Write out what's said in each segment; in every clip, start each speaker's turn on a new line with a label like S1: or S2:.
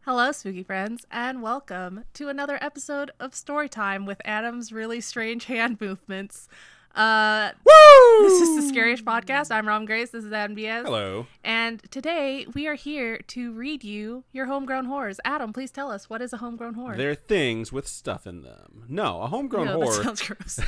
S1: Hello, spooky friends, and welcome to another episode of Storytime with Adam's really strange hand movements.
S2: Woo!
S1: This is the Scariest Podcast. I'm Rom Grace. This is Adam Diaz.
S2: Hello.
S1: And today we are here to read you your homegrown horrors. Adam, please tell us, what is a homegrown horror?
S2: They're things with stuff in them. No, a homegrown
S1: That
S2: horror
S1: sounds gross.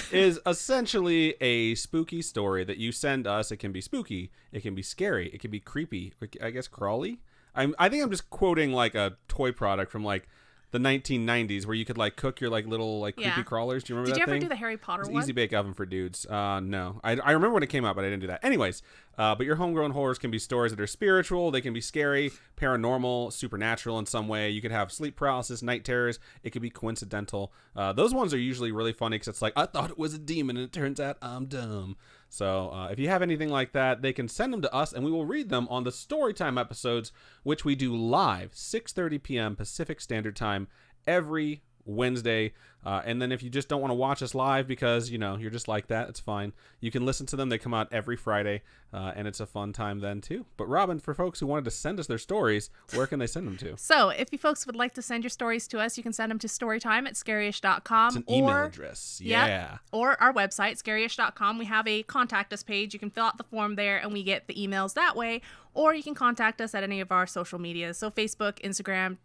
S2: is essentially a spooky story that you send us. It can be spooky, it can be scary, it can be creepy, I guess crawly. I think I'm just quoting like a toy product from like the 1990s where you could like cook your like little like creepy crawlers. Do you remember that thing?
S1: Did you ever do the Harry Potter one?
S2: Easy bake oven for dudes. No. I remember when it came out, but I didn't do that. Anyways, but your homegrown horrors can be stories that are spiritual. They can be scary, paranormal, supernatural in some way. You could have sleep paralysis, night terrors. It could be coincidental. Those ones are usually really funny because it's like, I thought it was a demon and it turns out I'm dumb. So if you have anything like that, they can send them to us and we will read them on the Storytime episodes, which we do live, 6:30 p.m. Pacific Standard Time every Wednesday. And then if you just don't want to watch us live because, you know, you're just like that, it's fine. You can listen to them. They come out every Friday, and it's a fun time then, too. But, Robin, for folks who wanted to send us their stories, where can they send them to?
S1: So, if you folks would like to send your stories to us, you can send them to storytime@scariest.com.
S2: It's an email address. Yeah.
S1: Yep, or our website, scariest.com. We have a contact us page. You can fill out the form there, and we get the emails that way. Or you can contact us at any of our social medias. So, Facebook, Instagram,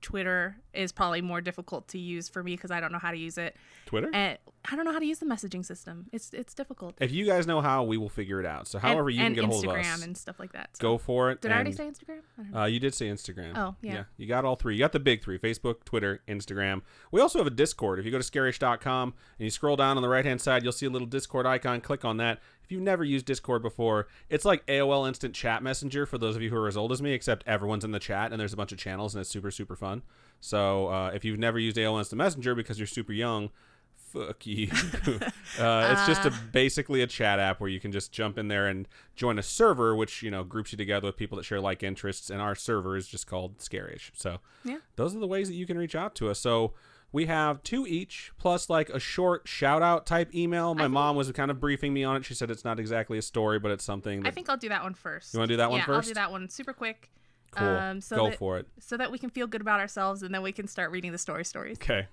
S1: Twitter is probably more difficult to use for me because I don't know how to use it.
S2: Twitter?
S1: And I don't know how to use the messaging system. It's difficult.
S2: If you guys know how, we will figure it out. So however you can get a hold of us.
S1: And Instagram and stuff like that. So.
S2: Go for it.
S1: Did I already say Instagram? I don't know.
S2: You did say Instagram.
S1: Oh, yeah.
S2: You got all three. You got the big three: Facebook, Twitter, Instagram. We also have a Discord. If you go to scarish.com and you scroll down on the right-hand side, you'll see a little Discord icon. Click on that. If you've never used Discord before, it's like AOL Instant Chat Messenger for those of you who are as old as me, except everyone's in the chat and there's a bunch of channels and it's super, super fun. So if you've never used AOL Instant Messenger because you're super young, fuck you. It's just basically a chat app where you can just jump in there and join a server, which, you know, groups you together with people that share like interests. And our server is just called Scarish. So yeah, those are the ways that you can reach out to us. So we have 2 each, plus like a short shout-out type email. My mom was kind of briefing me on it. She said it's not exactly a story, but it's something that...
S1: I think I'll do that one first.
S2: You want to do that one first?
S1: Yeah, I'll do that one super quick.
S2: Cool. Go for it.
S1: So that we can feel good about ourselves, and then we can start reading the stories.
S2: Okay.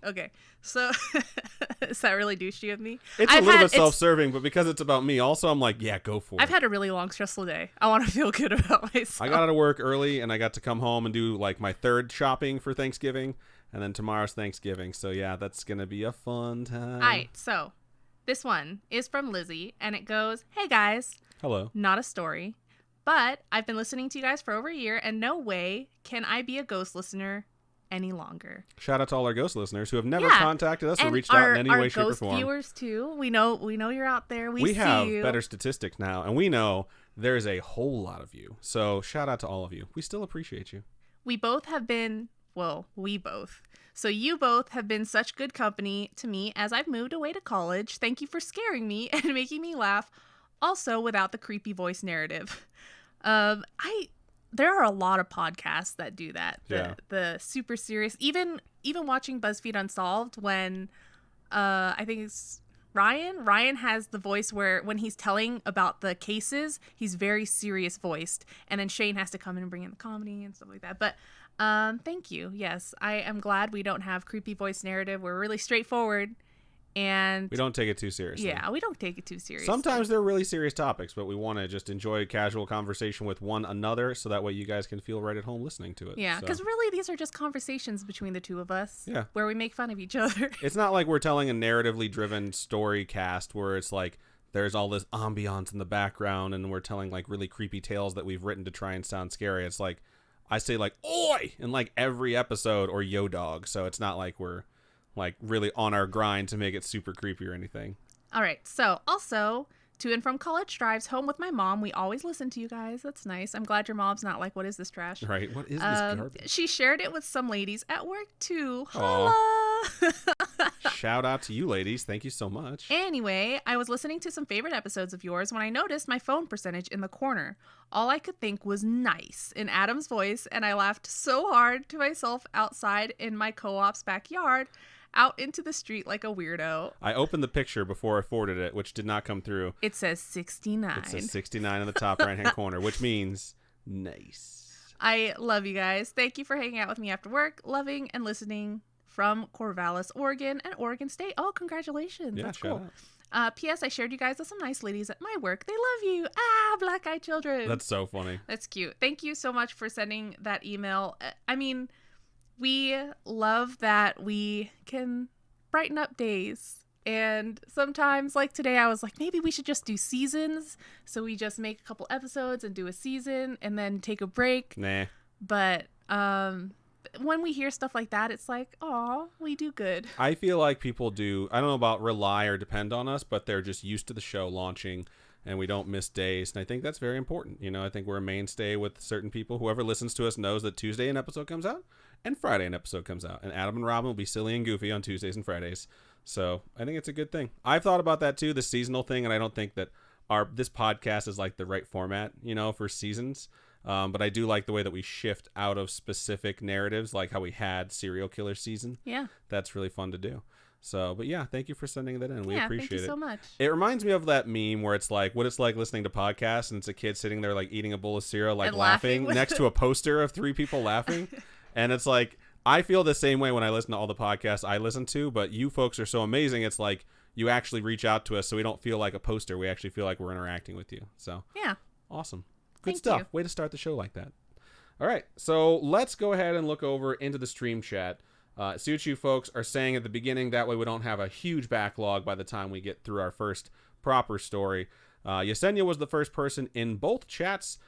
S1: So, is that really douchey of me?
S2: It's a little bit self-serving, but because it's about me, also I'm like, yeah, go for it.
S1: I've had a really long, stressful day. I want to feel good about myself.
S2: I got out of work early, and I got to come home and do like my 3rd shopping for Thanksgiving. And then tomorrow's Thanksgiving. So, yeah, that's going to be a fun time.
S1: All right. So, this one is from Lizzie. And it goes, hey, guys.
S2: Hello.
S1: Not a story. But I've been listening to you guys for over a year. And no way can I be a ghost listener any longer.
S2: Shout out to all our ghost listeners who have never contacted us or reached out in any way, shape, or form.
S1: Our ghost viewers, too. We know you're out there. We see
S2: have
S1: you.
S2: Better statistics now. And we know there's a whole lot of you. So, shout out to all of you. We still appreciate you.
S1: We both have been... Well, we both. So you both have been such good company to me as I've moved away to college. Thank you for scaring me and making me laugh. Also, without the creepy voice narrative. There are a lot of podcasts that do that. The super serious. Even watching BuzzFeed Unsolved when I think it's Ryan. Ryan has the voice where when he's telling about the cases, he's very serious voiced, and then Shane has to come in and bring in the comedy and stuff like that. But thank you. Yes, I am glad we don't have creepy voice narrative. We're really straightforward, and
S2: we don't take it too seriously.
S1: Yeah, we don't take it too seriously.
S2: Sometimes they're really serious topics, but we want to just enjoy a casual conversation with one another, so that way you guys can feel right at home listening to it.
S1: Yeah, because really these are just conversations between the two of us.
S2: Yeah,
S1: where we make fun of each other.
S2: It's not like we're telling a narratively driven story cast where it's like there's all this ambiance in the background and we're telling like really creepy tales that we've written to try and sound scary. It's like I say like "oi" in like every episode or "yo dog," so it's not like we're like really on our grind to make it super creepy or anything.
S1: All right. So also to and from college drives home with my mom. We always listen to you guys. That's nice. I'm glad your mom's not like, what is this trash?
S2: Right. What is this garbage?
S1: She shared it with some ladies at work too. Holla.
S2: Shout out to you ladies. Thank you so much.
S1: Anyway, I was listening to some favorite episodes of yours when I noticed my phone percentage in the corner. All I could think was nice in Adam's voice, and I laughed so hard to myself outside in my co-op's backyard, out into the street like a weirdo.
S2: I opened the picture before I forwarded it, which did not come through.
S1: It says 69.
S2: It says 69 in the top right-hand corner, which means nice.
S1: I love you guys. Thank you for hanging out with me after work, loving and listening from Corvallis, Oregon, and Oregon State. Oh, congratulations.
S2: Yeah,
S1: That's
S2: shout
S1: cool.
S2: out.
S1: P.S. I shared you guys with some nice ladies at my work. They love you. Ah, black-eyed children.
S2: That's so funny.
S1: That's cute. Thank you so much for sending that email. I mean, we love that we can brighten up days. And sometimes, like today, I was like, maybe we should just do seasons. So we just make a couple episodes and do a season and then take a break.
S2: Nah.
S1: But when we hear stuff like that, it's like, oh, we do good.
S2: I feel like people do, I don't know about rely or depend on us, but they're just used to the show launching and we don't miss days. And I think that's very important. You know, I think we're a mainstay with certain people. Whoever listens to us knows that Tuesday an episode comes out and Friday an episode comes out. And Adam and Robin will be silly and goofy on Tuesdays and Fridays. So I think it's a good thing. I've thought about that too, the seasonal thing, and I don't think that this podcast is like the right format, you know, for seasons. But I do like the way that we shift out of specific narratives, like how we had serial killer season.
S1: Yeah.
S2: That's really fun to do. So, but yeah, thank you for sending that in. We appreciate it.
S1: Thank you so much.
S2: It reminds me of that meme where it's like what it's like listening to podcasts, and it's a kid sitting there like eating a bowl of cereal, like
S1: And
S2: laughing
S1: laughing
S2: next to a poster of 3 people laughing. And it's like, I feel the same way when I listen to all the podcasts I listen to, but you folks are so amazing. It's like you actually reach out to us so we don't feel like a poster. We actually feel like we're interacting with you. So
S1: yeah.
S2: Awesome. Good
S1: Thank
S2: stuff.
S1: you.
S2: Way to start the show like that. All right. So let's go ahead and look over into the stream chat. See what you folks are saying at the beginning. That way we don't have a huge backlog by the time we get through our first proper story. Yesenia was the first person in both chats.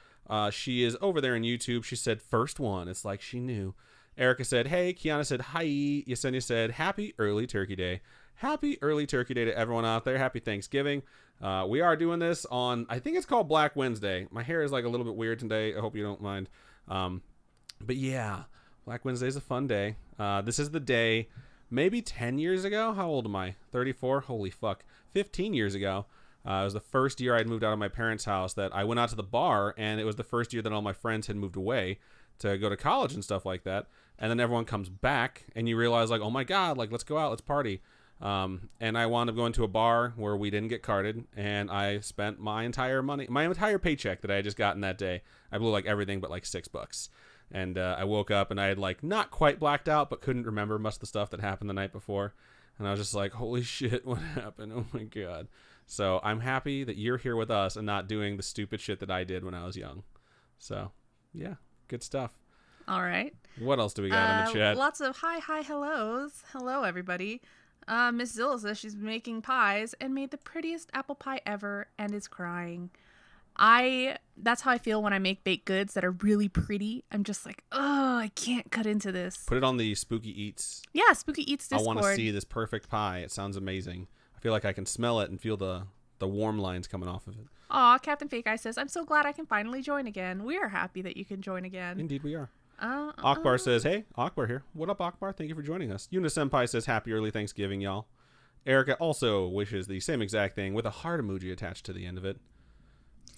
S2: She is over there in YouTube. She said first one. It's like she knew. Erica said, hey. Kiana said, hi. Yesenia said, happy early Turkey Day. Happy early Turkey Day to everyone out there. Happy Thanksgiving. We are doing this on, I think it's called Black Wednesday. My hair is like a little bit weird today. I hope you don't mind. But yeah, Black Wednesday is a fun day. This is the day, maybe 10 years ago. How old am I? 34? Holy fuck. 15 years ago. It was the first year I'd moved out of my parents' house that I went out to the bar, and it was the first year that all my friends had moved away to go to college and stuff like that. And then everyone comes back, and you realize, like, oh my God, like, let's go out, let's party. And I wound up going to a bar where we didn't get carded, and I spent my entire paycheck that I had just gotten that day. I blew like everything but like $6. And I woke up and I had like not quite blacked out, but couldn't remember much of the stuff that happened the night before. And I was just like, holy shit, what happened? Oh my God. So I'm happy that you're here with us and not doing the stupid shit that I did when I was young. So yeah, good stuff.
S1: All right.
S2: What else do we got in the chat?
S1: Lots of hi, hellos. Hello, everybody. Miss Zilla says she's making pies and made the prettiest apple pie ever and is crying. That's how I feel when I make baked goods that are really pretty. I'm just like, oh, I can't cut into this.
S2: Put it on the Spooky Eats.
S1: Yeah, Spooky Eats Discord.
S2: I want to see this perfect pie. It sounds amazing. I feel like I can smell it and feel the warm lines coming off of it.
S1: Aw, Captain Fake Eye says, I'm so glad I can finally join again. We are happy that you can join again.
S2: Indeed we are. Akbar says, hey, Akbar here. What up, Akbar? Thank you for joining us. Yuna Senpai says, happy early Thanksgiving, y'all. Erica also wishes the same exact thing with a heart emoji attached to the end of it.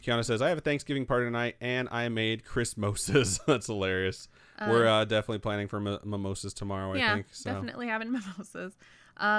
S2: Kiana says, I have a Thanksgiving party tonight, and I made Christmosas. That's hilarious. We're definitely planning for mimosas tomorrow, I think. So.
S1: Definitely having mimosas.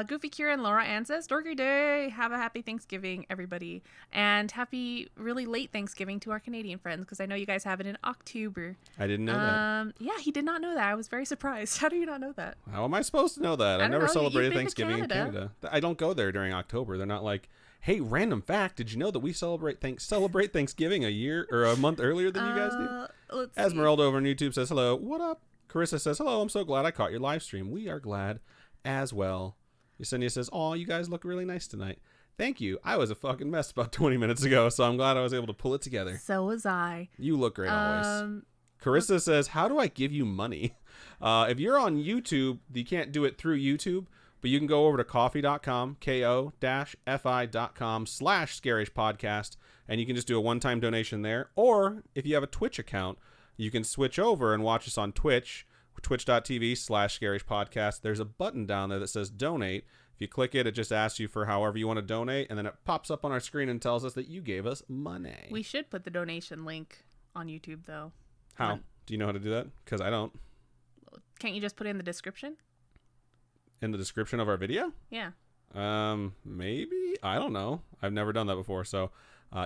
S1: Goofy Kira and Laura Ann says, Dorky Day. Have a happy Thanksgiving, everybody. And happy really late Thanksgiving to our Canadian friends, because I know you guys have it in October.
S2: I didn't know that.
S1: Yeah, he did not know that. I was very surprised. How do you not know that?
S2: How am I supposed to know that? I
S1: don't
S2: never
S1: know.
S2: celebrated
S1: You've been to
S2: Thanksgiving in Canada. I don't go there during October. They're not like, hey, random fact, did you know that we celebrate Thanksgiving a year or a month earlier than you guys do?
S1: Let's
S2: Esmeralda over on YouTube says, hello. What up? Carissa says, hello. I'm so glad I caught your live stream. We are glad as well. Yesenia says, aw, you guys look really nice tonight. Thank you. I was a fucking mess about 20 minutes ago, so I'm glad I was able to pull it together.
S1: So was I.
S2: You look great always. Carissa says, how do I give you money? If you're on YouTube, you can't do it through YouTube, but you can go over to coffee.com, ko-fi.com/scarishpodcast, and you can just do a one-time donation there. Or if you have a Twitch account, you can switch over and watch us on Twitch, twitch.tv/scarishpodcast. There's a button down there that says donate. If you click it, it just asks you for however you want to donate, and then it pops up on our screen and tells us that you gave us money.
S1: We should put the donation link on YouTube, though.
S2: How? Do you know how to do that? Because I don't.
S1: Can't you just put it in the description?
S2: In the description of our video?
S1: Yeah.
S2: Maybe? I don't know. I've never done that before, so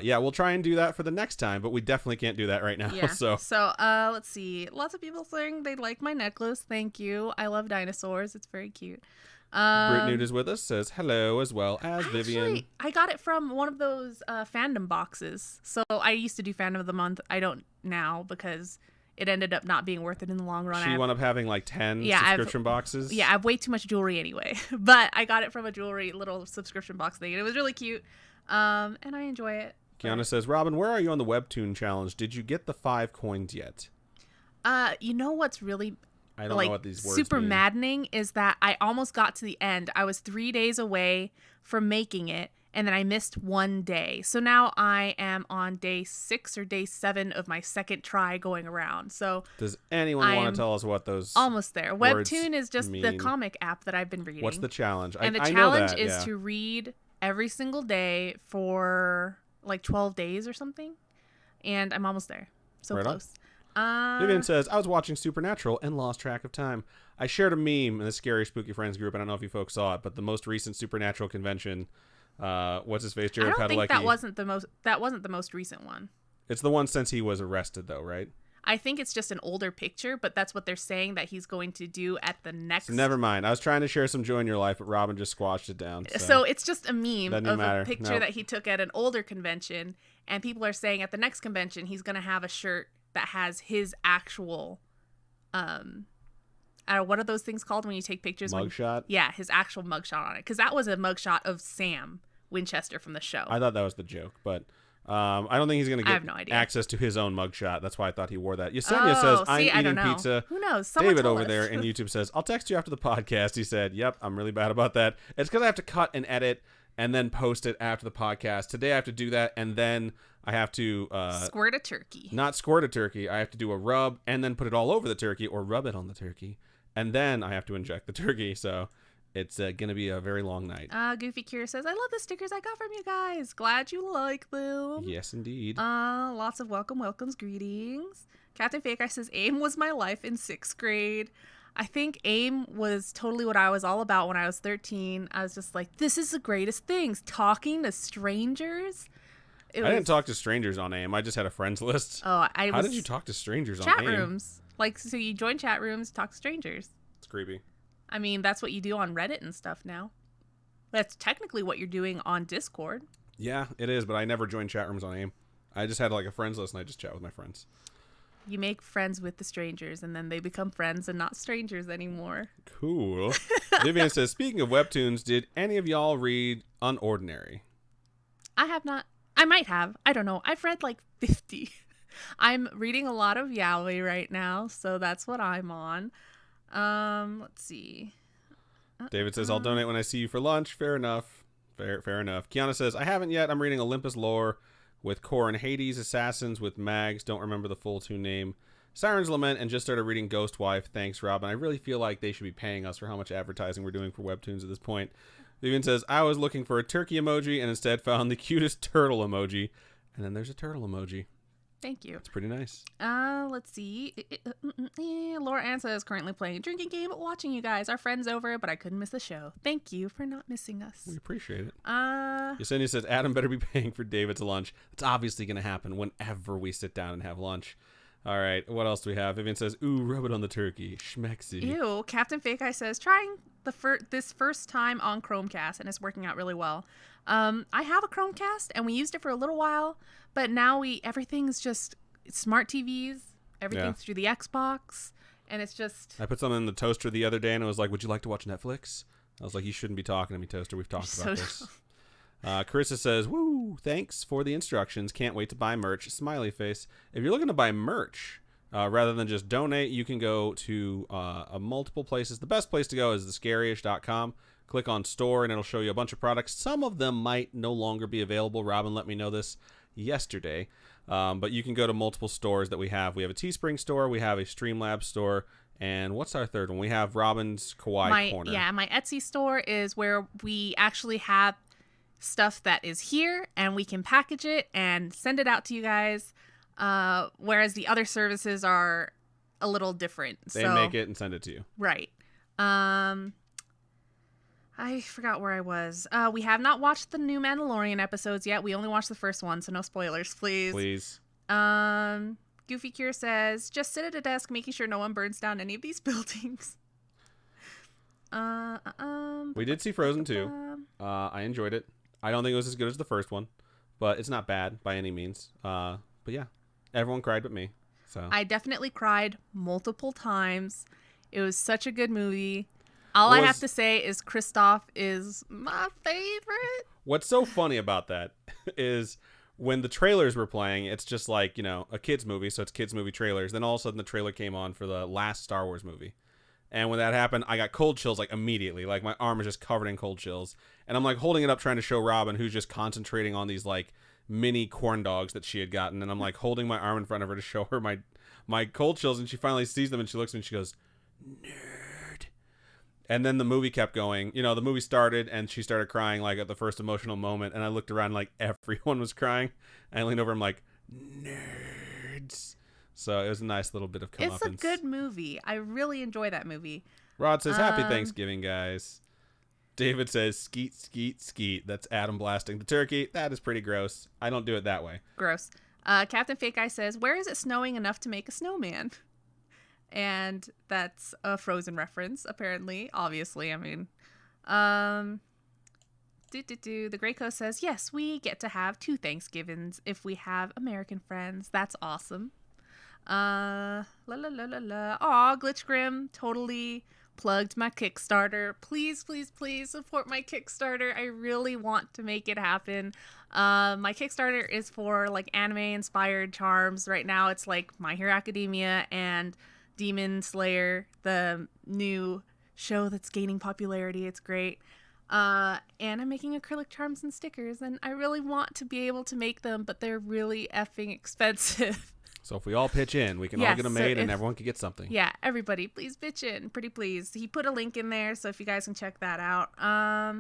S2: Yeah, we'll try and do that for the next time, but we definitely can't do that right now.
S1: Yeah.
S2: So
S1: Let's see. Lots of people saying they like my necklace. Thank you. I love dinosaurs. It's very cute.
S2: Britt Newt is with us, says hello as well as Vivian.
S1: I got it from one of those fandom boxes. So I used to do fandom of the month. I don't now because it ended up not being worth it in the long run.
S2: She wound up having like 10 subscription boxes.
S1: Yeah, I have way too much jewelry anyway. But I got it from a jewelry little subscription box thing, and it was really cute. And I enjoy it.
S2: Kiana says, Robin, where are you on the Webtoon challenge? Did you get the 5 coins yet?
S1: You know what's really
S2: I don't know what these words
S1: super
S2: mean.
S1: maddening is that I almost got to the end. I was 3 days away from making it, and then I missed 1 day. So now I am on day 6 or day 7 of my second try going around. So
S2: does anyone want to tell us what those
S1: almost there? Webtoon is just
S2: mean?
S1: The comic app that I've been reading.
S2: What's the challenge?
S1: And the
S2: I
S1: challenge
S2: know that,
S1: is to read every single day for like 12 days or something. And I'm almost there. So
S2: right
S1: close.
S2: Vivian says, I was watching Supernatural and lost track of time. I shared a meme in the Scary Spooky Friends group. I don't know if you folks saw it, but the most recent Supernatural convention, what's his face, Jared Padalecki.
S1: I don't think that wasn't the most recent one.
S2: It's the one since he was arrested, though, right?
S1: I think it's just an older picture, but that's what they're saying that he's going to do at the next.
S2: So never mind. I was trying to share some joy in your life, but Robin just squashed it down.
S1: So it's just a meme of
S2: matter.
S1: a picture that he took at an older convention, and people are saying at the next convention he's going to have a shirt that has his actual, what are those things called when you take pictures?
S2: Mugshot?
S1: Yeah, his actual mugshot on it, because that was a mugshot of Sam Winchester from the show.
S2: I thought that was the joke, but I don't think he's going to get
S1: no idea.
S2: access to his own mugshot. That's why I thought he wore that. Yesenia says, I'm eating pizza.
S1: Who knows?
S2: David over there in YouTube says, I'll text you after the podcast. He said, yep, I'm really bad about that. It's because I have to cut and edit and then post it after the podcast. Today I have to do that, and then I have to
S1: squirt a turkey.
S2: Not squirt a turkey. I have to do a rub and then put it all over the turkey or rub it on the turkey. And then I have to inject the turkey. So it's going to be a very long night.
S1: Goofy Cure says, I love the stickers I got from you guys. Glad you like them.
S2: Yes, indeed.
S1: Lots of welcomes, greetings. Captain Fake Eye says, AIM was my life in 6th grade. I think AIM was totally what I was all about when I was 13. I was just like, this is the greatest things. Talking to strangers.
S2: I didn't talk to strangers on AIM. I just had a friends list.
S1: Oh,
S2: How did you talk to strangers on AIM?
S1: Chat rooms. Like, so you join chat rooms, talk to strangers.
S2: It's creepy.
S1: I mean, that's what you do on Reddit and stuff now. That's technically what you're doing on Discord.
S2: Yeah, it is, but I never joined chat rooms on AIM. I just had like a friends list and I just chat with my friends.
S1: You make friends with the strangers and then they become friends and not strangers anymore.
S2: Cool. Vivian says, speaking of webtoons, did any of y'all read Unordinary?
S1: I have not. I might have. I don't know. I've read like 50. I'm reading a lot of yaoi right now, so that's what I'm on. Let's see.
S2: David says, I'll donate when I see you for lunch. Fair enough. Fair enough. Kiana says, I haven't yet. I'm reading Olympus Lore with Core and Hades, Assassins with Mags. Don't remember the full tune name. Siren's Lament, and just started reading Ghost Wife. Thanks, Robin. I really feel like they should be paying us for how much advertising we're doing for webtoons at this point. Vivian says, I was looking for a turkey emoji and instead found the cutest turtle emoji. And then there's a turtle emoji.
S1: Thank you.
S2: It's pretty nice.
S1: Let's see. Laura Ansa is currently playing a drinking game, watching you guys. Our friend's over, but I couldn't miss the show. Thank you for not missing us.
S2: We appreciate it. Yesenia says, Adam better be paying for David's lunch. It's obviously going to happen whenever we sit down and have lunch. All right, what else do we have? Vivian says, ooh, rub it on the turkey. Schmexy.
S1: Ew. Captain Fake Eye says, trying this first time on Chromecast, and it's working out really well. I have a Chromecast, and we used it for a little while, but now everything's just smart TVs. Everything's through the Xbox, and it's just...
S2: I put something in the toaster the other day, and it was like, would you like to watch Netflix? I was like, you shouldn't be talking to me, toaster. We've talked about this. Carissa says, woo, thanks for the instructions. Can't wait to buy merch. Smiley face. If you're looking to buy merch, rather than just donate, you can go to multiple places. The best place to go is thescaryish.com. Click on store, and it'll show you a bunch of products. Some of them might no longer be available. Robin let me know this yesterday. But you can go to multiple stores that we have. We have a Teespring store. We have a Streamlabs store. And what's our third one? We have Robin's Kawaii Corner.
S1: Yeah, my Etsy store is where we actually have stuff that is here, and we can package it and send it out to you guys. Whereas the other services are a little different.
S2: They make it and send it to you.
S1: Right. I forgot where I was. We have not watched the new Mandalorian episodes yet. We only watched the first one, so no spoilers, please.
S2: Please.
S1: Goofy Cure says, just sit at a desk making sure no one burns down any of these buildings.
S2: We did see Frozen 2. I enjoyed it. I don't think it was as good as the first one, but it's not bad by any means. But yeah, everyone cried but me. So
S1: I definitely cried multiple times. It was such a good movie. I have to say is Kristoff is my favorite.
S2: What's so funny about that is when the trailers were playing, it's just like, a kid's movie, so it's kids' movie trailers. Then all of a sudden the trailer came on for the last Star Wars movie. And when that happened, I got cold chills like immediately. Like my arm was just covered in cold chills. And I'm like holding it up trying to show Robin, who's just concentrating on these like mini corn dogs that she had gotten. And I'm like holding my arm in front of her to show her my cold chills. And she finally sees them and she looks at me and she goes, nerd. And then the movie kept going. The movie started and she started crying like at the first emotional moment. And I looked around like everyone was crying. And I leaned over and I'm like, nerds. So it was a nice little bit of comeuppance.
S1: It's a good movie. I really enjoy that movie.
S2: Rod says, happy Thanksgiving, guys. David says, skeet, skeet, skeet. That's Adam blasting the turkey. That is pretty gross. I don't do it that way.
S1: Gross. Captain Fake Eye says, where is it snowing enough to make a snowman? And that's a Frozen reference, apparently. Obviously, I mean. The Grey Coast says, yes, we get to have 2 Thanksgivings if we have American friends. That's awesome. Aw, Glitch Grim totally plugged my Kickstarter. Please, please, please support my Kickstarter. I really want to make it happen. My Kickstarter is for like anime inspired charms. Right now it's like My Hero Academia and Demon Slayer, the new show that's gaining popularity. It's great. And I'm making acrylic charms and stickers, and I really want to be able to make them, but they're really effing expensive.
S2: So if we all pitch in, we can all get them made and everyone can get something.
S1: Yeah, everybody, please pitch in. Pretty please. He put a link in there, so if you guys can check that out.
S2: I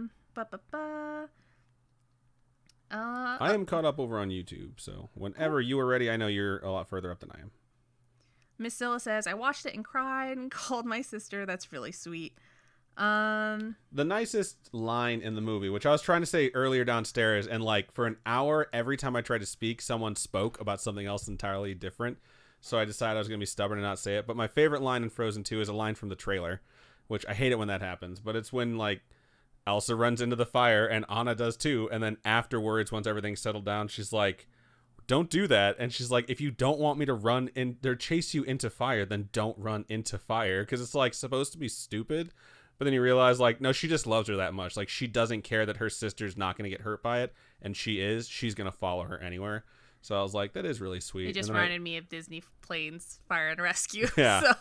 S2: am caught up over on YouTube, so whenever you are ready, I know you're a lot further up than I am.
S1: Miss Zilla says, I watched it and cried and called my sister. That's really sweet.
S2: The nicest line in the movie, which I was trying to say earlier downstairs, and like for an hour every time I tried to speak, someone spoke about something else entirely different, so I decided I was gonna be stubborn and not say it. But my favorite line in Frozen 2 is a line from the trailer, which I hate it when that happens, but it's when like Elsa runs into the fire and Anna does too, and then afterwards, once everything's settled down, she's like, don't do that. And she's like, if you don't want me to run in or chase you into fire, then don't run into fire, because it's like supposed to be stupid. But then you realize, like, no, she just loves her that much. Like, she doesn't care that her sister's not going to get hurt by it, and she's going to follow her anywhere. So I was like, that is really sweet.
S1: It just reminded me of Disney Planes Fire and Rescue.
S2: Yeah.
S1: So.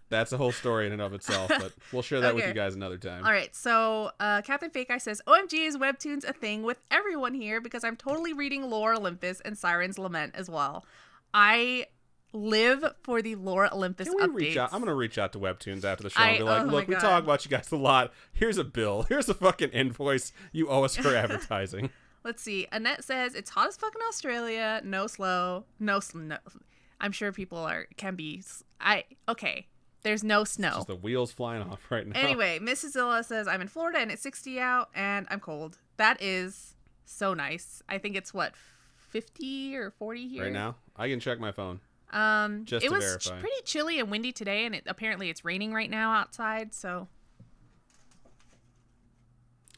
S2: That's a whole story in and of itself, but we'll share that with you guys another time.
S1: All right, so Captain Fake Eye says, OMG, is Webtoons a thing with everyone here? Because I'm totally reading Lore Olympus and Siren's Lament as well. I live for the Lore Olympus updates.
S2: I'm going to reach out to Webtoons after the show and be like, look, we talk about you guys a lot. Here's a bill. Here's a fucking invoice you owe us for advertising.
S1: Let's see. Annette says, it's hot as fuck in Australia. No slow. No. I'm sure people can be. Okay. There's no snow.
S2: It's just the wheels flying off right now.
S1: Anyway, Mrs. Zilla says, I'm in Florida and it's 60 out and I'm cold. That is so nice. I think it's 50 or 40 here.
S2: Right now? I can check my phone.
S1: Just it was verify. Pretty chilly and windy today, and apparently it's raining right now outside, so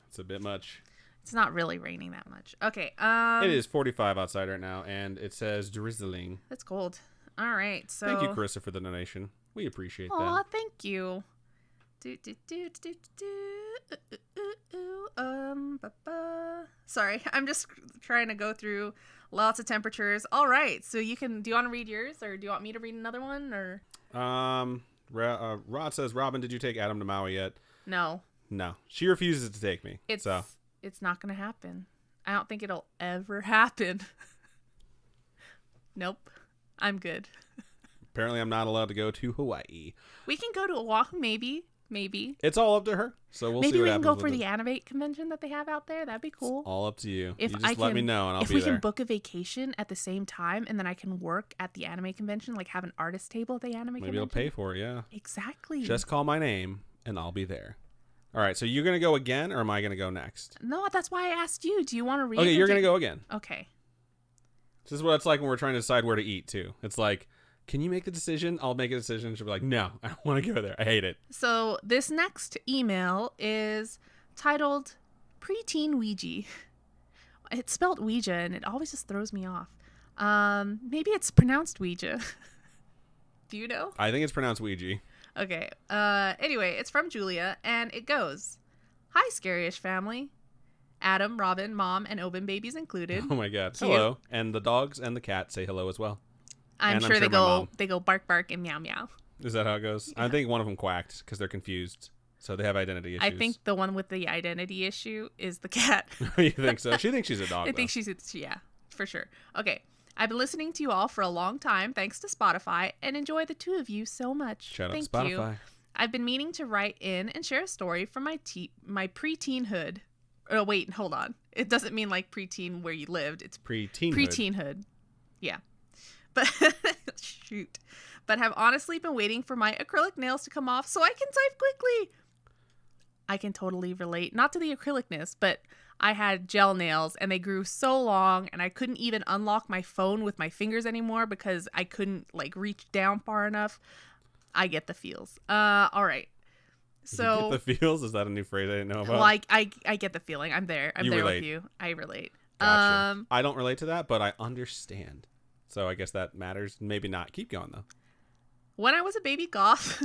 S2: it's a bit much.
S1: It's not really raining that much. Okay.
S2: It is 45 outside right now, and it says drizzling.
S1: That's cold. All right. So
S2: thank you, Carissa, for the donation. We appreciate that.
S1: Aw, thank you. Sorry, I'm just trying to go through lots of temperatures. All right, so do you want to read yours, or do you want me to read another one, or?
S2: Rod says, Robin, did you take Adam to Maui yet?
S1: No.
S2: She refuses to take me.
S1: It's not gonna happen. I don't think it'll ever happen. Nope, I'm good.
S2: Apparently, I'm not allowed to go to Hawaii.
S1: We can go to Oahu, maybe.
S2: It's all up to her, so we'll see what happens.
S1: Maybe we can go for the Animate convention that they have out there. That'd be cool.
S2: It's all up to you. You just let me know, and I'll be there.
S1: If we can book a vacation at the same time, and then I can work at the anime convention, like have an artist table at the anime convention.
S2: Maybe it'll pay for it, yeah.
S1: Exactly.
S2: Just call my name, and I'll be there. All right, so you're going to go again, or am I going to go next?
S1: No, that's why I asked you. Do you want to read?
S2: Okay, you're going to go again.
S1: Okay.
S2: This is what it's like when we're trying to decide where to eat, too. It's like, can you make the decision? I'll make a decision. She'll be like, no, I don't want to go there. I hate it.
S1: So this next email is titled Preteen Ouija. It's spelled Ouija, and it always just throws me off. Maybe it's pronounced Ouija. Do you know?
S2: I think it's pronounced Ouija.
S1: Okay. Anyway, it's from Julia, and it goes, "Hi, Scary-ish family. Adam, Robin, Mom, and Oben babies included."
S2: Oh my God.
S1: Cute.
S2: Hello. And the dogs and the cat say hello as well.
S1: I'm
S2: And
S1: sure they
S2: my mom.
S1: go bark bark and meow meow.
S2: Is that how it goes? I think one of them quacked because they're confused. So they have identity issues.
S1: I think the one with the identity issue is the cat.
S2: You think so? She thinks she's a dog.
S1: I think yeah, for sure. Okay. I've been listening to you all for a long time, thanks to Spotify, and enjoy the two of you so much.
S2: Shout out
S1: Thank
S2: to Spotify.
S1: you. I've been meaning to write in and share a story from my pre-teenhood. Oh, wait, hold on. It doesn't mean like preteen where you lived. It's
S2: Pre-teenhood.
S1: pre-teenhood. Yeah. But shoot. But have honestly been waiting for my acrylic nails to come off so I can type quickly. I can totally relate. Not to the acrylicness, but I had gel nails and they grew so long and I couldn't even unlock my phone with my fingers anymore because I couldn't like reach down far enough. I get the feels. All right. So
S2: You get the feels? Is that a new phrase I didn't know about?
S1: well, I get the feeling. I'm there. I'm
S2: You
S1: there
S2: relate.
S1: with you. I relate.
S2: Gotcha. I don't relate to that, but I understand. So I guess that matters. Maybe not. Keep going though.
S1: When I was a baby goth,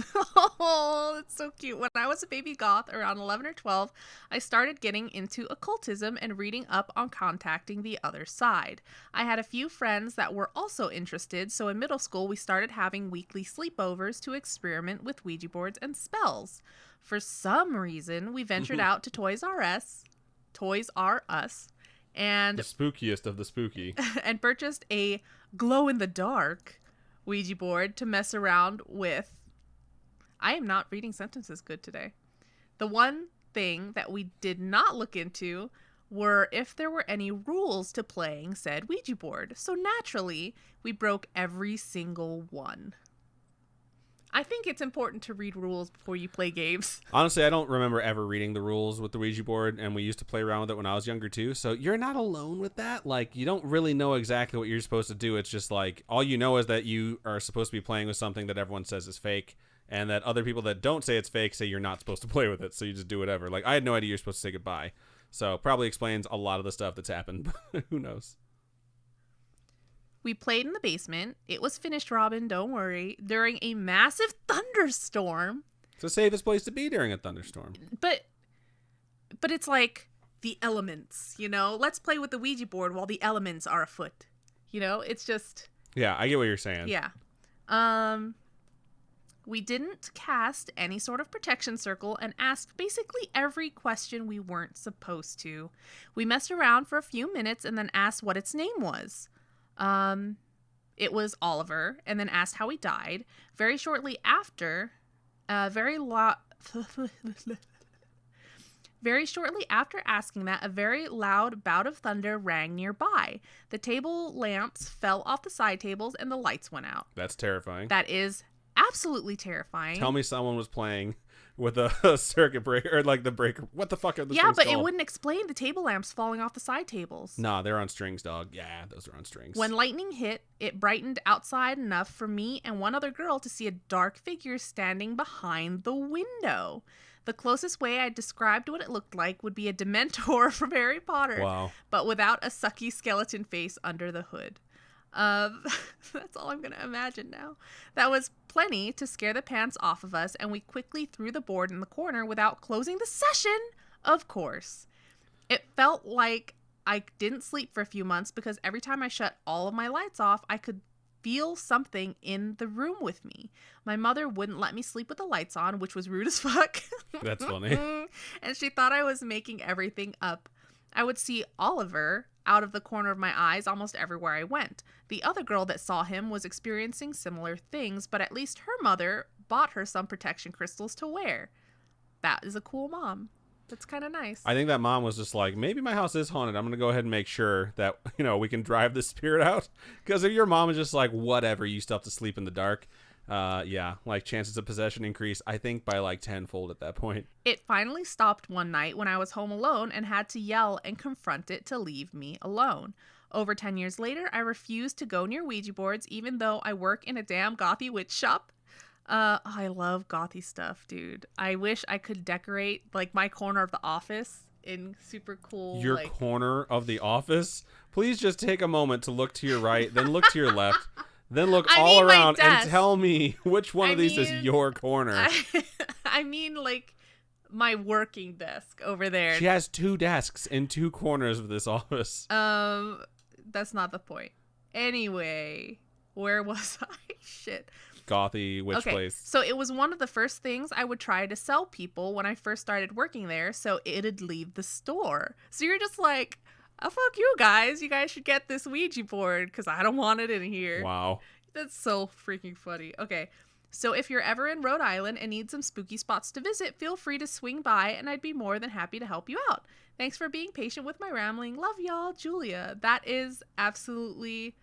S1: oh, that's so cute. When I was a baby goth around 11 or 12, I started getting into occultism and reading up on contacting the other side. I had a few friends that were also interested, so in middle school, we started having weekly sleepovers to experiment with Ouija boards and spells. For some reason, we ventured out to Toys R Us, and
S2: The spookiest of the spooky.
S1: and purchased a glow-in-the-dark Ouija board to mess around with. I am not reading sentences good today. The one thing that we did not look into were if there were any rules to playing said Ouija board. So naturally, we broke every single one. I think it's important to read rules before you play games.
S2: Honestly, I don't remember ever reading the rules with the Ouija board, and we used to play around with it when I was younger too. So you're not alone with that. Like, you don't really know exactly what you're supposed to do. It's just like, all you know is that you are supposed to be playing with something that everyone says is fake, and that other people that don't say it's fake say you're not supposed to play with it. So you just do whatever. Like, I had no idea you're supposed to say goodbye. So probably explains a lot of the stuff that's happened. But who knows?
S1: We played in the basement. It was finished, Robin, don't worry, during a massive thunderstorm.
S2: It's the safest place to be during a thunderstorm.
S1: But it's like the elements, you know? Let's play with the Ouija board while the elements are afoot. You know? It's just...
S2: Yeah, I get what you're saying.
S1: Yeah. We didn't cast any sort of protection circle and asked basically every question we weren't supposed to. We messed around for a few minutes and then asked what its name was. It was Oliver, and then asked how he died. Very shortly after, very shortly after asking that, a very loud bout of thunder rang nearby. The table lamps fell off the side tables, and the lights went out.
S2: That's terrifying.
S1: That is absolutely terrifying.
S2: Tell me someone was playing with a circuit breaker, or like the breaker. What the fuck are the
S1: Yeah,
S2: strings
S1: but
S2: called?
S1: it wouldn't explain the table lamps falling off the side tables.
S2: Nah, they're on strings, dog. Yeah, those are on strings.
S1: When lightning hit, it brightened outside enough for me and one other girl to see a dark figure standing behind the window. The closest way I described what it looked like would be a Dementor from Harry Potter,
S2: Wow.
S1: but without a sucky skeleton face under the hood. That's all I'm going to imagine now. That was plenty to scare the pants off of us, and we quickly threw the board in the corner without closing the session, of course. It felt like I didn't sleep for a few months because every time I shut all of my lights off, I could feel something in the room with me. My mother wouldn't let me sleep with the lights on, which was rude as fuck.
S2: That's funny.
S1: And she thought I was making everything up. I would see Oliver out of the corner of my eyes almost everywhere I went. The other girl that saw him was experiencing similar things, but at least her mother bought her some protection crystals to wear. That is a cool mom. That's kind of nice.
S2: I think that mom was just like, maybe my house is haunted. I'm going to go ahead and make sure that, we can drive this spirit out. Because if your mom is just like, whatever, you still have to sleep in the dark, Yeah, like chances of possession increase, I think, by like tenfold at that point.
S1: It finally stopped one night when I was home alone and had to yell and confront it to leave me alone. Over 10 years later, I refused to go near Ouija boards even though I work in a damn gothy witch shop. I love gothy stuff, dude. I wish I could decorate like my corner of the office in super cool
S2: Your
S1: like
S2: corner of the office? Please just take a moment to look to your right, then look to your left, then look
S1: I
S2: all
S1: mean my
S2: around and
S1: desk.
S2: tell me which one
S1: I
S2: of these is
S1: mean
S2: your corner.
S1: I mean like my working desk over there.
S2: She has 2 desks in 2 corners of this office.
S1: That's not the point. Anyway, where was I? Shit.
S2: Gothy witch place.
S1: So it was one of the first things I would try to sell people when I first started working there, so it'd leave the store. So you're just like, oh, fuck you guys. You guys should get this Ouija board because I don't want it in here.
S2: Wow.
S1: That's so freaking funny. Okay. So if you're ever in Rhode Island and need some spooky spots to visit, feel free to swing by and I'd be more than happy to help you out. Thanks for being patient with my rambling. Love y'all, Julia. That is absolutely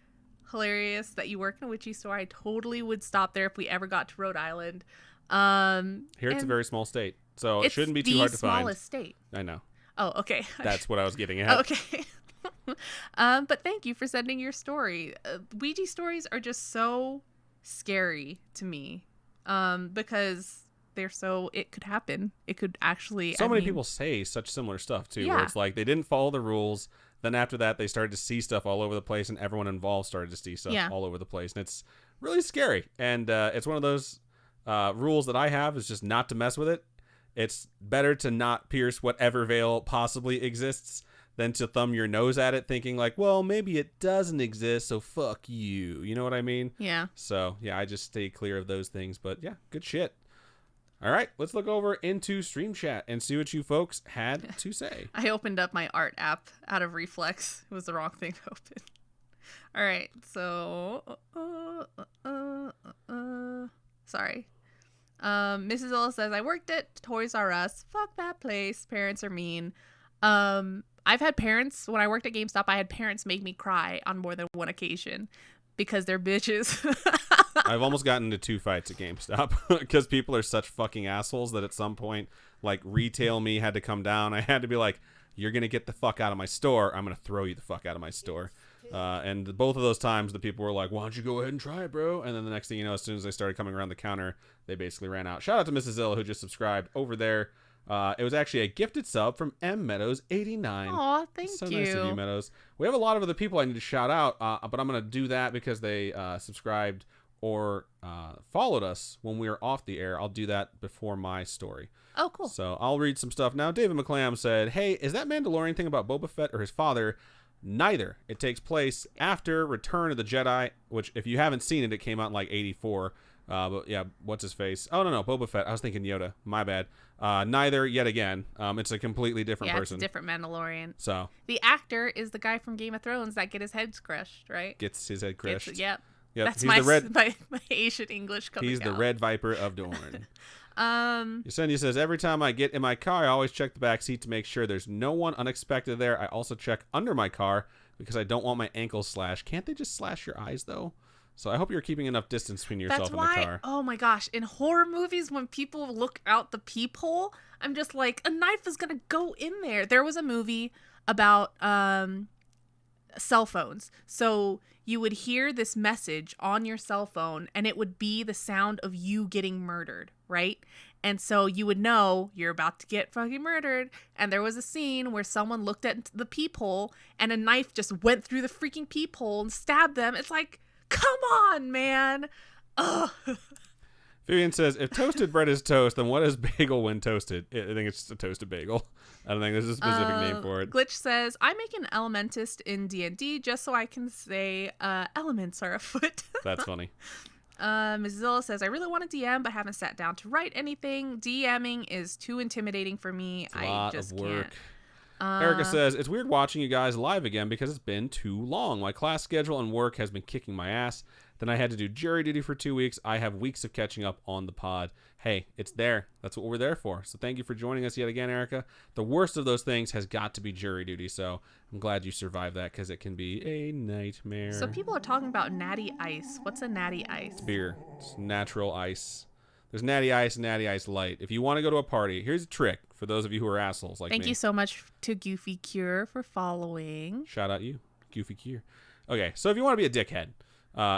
S1: hilarious that you work in a witchy store. I totally would stop there if we ever got to Rhode Island.
S2: Here it's a very small state, so it shouldn't be too hard to find.
S1: It's the smallest state.
S2: I know.
S1: Oh, okay.
S2: That's what I was getting at.
S1: Okay. But thank you for sending your story. Ouija stories are just so scary to me because it could happen. It could actually.
S2: So many people say such similar stuff too,
S1: Yeah.
S2: where it's like they didn't follow the rules. Then after that, they started to see stuff all over the place, and everyone involved started to see stuff all over the place, and it's really scary. And it's one of those rules that I have is just not to mess with it. It's better to not pierce whatever veil possibly exists than to thumb your nose at it, thinking like, well, maybe it doesn't exist, so fuck you. You know what I mean?
S1: Yeah.
S2: So yeah, I just stay clear of those things. But yeah, good shit. All right, let's look over into Stream Chat and see what you folks had to say.
S1: I opened up my art app out of reflex. It was the wrong thing to open. All right, so sorry. Mrs. Ella says, I worked at Toys R Us. Fuck that place. Parents are mean. I've had parents, when I worked at GameStop, I had parents make me cry on more than one occasion because they're bitches.
S2: I've almost gotten into 2 fights at GameStop because people are such fucking assholes that at some point, like, retail me had to come down. I had to be like, you're going to get the fuck out of my store. I'm going to throw you the fuck out of my store. And both of those times, the people were like, why don't you go ahead and try it, bro? And then the next thing you know, as soon as they started coming around the counter, they basically ran out. Shout out to Mrs. Zilla, who just subscribed over there. It was actually a gifted sub from M Meadows 89.
S1: Aw, thank you.
S2: So nice of you, Meadows. We have a lot of other people I need to shout out, but I'm going to do that because they subscribed or followed us when we were off the air. I'll do that before my story.
S1: Oh, cool.
S2: So I'll read some stuff now. David McClam said, hey, is that Mandalorian thing about Boba Fett or his father? Neither. It takes place after Return of the Jedi, which if you haven't seen it, it came out in like 84. But yeah, what's his face? Oh, no, Boba Fett. I was thinking Yoda. My bad. Neither, yet again. It's a completely different person.
S1: It's a different Mandalorian.
S2: So
S1: the actor is the guy from Game of Thrones that get his head crushed, right?
S2: Gets his head crushed.
S1: Yep. That's
S2: He's
S1: my Asian English coming
S2: He's
S1: out.
S2: the Red Viper of Dorne. Yesenia says, every time I get in my car, I always check the back seat to make sure there's no one unexpected there. I also check under my car because I don't want my ankles slashed. Can't they just slash your eyes, though? So I hope you're keeping enough distance between yourself and the car.
S1: Oh my gosh, in horror movies, when people look out the peephole, I'm just like, a knife is gonna go in there. There was a movie about cell phones. So you would hear this message on your cell phone and it would be the sound of you getting murdered, right? And so you would know you're about to get fucking murdered. And there was a scene where someone looked at the peephole and a knife just went through the freaking peephole and stabbed them. It's like, come on, man. Ugh.
S2: Vivian says, if toasted bread is toast, then what is bagel when toasted? I think it's just a toasted bagel. I don't think there's a specific name for it.
S1: Glitch says, I make an elementist in D&D just so I can say elements are afoot.
S2: That's funny.
S1: Mrs. Zilla says, I really want to DM, but haven't sat down to write anything. DMing is too intimidating for me.
S2: It's a lot
S1: just
S2: of work.
S1: Can't.
S2: Erica says, it's weird watching you guys live again because it's been too long. My class schedule and work has been kicking my ass. Then I had to do jury duty for 2 weeks. I have weeks of catching up on the pod. Hey, it's there. That's what we're there for. So thank you for joining us yet again, Erica. The worst of those things has got to be jury duty. So I'm glad you survived that because it can be a nightmare.
S1: So people are talking about natty ice. What's a natty ice?
S2: It's beer. It's natural ice. There's natty ice and natty ice light. If you want to go to a party, here's a trick for those of you who are assholes like me.
S1: Thank you so much to Goofy Cure for following.
S2: Shout out you, Goofy Cure. Okay, so if you want to be a dickhead,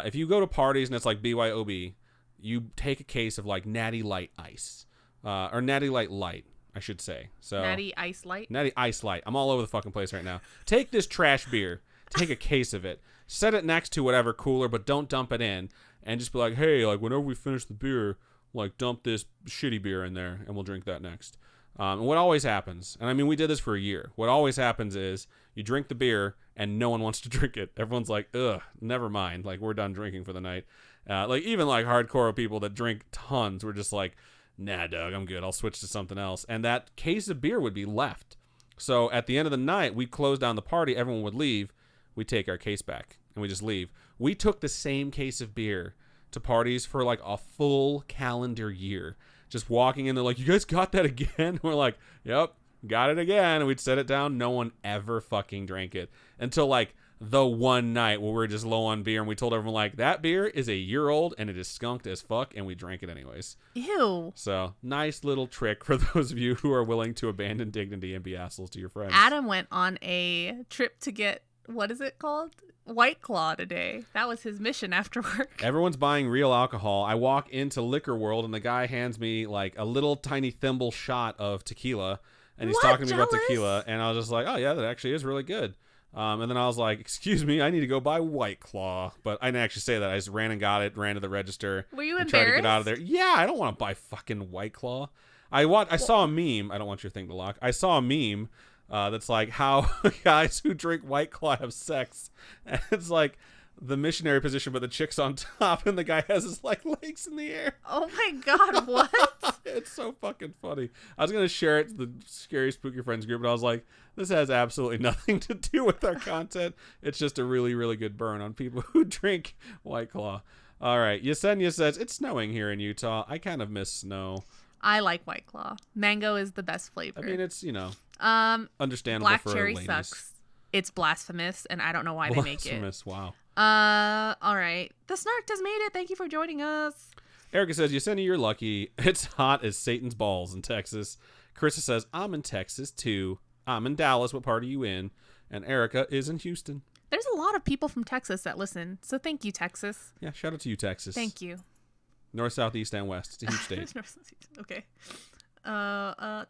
S2: if you go to parties and it's like BYOB, you take a case of like natty light ice. Or natty light, I should say. So
S1: Natty ice light?
S2: Natty ice light. I'm all over the fucking place right now. Take this trash beer. Take a case of it. Set it next to whatever cooler, but don't dump it in. And just be like, hey, like whenever we finish the beer, like dump this shitty beer in there and we'll drink that next. And what always happens, and I mean we did this for a year, what always happens is you drink the beer and no one wants to drink it. Everyone's like, ugh, never mind, like we're done drinking for the night. Like even like hardcore people that drink tons were just like, nah Doug, I'm good, I'll switch to something else. And that case of beer would be left. So at the end of the night, we close down the party, everyone would leave, we take our case back and we just leave. We took the same case of beer to parties for like a full calendar year. Just walking in, they're like, you guys got that again? We're like, yep, got it again. And we'd set it down. No one ever fucking drank it until like the one night where we were just low on beer. And we told everyone like, that beer is a year old and it is skunked as fuck. And we drank it anyways.
S1: Ew.
S2: So nice little trick for those of you who are willing to abandon dignity and be assholes to your friends.
S1: Adam went on a trip to get, what is it called? White Claw today. That was his mission after work.
S2: Everyone's buying real alcohol. I walk into Liquor World and the guy hands me like a little tiny thimble shot of tequila and he's talking to me about tequila and I was just like, oh yeah, that actually is really good. And then I was like, excuse me, I need to go buy White Claw. But I didn't actually say that. I just ran and got it, ran to the register.
S1: Were you
S2: and
S1: embarrassed?
S2: tried to get out of there. Yeah, I don't want to buy fucking White Claw. I saw a meme. I don't want your thing to lock. I saw a meme that's like how guys who drink White Claw have sex. And it's like the missionary position, but the chick's on top and the guy has his like legs in the air.
S1: Oh my god, what?
S2: It's so fucking funny. I was going to share it to the Scary Spooky Friends group, but I was like, this has absolutely nothing to do with our content. It's just a really, really good burn on people who drink White Claw. All right. Yesenia says, it's snowing here in Utah. I kind of miss snow.
S1: I like White Claw. Mango is the best flavor.
S2: I mean, it's, understandable
S1: black
S2: for
S1: cherry
S2: ladies.
S1: sucks. It's blasphemous, and I don't know why they make it.
S2: Blasphemous, wow.
S1: All right. The Snark has made it. Thank you for joining us.
S2: Erica says, Yesenia, you're lucky. It's hot as Satan's balls in Texas. Carissa says, I'm in Texas, too. I'm in Dallas. What part are you in? And Erica is in Houston.
S1: There's a lot of people from Texas that listen, so thank you, Texas.
S2: Yeah, shout out to you, Texas.
S1: Thank you.
S2: North, south, east, and west. It's a huge state.
S1: Okay. Aw,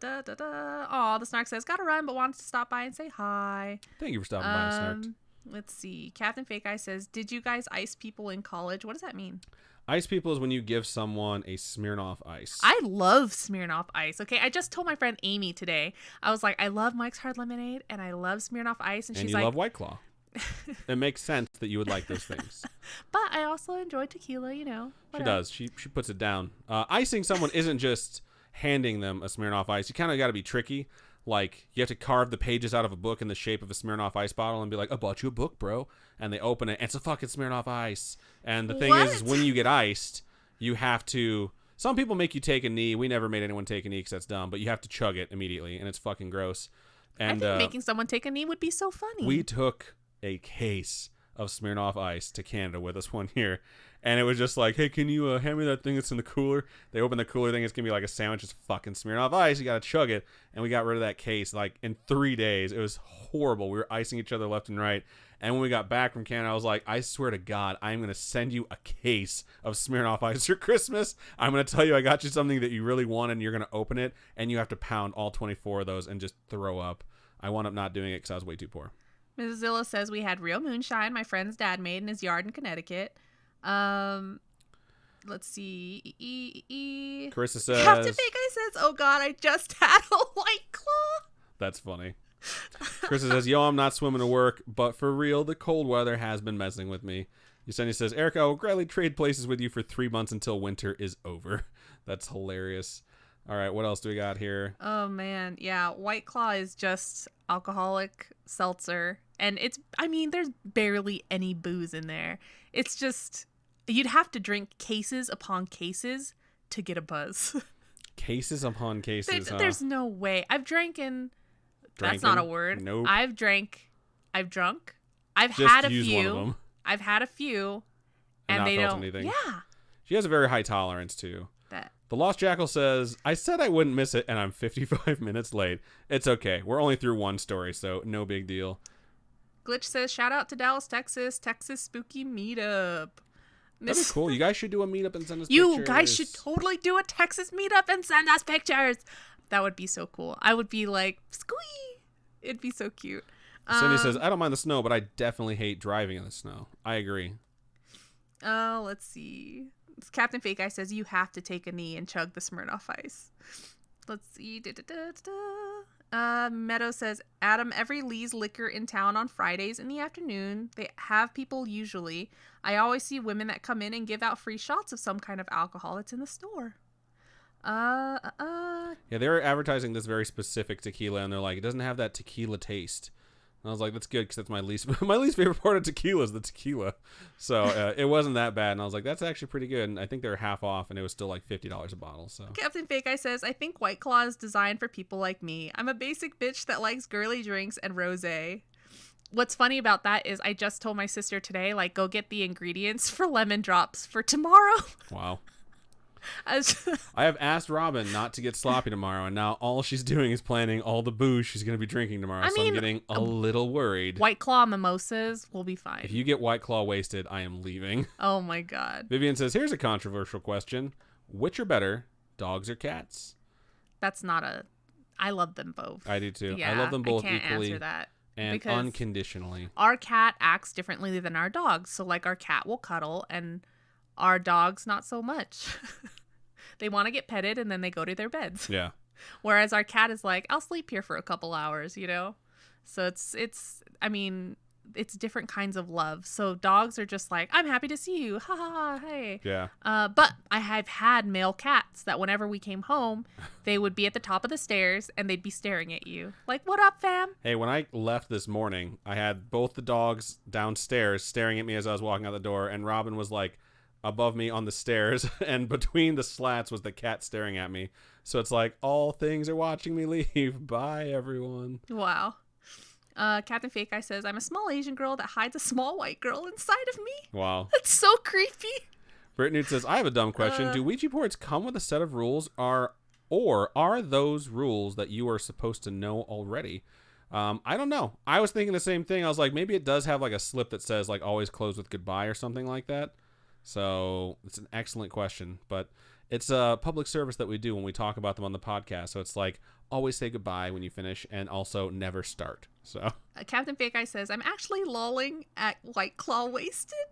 S1: the Snark says, gotta run, but wanted to stop by and say hi.
S2: Thank you for stopping by, Snark.
S1: Let's see. Captain Fake Eye says, did you guys ice people in college? What does that mean?
S2: Ice people is when you give someone a Smirnoff Ice.
S1: I love Smirnoff Ice. Okay, I just told my friend Amy today. I was like, I love Mike's Hard Lemonade and I love Smirnoff Ice, and she's like,
S2: you love White Claw. It makes sense that you would like those things.
S1: But I also enjoy tequila. Whatever.
S2: She does. She puts it down. Icing someone isn't just handing them a Smirnoff Ice. You kind of got to be tricky. Like, you have to carve the pages out of a book in the shape of a Smirnoff Ice bottle and be like, I bought you a book, bro. And they open it, and it's a fucking Smirnoff Ice. And the thing is when you get iced, you have to... Some people make you take a knee. We never made anyone take a knee because that's dumb. But you have to chug it immediately, and it's fucking gross. And
S1: I think making someone take a knee would be so funny.
S2: We took a case of Smirnoff Ice to Canada with us one year. And it was just like, hey, can you hand me that thing that's in the cooler? They open the cooler thing. It's going to be like a sandwich. It's fucking Smirnoff Ice. You got to chug it. And we got rid of that case like in 3 days. It was horrible. We were icing each other left and right. And when we got back from Canada, I was like, I swear to God, I'm going to send you a case of Smirnoff Ice for Christmas. I'm going to tell you I got you something that you really want, and you're going to open it. And you have to pound all 24 of those and just throw up. I wound up not doing it because I was way too poor.
S1: Mrs. Zilla says we had real moonshine my friend's dad made in his yard in Connecticut. Let's see.
S2: Carissa says...
S1: Captain Fake Eye says, oh God, I just had a White Claw.
S2: That's funny. Carissa says, yo, I'm not swimming to work, but for real, the cold weather has been messing with me. Yesenia says, Erica, I will gladly trade places with you for 3 months until winter is over. That's hilarious. All right, what else do we got here?
S1: Oh, man. Yeah, White Claw is just alcoholic seltzer. And there's barely any booze in there. It's just You'd have to drink cases upon cases to get a buzz.
S2: Cases upon cases, huh?
S1: There's no way. I've drank. That's not a word.
S2: Nope.
S1: I've drunk. I've
S2: Just
S1: had a
S2: use
S1: few.
S2: one of them.
S1: I've had a few, and
S2: not
S1: they
S2: felt
S1: don't.
S2: anything.
S1: Yeah.
S2: She has a very high tolerance too.
S1: That.
S2: The Lost Jackal says, I said I wouldn't miss it, and I'm 55 minutes late. It's okay. We're only through one story, so no big deal.
S1: Glitch says, shout out to Dallas, Texas Spooky Meetup.
S2: That'd be cool. You guys should do a meetup and send us
S1: You
S2: pictures.
S1: guys should totally do a Texas meetup and send us pictures. That would be so cool. I would be like, squee. It'd be so cute.
S2: Cindy says, I don't mind the snow, but I definitely hate driving in the snow. I agree.
S1: Let's see. Captain Fake Eye says, you have to take a knee and chug the Smirnoff Ice. Let's see. Meadow says, Adam, every Lee's liquor in town on Fridays in the afternoon. They have people usually. I always see women that come in and give out free shots of some kind of alcohol that's in the store.
S2: Yeah, they were advertising this very specific tequila, and they're like, it doesn't have that tequila taste. And I was like, that's good, because that's my least favorite part of tequila is the tequila. So it wasn't that bad, and I was like, that's actually pretty good. And I think they were half off, and it was still like $50 a bottle. So
S1: Captain Fake Eye says, I think White Claw is designed for people like me. I'm a basic bitch that likes girly drinks and rosé. What's funny about that is I just told my sister today, like, go get the ingredients for lemon drops for tomorrow.
S2: Wow. I have asked Robin not to get sloppy tomorrow, and now all she's doing is planning all the booze she's going to be drinking tomorrow. So I'm getting a little worried.
S1: White Claw mimosas will be fine.
S2: If you get White Claw wasted, I am leaving.
S1: Oh my God.
S2: Vivian says, here's a controversial question. Which are better, dogs or cats?
S1: That's not a... I love them both.
S2: I do too.
S1: Yeah,
S2: I love them both
S1: I can't
S2: equally.
S1: answer that.
S2: And unconditionally.
S1: Our cat acts differently than our dogs. So, like, our cat will cuddle, and our dogs not so much. They want to get petted, and then they go to their beds.
S2: Yeah.
S1: Whereas our cat is like, I'll sleep here for a couple hours, you know? So it's different kinds of love. So dogs are just like, I'm happy to see you. Ha ha ha, hey.
S2: Yeah.
S1: But I have had male cats that whenever we came home, they would be at the top of the stairs and they'd be staring at you. Like, what up, fam?
S2: Hey, when I left this morning, I had both the dogs downstairs staring at me as I was walking out the door, and Robin was like above me on the stairs, and between the slats was the cat staring at me. So it's like, all things are watching me leave. Bye, everyone.
S1: Wow. Captain Fake Eye says, I'm a small Asian girl that hides a small white girl inside of me.
S2: Wow.
S1: That's so creepy.
S2: Brittany says, I have a dumb question. Do Ouija boards come with a set of rules, or are those rules that you are supposed to know already? I don't know. I was thinking the same thing. I was like, maybe it does have like a slip that says like always close with goodbye or something like that. So it's an excellent question, but it's a public service that we do when we talk about them on the podcast. So it's like, always say goodbye when you finish, and also never start. So
S1: Captain Fake Eye says, I'm actually lolling at White Claw wasted.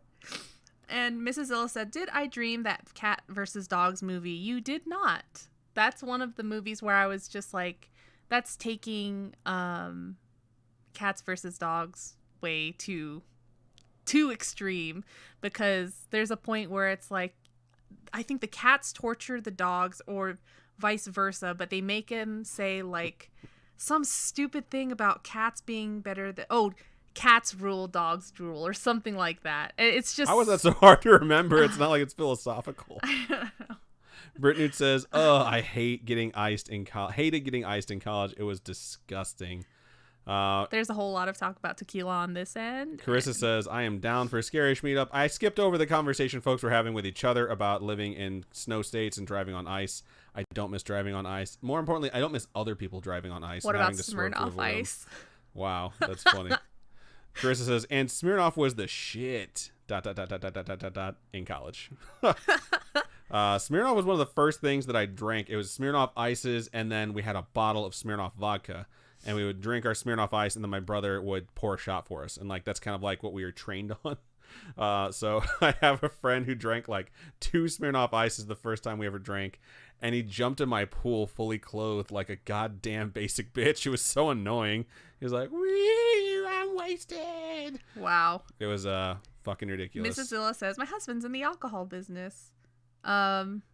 S1: And Mrs. Zilla said, did I dream that cat versus dogs movie? You did not. That's one of the movies where I was just like, that's taking cats versus dogs way too extreme, because there's a point where it's like, I think the cats torture the dogs or vice versa, but they make him say like some stupid thing about cats being better than, cats rule, dogs drool, or something like that. It's just,
S2: how is that so hard to remember? It's not like it's philosophical.
S1: I don't know.
S2: Brittany says, I hated getting iced in college. It was disgusting.
S1: There's a whole lot of talk about tequila on this end.
S2: Carissa says, I am down for a scary meetup. I skipped over the conversation folks were having with each other about living in snow states and driving on ice. I don't miss driving on ice. More importantly, I don't miss other people driving on ice.
S1: What
S2: and
S1: about
S2: having to swerve to
S1: Smirnoff
S2: avoid them.
S1: Ice?
S2: Wow, that's funny. Carissa says, and Smirnoff was the shit. ... in college. Smirnoff was one of the first things that I drank. It was Smirnoff Ices, and then we had a bottle of Smirnoff vodka. And we would drink our Smirnoff Ice, and then my brother would pour a shot for us. And, like, that's kind of like what we were trained on. So I have a friend who drank, like, 2 Smirnoff Ices the first time we ever drank. And he jumped in my pool fully clothed like a goddamn basic bitch. It was so annoying. He was like, wee, I'm wasted.
S1: Wow.
S2: It was fucking ridiculous.
S1: Mrs. Zilla says, my husband's in the alcohol business.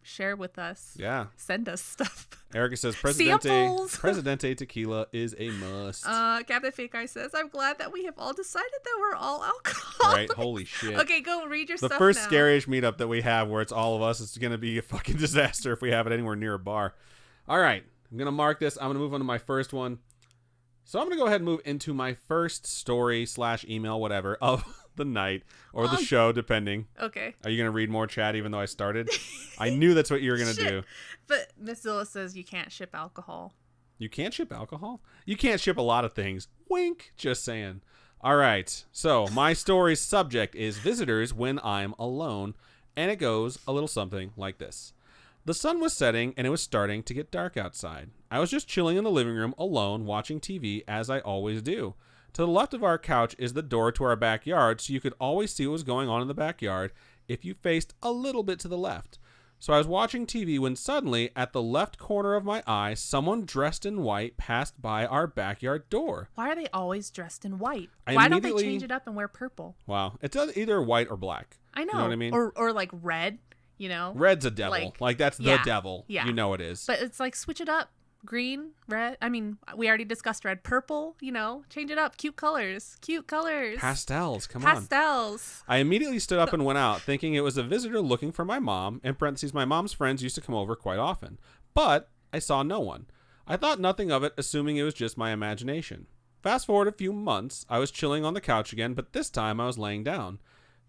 S1: Share with us.
S2: Yeah.
S1: Send us stuff.
S2: Erica says
S1: Samples.
S2: Presidente tequila is a must.
S1: Captain Fake Eye says, I'm glad that we have all decided that we're all alcoholics.
S2: Right? Holy shit.
S1: Okay, go read your stuff
S2: The first
S1: now.
S2: scariest meetup that we have where it's all of us is going to be a fucking disaster if we have it anywhere near a bar. All right. I'm going to mark this. I'm going to move on to my first one. So I'm going to go ahead and move into my first story / email, whatever, of the night or the show, depending.
S1: Okay.
S2: Are you going to read more chat even though I started? I knew that's what you were going to do.
S1: But Miss Zilla says you can't ship alcohol.
S2: You can't ship alcohol? You can't ship a lot of things. Wink. Just saying. All right. So my story's subject is visitors when I'm alone. And it goes a little something like this. The sun was setting and it was starting to get dark outside. I was just chilling in the living room alone watching TV as I always do. To the left of our couch is the door to our backyard, so you could always see what was going on in the backyard if you faced a little bit to the left. So I was watching TV when suddenly, at the left corner of my eye, someone dressed in white passed by our backyard door.
S1: Why are they always dressed in white? Why don't they change it up and wear purple?
S2: Wow. It's either white or black.
S1: I know.
S2: You know what I mean?
S1: Or like red, you know?
S2: Red's a devil. Like that's the devil.
S1: Yeah.
S2: You know it is.
S1: But it's like switch it up. Green, red. I mean, we already discussed red, purple, you know, change it up. Cute colors.
S2: Pastels. Come on.
S1: Pastels.
S2: I immediately stood up and went out, thinking it was a visitor looking for my mom. In parentheses, my mom's friends used to come over quite often. But I saw no one. I thought nothing of it, assuming it was just my imagination. Fast forward a few months, I was chilling on the couch again, but this time I was laying down,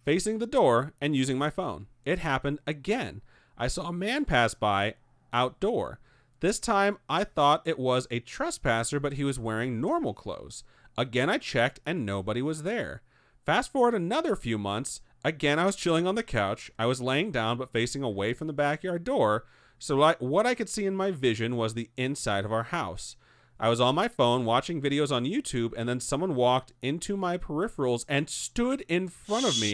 S2: facing the door and using my phone. It happened again. I saw a man pass by outdoor. This time, I thought it was a trespasser, but he was wearing normal clothes. Again, I checked, and nobody was there. Fast forward another few months. Again, I was chilling on the couch. I was laying down, but facing away from the backyard door. So what I could see in my vision was the inside of our house. I was on my phone watching videos on YouTube, and then someone walked into my peripherals and stood in front of me,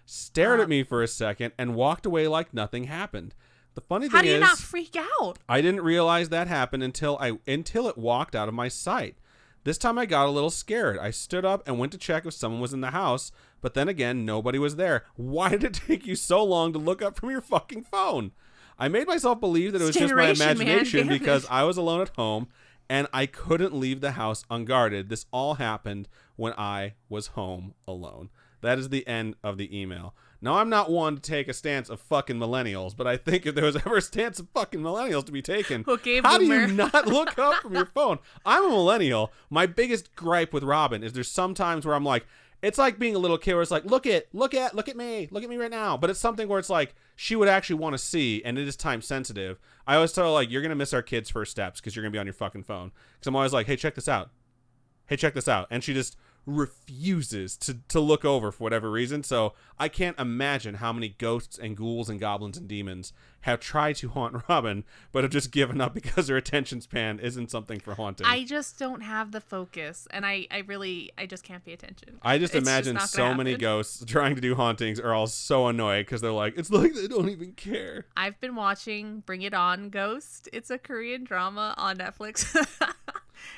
S2: stared at me for a second, and walked away like nothing happened. The funny thing is,
S1: how do you not freak out?
S2: I didn't realize that happened until it walked out of my sight. This time I got a little scared. I stood up and went to check if someone was in the house, but then again, nobody was there. Why did it take you so long to look up from your fucking phone? I made myself believe that it was just my imagination because I was alone at home and I couldn't leave the house unguarded. This all happened when I was home alone. That is the end of the email. Now, I'm not one to take a stance of fucking millennials, but I think if there was ever a stance of fucking millennials to be taken, how do you not look up from your phone? I'm a millennial. My biggest gripe with Robin is there's some times where I'm like, it's like being a little kid where it's like, look at me right now. But it's something where it's like, she would actually want to see, and it is time sensitive. I always tell her, like, you're going to miss our kids' first steps because you're going to be on your fucking phone. Because I'm always like, hey, check this out. And she just refuses to look over for whatever reason. So I can't imagine how many ghosts and ghouls and goblins and demons have tried to haunt Robin but have just given up because their attention span isn't something for haunting.
S1: I just don't have the focus, and I just can't pay attention.
S2: I just imagine so many ghosts trying to do hauntings are all so annoyed because they're like, it's like they don't even care.
S1: I've been watching Bring It On Ghost. It's a Korean drama on Netflix.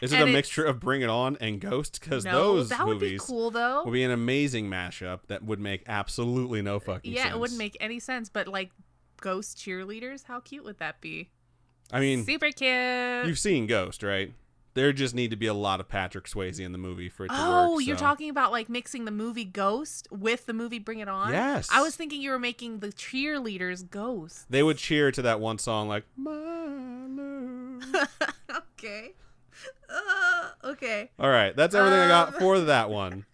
S2: Is it a mixture of Bring It On and Ghost? Because those
S1: that
S2: movies
S1: would be cool, though.
S2: Would be an amazing mashup that would make absolutely no fucking sense.
S1: Yeah, it wouldn't make any sense. But like ghost cheerleaders, how cute would that be?
S2: I mean,
S1: super cute.
S2: You've seen Ghost, right? There just need to be a lot of Patrick Swayze in the movie for it to work.
S1: Oh, you're talking about like mixing the movie Ghost with the movie Bring It On?
S2: Yes.
S1: I was thinking you were making the cheerleaders ghosts.
S2: They would cheer to that one song like, My Love.
S1: Okay. Okay.
S2: All right. That's everything I got for that one.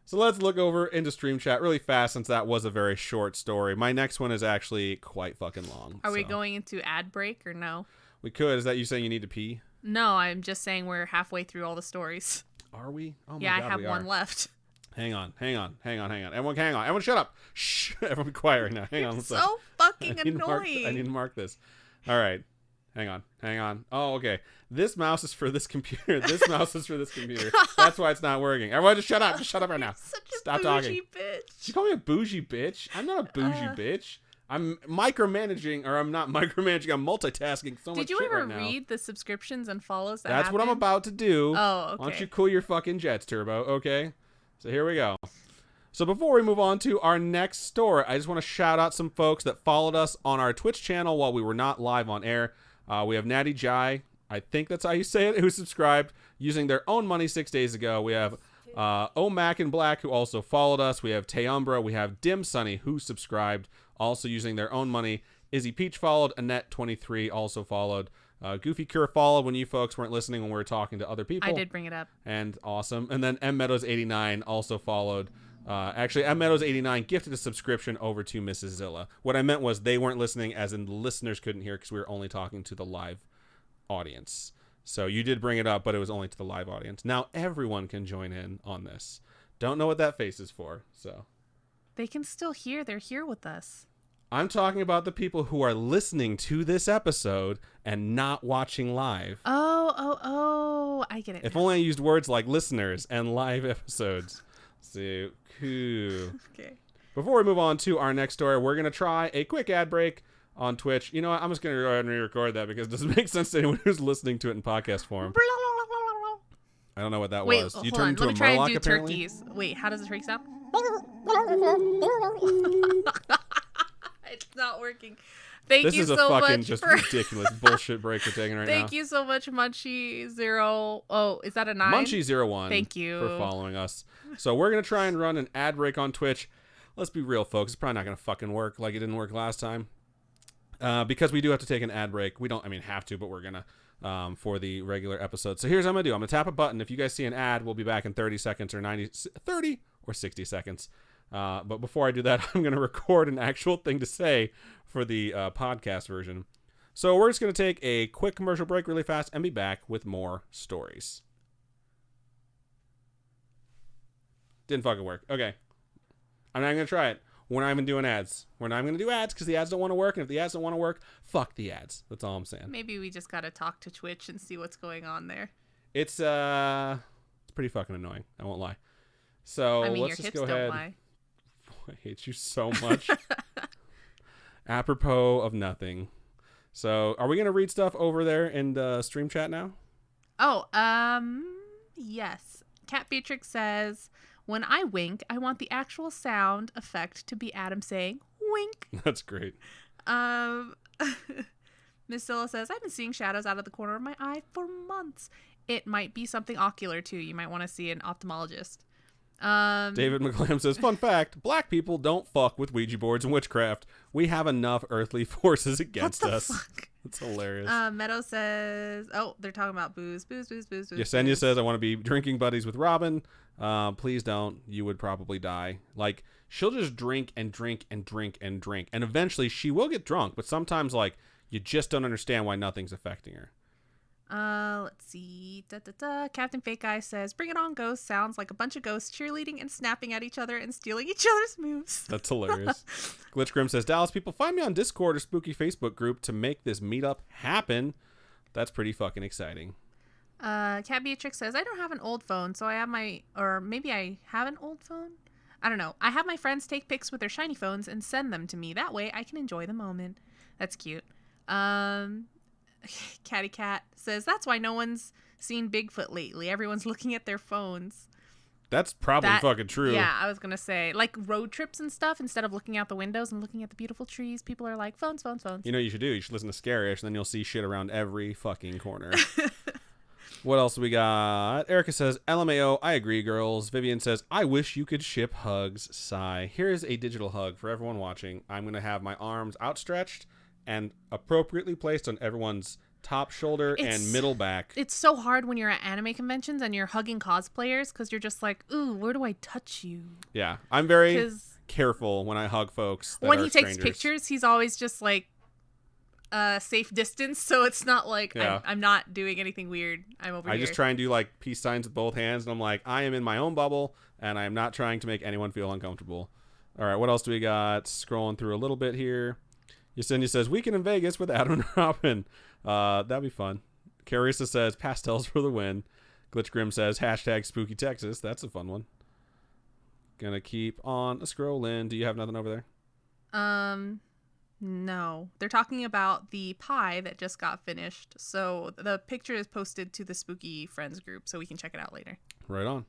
S2: So let's look over into Stream Chat really fast since that was a very short story. My next one is actually quite fucking long.
S1: Are we going into ad break or no?
S2: We could. Is that you saying you need to pee?
S1: No, I'm just saying we're halfway through all the stories.
S2: Are we? Oh my
S1: God,
S2: I
S1: have one left.
S2: Hang on. Everyone hang on. Everyone shut up. Shh. Everyone be quiet right now. Hang on.
S1: So fucking annoying.
S2: I need to mark this. All right. Hang on. Oh, okay. This mouse is for this computer. This mouse is for this computer. That's why it's not working. Everyone just shut up. Just shut up right now. Stop talking.
S1: Bitch.
S2: You call me a bougie bitch? I'm not a bougie bitch. I'm micromanaging, or I'm not micromanaging. I'm multitasking so much shit right now.
S1: Did you ever read the subscriptions and follows that
S2: That's
S1: happen?
S2: what I'm about to do.
S1: Oh, okay.
S2: Why don't you cool your fucking jets, Turbo? Okay. So here we go. So before we move on to our next story, I just want to shout out some folks that followed us on our Twitch channel while we were not live on air. We have Natty Jai, I think that's how you say it, who subscribed using their own money 6 days ago. We have Omac and Black, who also followed us. We have Teumbra. We have Dim Sunny, who subscribed, also using their own money. Izzy Peach followed. Annette23 also followed. Goofy Cure followed when you folks weren't listening when we were talking to other people.
S1: I did bring it up.
S2: And awesome. And then M Meadows89 also followed. Actually, M Meadows89 gifted a subscription over to Mrs. Zilla. What I meant was they weren't listening, as in the listeners couldn't hear because we were only talking to the live audience. So you did bring it up, but it was only to the live audience. Now everyone can join in on this. Don't know what that face is for, so.
S1: They can still hear. They're here with us.
S2: I'm talking about the people who are listening to this episode and not watching live.
S1: Oh, I get it.
S2: If
S1: now.
S2: only I used words like listeners and live episodes. So, cool.
S1: Okay.
S2: Before we move on to our next story, we're going to try a quick ad break on Twitch. You know what? I'm just going to go ahead and re-record that because it doesn't make sense to anyone who's listening to it in podcast form. I don't know what that was.
S1: Wait,
S2: You
S1: hold on.
S2: turned into
S1: Let
S2: a
S1: me try and
S2: murloc,
S1: do
S2: apparently?
S1: turkeys. Wait, how does the turkey sound? It's not working. Thank
S2: This
S1: you
S2: is a
S1: so
S2: fucking
S1: much
S2: just
S1: for...
S2: ridiculous bullshit break we're taking right now.
S1: Thank you so much, Munchie0. Oh, is that a 9?
S2: Munchie01.
S1: Thank you
S2: for following us. So we're going to try and run an ad break on Twitch. Let's be real, folks. It's probably not going to fucking work like it didn't work last time. Because we do have to take an ad break. We don't, have to, but we're going to for the regular episode. So here's what I'm going to do. I'm going to tap a button. If you guys see an ad, we'll be back in 30 seconds or 30 or 60 seconds. But before I do that, I'm going to record an actual thing to say for the podcast version. So we're just going to take a quick commercial break really fast and be back with more stories. Didn't fucking work. Okay. I'm not going to try it. We're not even doing ads. We're not even going to do ads because the ads don't want to work. And if the ads don't want to work, fuck the ads. That's all I'm saying.
S1: Maybe we just got to talk to Twitch and see what's going on there.
S2: It's pretty fucking annoying. I won't lie. So
S1: I mean,
S2: let's
S1: your
S2: just
S1: hips
S2: go
S1: don't
S2: ahead.
S1: lie.
S2: I hate you so much. Apropos of nothing. So are we going to read stuff over there in the stream chat now?
S1: Oh, yes. Cat Beatrix says, when I wink, I want the actual sound effect to be Adam saying wink.
S2: That's great.
S1: Miss Scylla says, I've been seeing shadows out of the corner of my eye for months. It might be something ocular too. You might want to see an ophthalmologist.
S2: David McClam says, fun fact, black people don't fuck with Ouija boards and witchcraft. We have enough earthly forces against
S1: what the
S2: us.
S1: Fuck?
S2: That's hilarious.
S1: Meadow says, oh, they're talking about booze.
S2: Yesenia says, I want to be drinking buddies with Robin. Please don't. You would probably die. Like, she'll just drink and drink and drink and drink. And eventually she will get drunk. But sometimes, like, you just don't understand why nothing's affecting her.
S1: Let's see. Captain Fake Guy says, bring it on, ghosts. Sounds like a bunch of ghosts cheerleading and snapping at each other and stealing each other's moves.
S2: That's hilarious. Glitch Grim says, Dallas people, find me on Discord or Spooky Facebook group to make this meetup happen. That's pretty fucking exciting.
S1: Cat Beatrix says, I don't have an old phone, so I have maybe I have an old phone? I don't know. I have my friends take pics with their shiny phones and send them to me. That way I can enjoy the moment. That's cute. Catty Cat says, that's why no one's seen Bigfoot lately. Everyone's looking at their phones.
S2: That's probably fucking true.
S1: Yeah, I was going to say, like road trips and stuff, instead of looking out the windows and looking at the beautiful trees, people are like, phones.
S2: You know what you should do? You should listen to Scary-ish, and then you'll see shit around every fucking corner. What else we got? Erica says, LMAO, I agree, girls. Vivian says, I wish you could ship hugs. Sigh. Here's a digital hug for everyone watching. I'm going to have my arms outstretched and appropriately placed on everyone's top shoulder and middle back.
S1: It's so hard when you're at anime conventions and you're hugging cosplayers because you're just like, ooh, where do I touch you?
S2: Yeah, I'm very careful when I hug folks that
S1: when
S2: are
S1: he takes
S2: strangers.
S1: pictures, he's always just like safe distance, so it's not like I'm not doing anything weird. I'm over here.
S2: I just try and do like peace signs with both hands, and I'm like, I am in my own bubble and I'm not trying to make anyone feel uncomfortable. All right, what else do we got? Scrolling through a little bit here. Yesenia says, weekend in Vegas with Adam and Robin. That'd be fun. Carissa says, pastels for the win. Glitch Grim says, hashtag Spooky Texas. That's a fun one. Gonna keep on scrolling. Do you have nothing over there?
S1: No. They're talking about the pie that just got finished. So the picture is posted to the Spooky Friends group, so we can check it out later.
S2: Right on.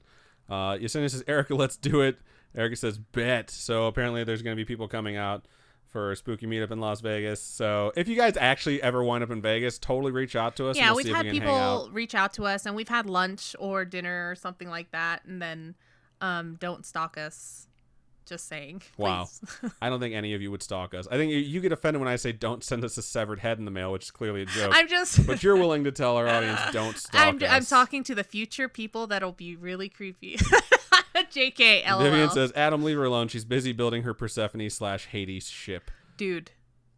S2: Yesenia says, Erica, let's do it. Erica says, bet. So apparently there's going to be people coming out for a spooky meetup in Las Vegas. So if you guys actually ever wind up in Vegas, totally reach out to us.
S1: Yeah,
S2: and we'll
S1: we've
S2: see if
S1: had
S2: we can hang out.
S1: people reach out to us, and we've had lunch or dinner or something like that. And then don't stalk us. Just saying.
S2: Wow.
S1: Please.
S2: I don't think any of you would stalk us. I think you get offended when I say don't send us a severed head in the mail, which is clearly a joke.
S1: I'm just.
S2: But you're willing to tell our audience don't stalk us.
S1: I'm talking to the future people that'll be really creepy. JK, LOL.
S2: Vivian says, Adam, leave her alone. She's busy building her Persephone/Hades ship.
S1: Dude.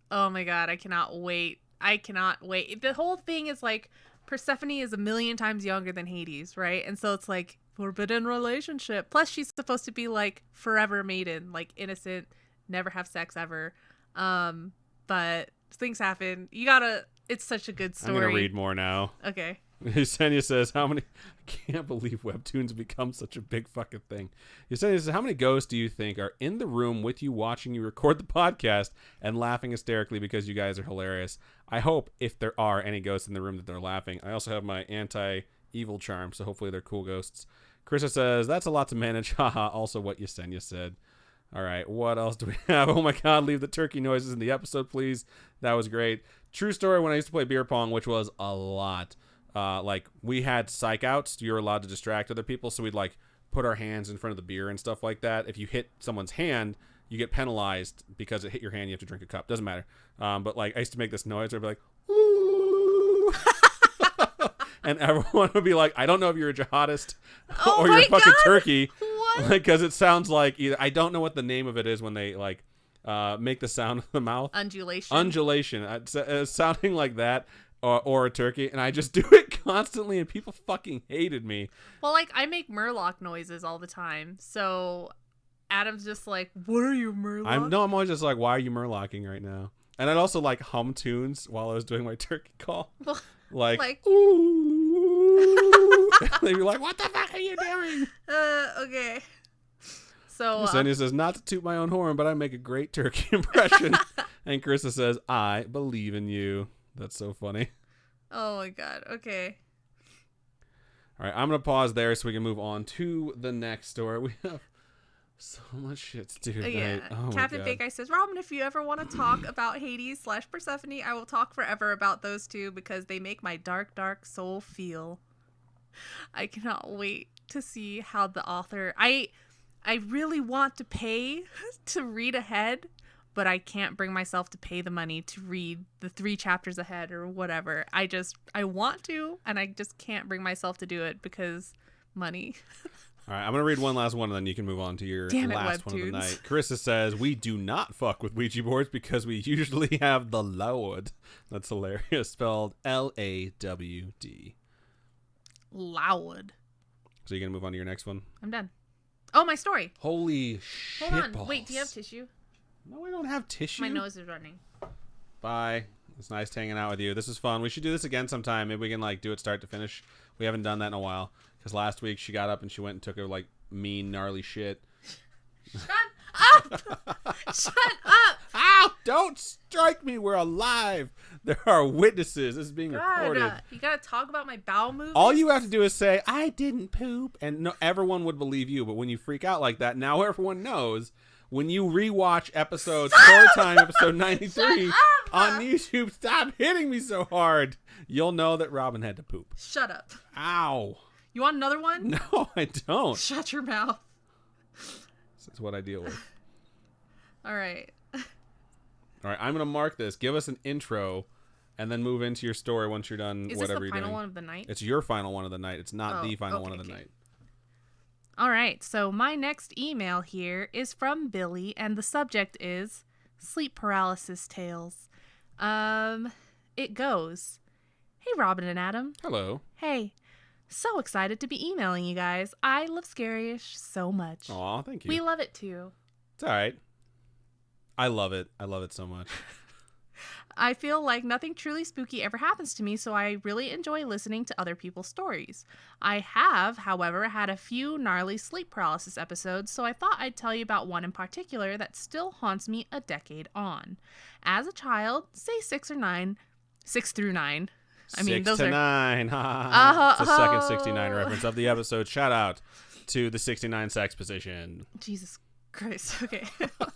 S1: Oh my god, I cannot wait. I cannot wait. The whole thing is like Persephone is a million times younger than Hades, right? And so it's like forbidden relationship. Plus she's supposed to be like forever maiden, like innocent, never have sex ever. But things happen. It's such a good story.
S2: I'm going to read more now.
S1: Okay.
S2: Yesenia says, I can't believe webtoons become such a big fucking thing. Yesenia says, how many ghosts do you think are in the room with you watching you record the podcast and laughing hysterically because you guys are hilarious? I hope if there are any ghosts in the room that they're laughing. I also have my anti-evil charm, so hopefully they're cool ghosts. Krista says, that's a lot to manage. Haha, also what Yesenia said. All right, what else do we have? Oh my god, leave the turkey noises in the episode, please. That was great. True story, when I used to play beer pong, which was a lot. Like we had psych outs. You're allowed to distract other people, so we'd like put our hands in front of the beer and stuff like that. If you hit someone's hand, you get penalized because it hit your hand. You have to drink a cup. Doesn't matter. But like I used to make this noise. I'd be like, ooh. And everyone would be like, I don't know if you're a jihadist or you're a fucking turkey.
S1: What?
S2: Like, because it sounds like either I don't know what the name of it is when they like make the sound of the mouth. Undulation. It's sounding like that. Or a turkey, and I just do it constantly, and people fucking hated me.
S1: Well, like, I make murloc noises all the time, so Adam's just like, what are you, murloc?
S2: I'm always just like, why are you murlocking right now? And I'd also, like, hum tunes while I was doing my turkey call. like ooh. They'd be like, what the fuck are you doing?
S1: Okay. So,
S2: Sonia says, not to toot my own horn, but I make a great turkey impression. And Carissa says, I believe in you. That's so funny.
S1: Oh my god. Okay.
S2: All right, I'm going to pause there so we can move on to the next story. We have so much shit to do tonight.
S1: Yeah.
S2: Oh
S1: Captain Fake Guy says, Robin, if you ever want to talk about Hades/Persephone, I will talk forever about those two because they make my dark, dark soul feel. I cannot wait to see how the author... I really want to pay to read ahead, but I can't bring myself to pay the money to read the 3 chapters ahead or whatever. I want to, and I just can't bring myself to do it because money.
S2: All right, I'm going to read one last one, and then you can move on to your last one of the night. Carissa says, we do not fuck with Ouija boards because we usually have the Lawd. That's hilarious. Spelled Lawd.
S1: Lawd.
S2: So you're going to move on to your next one?
S1: I'm done. Oh, my story.
S2: Holy shit.
S1: Hold on.
S2: Balls.
S1: Wait, do you have tissue?
S2: No, I don't have tissue.
S1: My nose is running.
S2: Bye. It's nice hanging out with you. This is fun. We should do this again sometime. Maybe we can like do it start to finish. We haven't done that in a while. Because last week she got up and she went and took her like mean, gnarly shit.
S1: Shut up! Shut up!
S2: Ow! Don't strike me. We're alive. There are witnesses. This is being recorded.
S1: You gotta talk about my bowel movements?
S2: All you have to do is say, I didn't poop. And no, everyone would believe you. But when you freak out like that, now everyone knows. When you rewatch Storytime episode 93 on YouTube, stop hitting me so hard. You'll know that Robin had to poop.
S1: Shut up.
S2: Ow.
S1: You want another one?
S2: No, I don't.
S1: Shut your mouth.
S2: That's what I deal with.
S1: All right.
S2: All right, I'm going to mark this. Give us an intro and then move into your story once you're done.
S1: Is
S2: whatever
S1: this the
S2: you're
S1: final
S2: doing.
S1: one of the night?
S2: It's your final one of the night. It's not the final one of the night.
S1: All right, so my next email here is from Billy, and the subject is sleep paralysis tales. It goes, hey, Robin and Adam.
S2: Hello.
S1: Hey, so excited to be emailing you guys. I love Scary-ish so much.
S2: Aw, thank you.
S1: We love it too.
S2: It's all right. I love it. I love it so much.
S1: I feel like nothing truly spooky ever happens to me, so I really enjoy listening to other people's stories. I have, however, had a few gnarly sleep paralysis episodes, so I thought I'd tell you about one in particular that still haunts me a decade on. As a child, say 6 through 9. I mean,
S2: 6
S1: those
S2: to
S1: are
S2: 9. It's the second 69 reference of the episode. Shout out to the 69 sex position.
S1: Jesus Christ. Okay.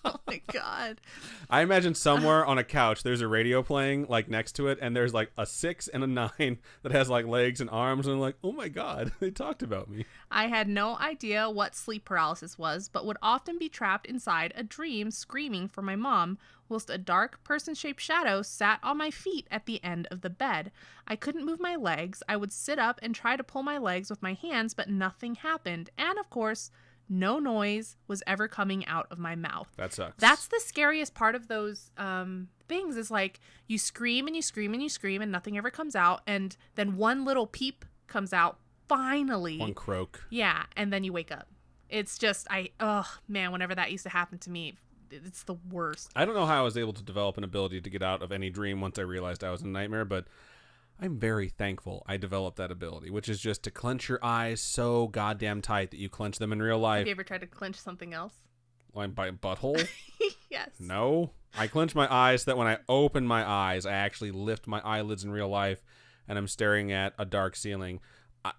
S1: Oh my God.
S2: I imagine somewhere on a couch there's a radio playing like next to it, and there's like a 6 and a 9 that has like legs and arms, and I'm like, oh my God, they talked about me.
S1: I had no idea what sleep paralysis was, but would often be trapped inside a dream screaming for my mom, whilst a dark person-shaped shadow sat on my feet at the end of the bed. I couldn't move my legs. I would sit up and try to pull my legs with my hands, but nothing happened. And of course, no noise was ever coming out of my mouth.
S2: That sucks.
S1: That's the scariest part of those things, is like you scream and you scream and you scream and nothing ever comes out, and then one little peep comes out finally.
S2: One croak.
S1: Yeah, and then you wake up. It's just, oh man, whenever that used to happen to me, it's the worst.
S2: I don't know how I was able to develop an ability to get out of any dream once I realized I was in a nightmare, but I'm very thankful I developed that ability, which is just to clench your eyes so goddamn tight that you clench them in real life.
S1: Have you ever tried to clench something else?
S2: Like by a butthole?
S1: Yes.
S2: No. I clench my eyes so that when I open my eyes, I actually lift my eyelids in real life and I'm staring at a dark ceiling.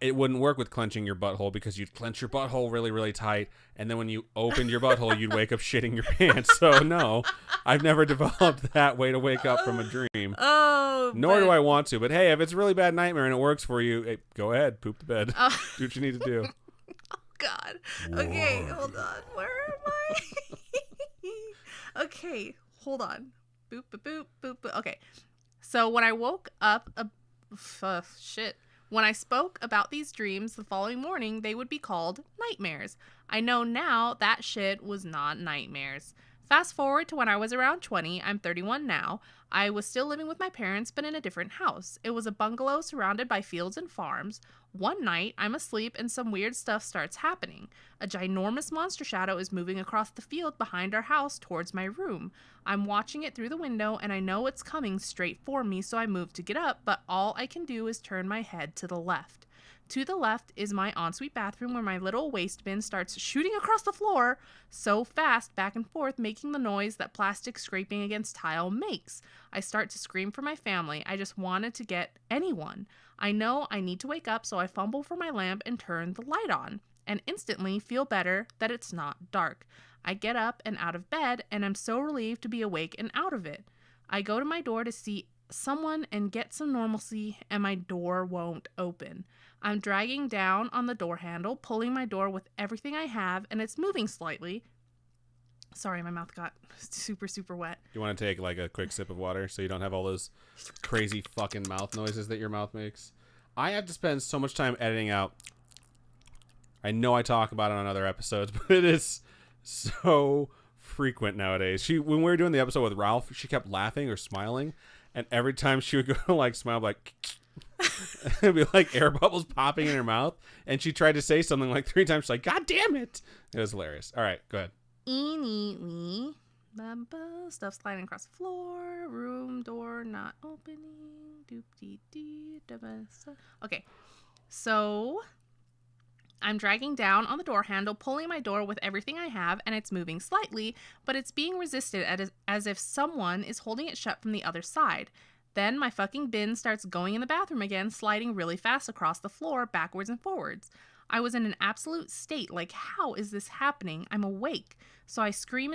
S2: It wouldn't work with clenching your butthole because you'd clench your butthole really, really tight, and then when you opened your butthole, you'd wake up shitting your pants. So no, I've never developed that way to wake up from a dream.
S1: Oh,
S2: Nor do I want to. But hey, if it's a really bad nightmare and it works for you, hey, go ahead, poop the bed. Do what you need to do.
S1: Oh God. Okay, hold on. Where am I? Okay, hold on. Boop, boop, boop, boop, boop. Okay. So when I woke up, when I spoke about these dreams the following morning, they would be called nightmares. I know now that shit was not nightmares. Fast forward to when I was around 20, I'm 31 now. I was still living with my parents, but in a different house. It was a bungalow surrounded by fields and farms. One night, I'm asleep and some weird stuff starts happening. A ginormous monster shadow is moving across the field behind our house towards my room. I'm watching it through the window and I know it's coming straight for me, so I move to get up, but all I can do is turn my head to the left. To the left is my ensuite bathroom where my little waste bin starts shooting across the floor so fast back and forth, making the noise that plastic scraping against tile makes. I start to scream for my family. I just wanted to get anyone. I know I need to wake up, so I fumble for my lamp and turn the light on, and instantly feel better that it's not dark. I get up and out of bed, and I'm so relieved to be awake and out of it. I go to my door to see someone and get some normalcy, and my door won't open. I'm dragging down on the door handle, pulling my door with everything I have, and it's moving slightly. Sorry, my mouth got super, super wet.
S2: You want to take like a quick sip of water so you don't have all those crazy fucking mouth noises that your mouth makes? I have to spend so much time editing out. I know I talk about it on other episodes, but it is so frequent nowadays. When we were doing the episode with Ralph, she kept laughing or smiling, and every time she would go to like smile, like it'd be like air bubbles popping in her mouth, and she tried to say something like 3 times. She's like, God damn it. It was hilarious. All right, go ahead.
S1: Stuff sliding across the floor. Room door not opening. Okay, so I'm dragging down on the door handle, pulling my door with everything I have, and it's moving slightly, but it's being resisted as if someone is holding it shut from the other side. Then my fucking bin starts going in the bathroom again, sliding really fast across the floor, backwards and forwards. I was in an absolute state, like, how is this happening? I'm awake. So I scream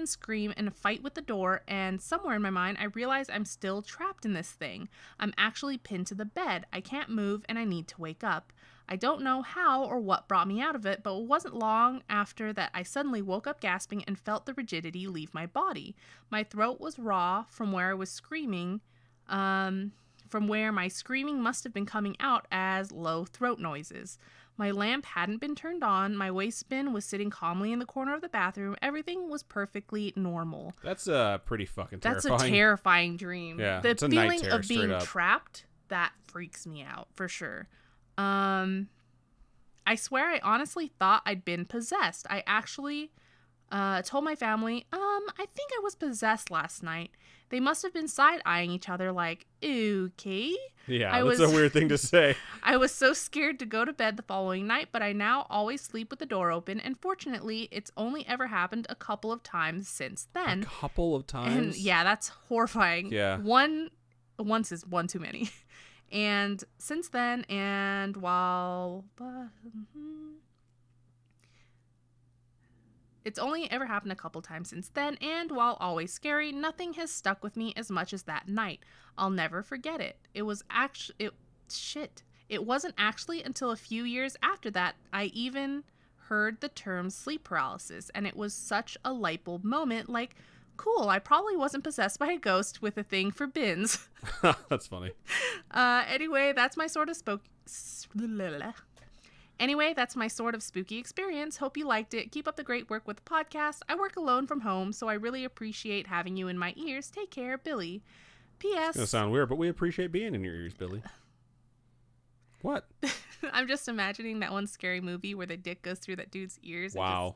S1: and fight with the door, and somewhere in my mind, I realize I'm still trapped in this thing. I'm actually pinned to the bed. I can't move, and I need to wake up. I don't know how or what brought me out of it, but it wasn't long after that I suddenly woke up gasping and felt the rigidity leave my body. My throat was raw from where I was screaming, from where my screaming must have been coming out as low throat noises. My lamp hadn't been turned on. My waste bin was sitting calmly in the corner of the bathroom. Everything was perfectly normal.
S2: That's pretty fucking terrifying.
S1: That's a terrifying dream.
S2: Yeah,
S1: the
S2: it's a
S1: feeling
S2: night terror,
S1: of being
S2: up.
S1: trapped, that freaks me out for sure. I swear I honestly thought I'd been possessed. I actually told my family, I think I was possessed last night. They must have been side-eyeing each other like, okay.
S2: Yeah, that's a weird thing to say.
S1: I was so scared to go to bed the following night, but I now always sleep with the door open, and fortunately, it's only ever happened a couple of times since then.
S2: A couple of times?
S1: And yeah, that's horrifying.
S2: Yeah.
S1: Once is one too many. And since then, and while... It's only ever happened a couple times since then, and while always scary, nothing has stuck with me as much as that night. I'll never forget it. It wasn't actually until a few years after that I even heard the term sleep paralysis, and it was such a light bulb moment, like, cool, I probably wasn't possessed by a ghost with a thing for bins.
S2: That's funny.
S1: Anyway, that's my sort of spooky experience. Hope you liked it. Keep up the great work with the podcast. I work alone from home, so I really appreciate having you in my ears. Take care, Billy. P.S.
S2: It's gonna sound weird, but we appreciate being in your ears, Billy. What?
S1: I'm just imagining that one scary movie where the dick goes through that dude's ears.
S2: Wow.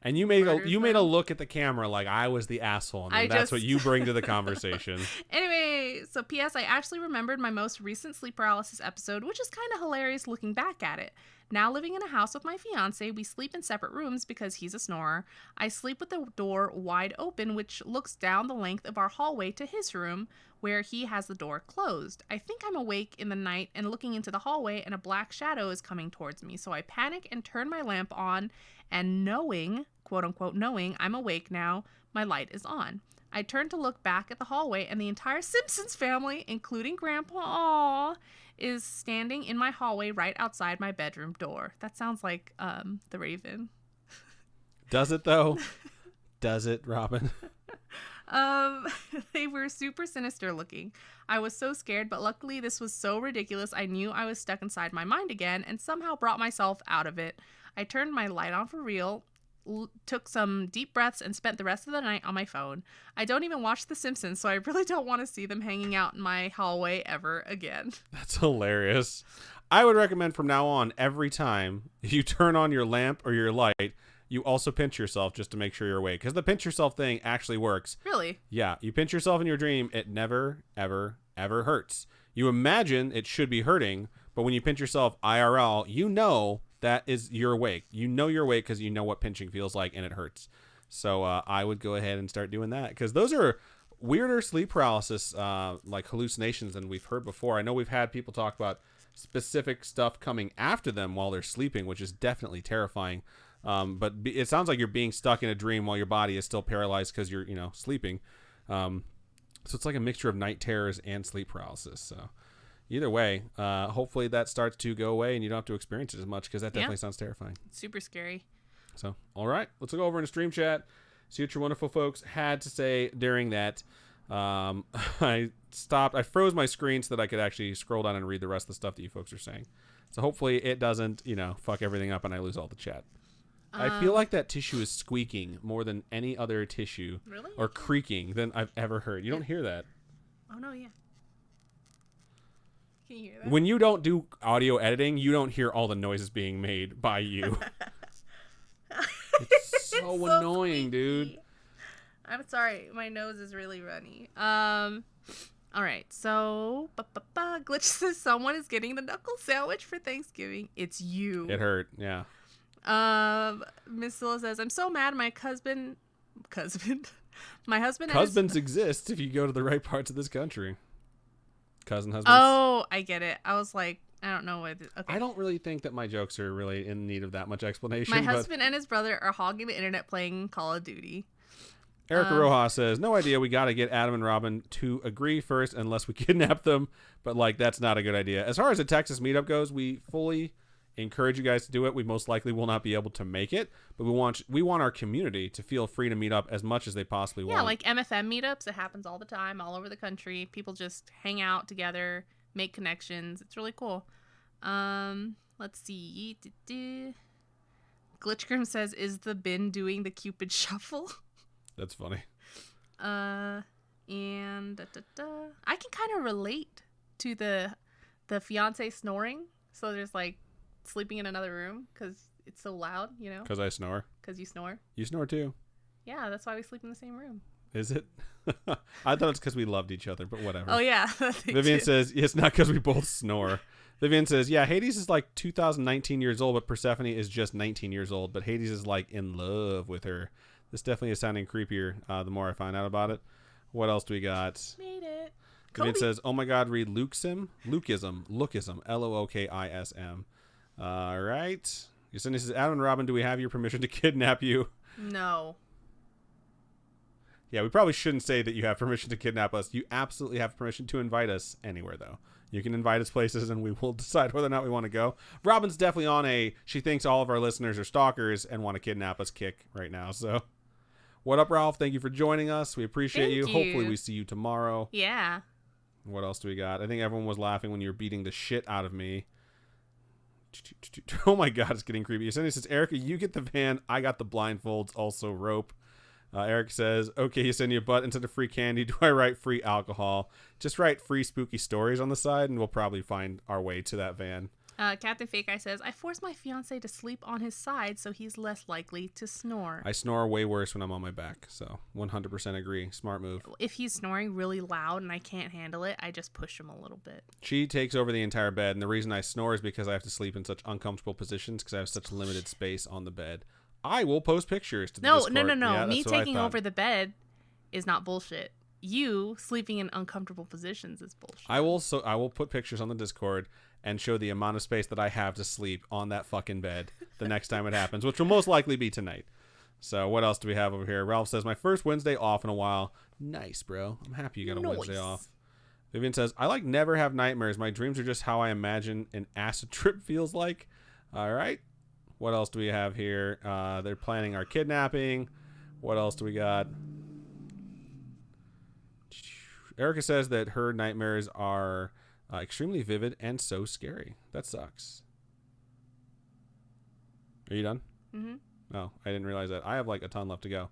S2: And you made a look at the camera like I was the asshole, and that's what you bring to the conversation.
S1: Anyway, so P.S. I actually remembered my most recent sleep paralysis episode, which is kind of hilarious looking back at it. Now living in a house with my fiance, we sleep in separate rooms because he's a snorer. I sleep with the door wide open, which looks down the length of our hallway to his room, where he has the door closed. I think I'm awake in the night and looking into the hallway, and a black shadow is coming towards me. So I panic and turn my lamp on, and knowing, quote unquote, knowing I'm awake now, my light is on. I turn to look back at the hallway, and the entire Simpsons family, including Grandpa, is standing in my hallway right outside my bedroom door. That sounds like the Raven.
S2: Does it, though? Does it, Robin?
S1: They were super sinister looking. I was so scared, but luckily this was so ridiculous I knew I was stuck inside my mind again and somehow brought myself out of it. I turned my light on for real, took some deep breaths, and spent the rest of the night on my phone. I don't even watch The Simpsons, so I really don't want to see them hanging out in my hallway ever again.
S2: That's hilarious. I would recommend from now on, every time you turn on your lamp or your light, you also pinch yourself just to make sure you're awake. Because the pinch yourself thing actually works.
S1: Really?
S2: Yeah. You pinch yourself in your dream, it never, ever, ever hurts. You imagine it should be hurting, but when you pinch yourself IRL, you know that is you're awake. You know you're awake because you know what pinching feels like, and it hurts. So I would go ahead and start doing that, because those are weirder sleep paralysis, like hallucinations, than we've heard before. I know we've had people talk about specific stuff coming after them while they're sleeping, which is definitely terrifying. But it sounds like you're being stuck in a dream while your body is still paralyzed because you're, sleeping. So it's like a mixture of night terrors and sleep paralysis. So either way, hopefully that starts to go away and you don't have to experience it as much, because that definitely sounds terrifying.
S1: Super scary.
S2: So, all right, let's go over into stream chat, see what your wonderful folks had to say during that. I froze my screen so that I could actually scroll down and read the rest of the stuff that you folks are saying. So hopefully it doesn't, fuck everything up and I lose all the chat. I feel like that tissue is squeaking more than any other tissue.
S1: Really?
S2: Or creaking than I've ever heard. You don't hear that.
S1: Oh, no, yeah. Can you hear that?
S2: When you don't do audio editing, you don't hear all the noises being made by you. It's so annoying,
S1: squeaky.
S2: Dude.
S1: I'm sorry. My nose is really runny. All right. So, Glitch says someone is getting the knuckle sandwich for Thanksgiving. It's you.
S2: It hurt. Yeah.
S1: Miss Zilla says, I'm so mad my husband. My husband.
S2: Husbands exist if you go to the right parts of this country. Cousin husbands.
S1: Oh, I get it. I was like, I don't know what. Okay.
S2: I don't really think that my jokes are really in need of that much explanation.
S1: My husband and his brother are hogging the internet playing Call of Duty.
S2: Erica Rojas says, no idea. We got to get Adam and Robin to agree first unless we kidnap them. But, that's not a good idea. As far as the Texas meetup goes, we fully encourage you guys to do it. We most likely will not be able to make it. But we want our community to feel free to meet up as much as they possibly want.
S1: Yeah, like MFM meetups. It happens all the time, all over the country. People just hang out together, make connections. It's really cool. Let's see. Glitchgrim says, is the bin doing the Cupid shuffle?
S2: That's funny.
S1: And I can kind of relate to the fiance snoring. So there's sleeping in another room because it's so loud,
S2: Because I snore.
S1: Because you snore.
S2: You snore too.
S1: Yeah, that's why we sleep in the same room.
S2: Is it? I thought it's because we loved each other, but whatever.
S1: Oh yeah.
S2: Vivian says it's not because we both snore. Vivian says, yeah, Hades is 2019 years old, but Persephone is just 19 years old. But Hades is in love with her. This definitely is sounding creepier the more I find out about it. What else do we got?
S1: Made it.
S2: Vivian says, oh my God, read Lukeism, Lookism, Lookism. All right. Yesenia says, Adam and Robin, do we have your permission to kidnap you?
S1: No.
S2: Yeah, we probably shouldn't say that you have permission to kidnap us. You absolutely have permission to invite us anywhere, though. You can invite us places, and we will decide whether or not we want to go. Robin's definitely on a she thinks all of our listeners are stalkers and want to kidnap us kick right now. So, what up, Ralph? Thank you for joining us. We appreciate you. Hopefully, we see you tomorrow.
S1: Yeah.
S2: What else do we got? I think everyone was laughing when you were beating the shit out of me. Oh my God, it's getting creepy. Yesenia says, Erica, you get the van. I got the blindfolds, also rope. Eric says, okay, Yesenia, but instead of free candy, do I write free alcohol? Just write free spooky stories on the side, and we'll probably find our way to that van.
S1: Captain Fake Eye says, I force my fiance to sleep on his side so he's less likely to snore.
S2: I snore way worse when I'm on my back, so 100% agree. Smart move.
S1: If he's snoring really loud and I can't handle it, I just push him a little bit.
S2: She takes over the entire bed, and the reason I snore is because I have to sleep in such uncomfortable positions because I have such limited space on the bed. I will post pictures to the Discord.
S1: No.
S2: Yeah,
S1: Me taking over the bed is not bullshit. You sleeping in uncomfortable positions is bullshit.
S2: I will put pictures on the Discord and show the amount of space that I have to sleep on that fucking bed the next time it happens, which will most likely be tonight. So what else do we have over here? Ralph says, my first Wednesday off in a while. Nice, bro. I'm happy you got a Wednesday off. Vivian says, I never have nightmares. My dreams are just how I imagine an acid trip feels like. All right. What else do we have here? They're planning our kidnapping. What else do we got? Erica says that her nightmares are extremely vivid and so scary. That sucks. Are you done?
S1: Mm-hmm.
S2: Oh, I didn't realize that. I have a ton left to go.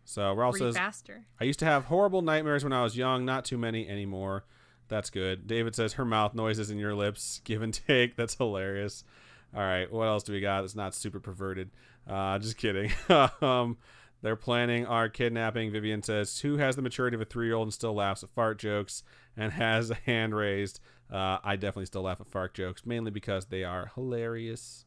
S2: So Ralph says,
S1: faster.
S2: I used to have horrible nightmares when I was young. Not too many anymore. That's good. David says, her mouth noises in your lips. Give and take. That's hilarious. All right, what else do we got that's not super perverted? Just kidding. They're planning our kidnapping. Vivian says, who has the maturity of a 3-year-old and still laughs at fart jokes and has a hand raised? I definitely still laugh at fart jokes, mainly because they are hilarious.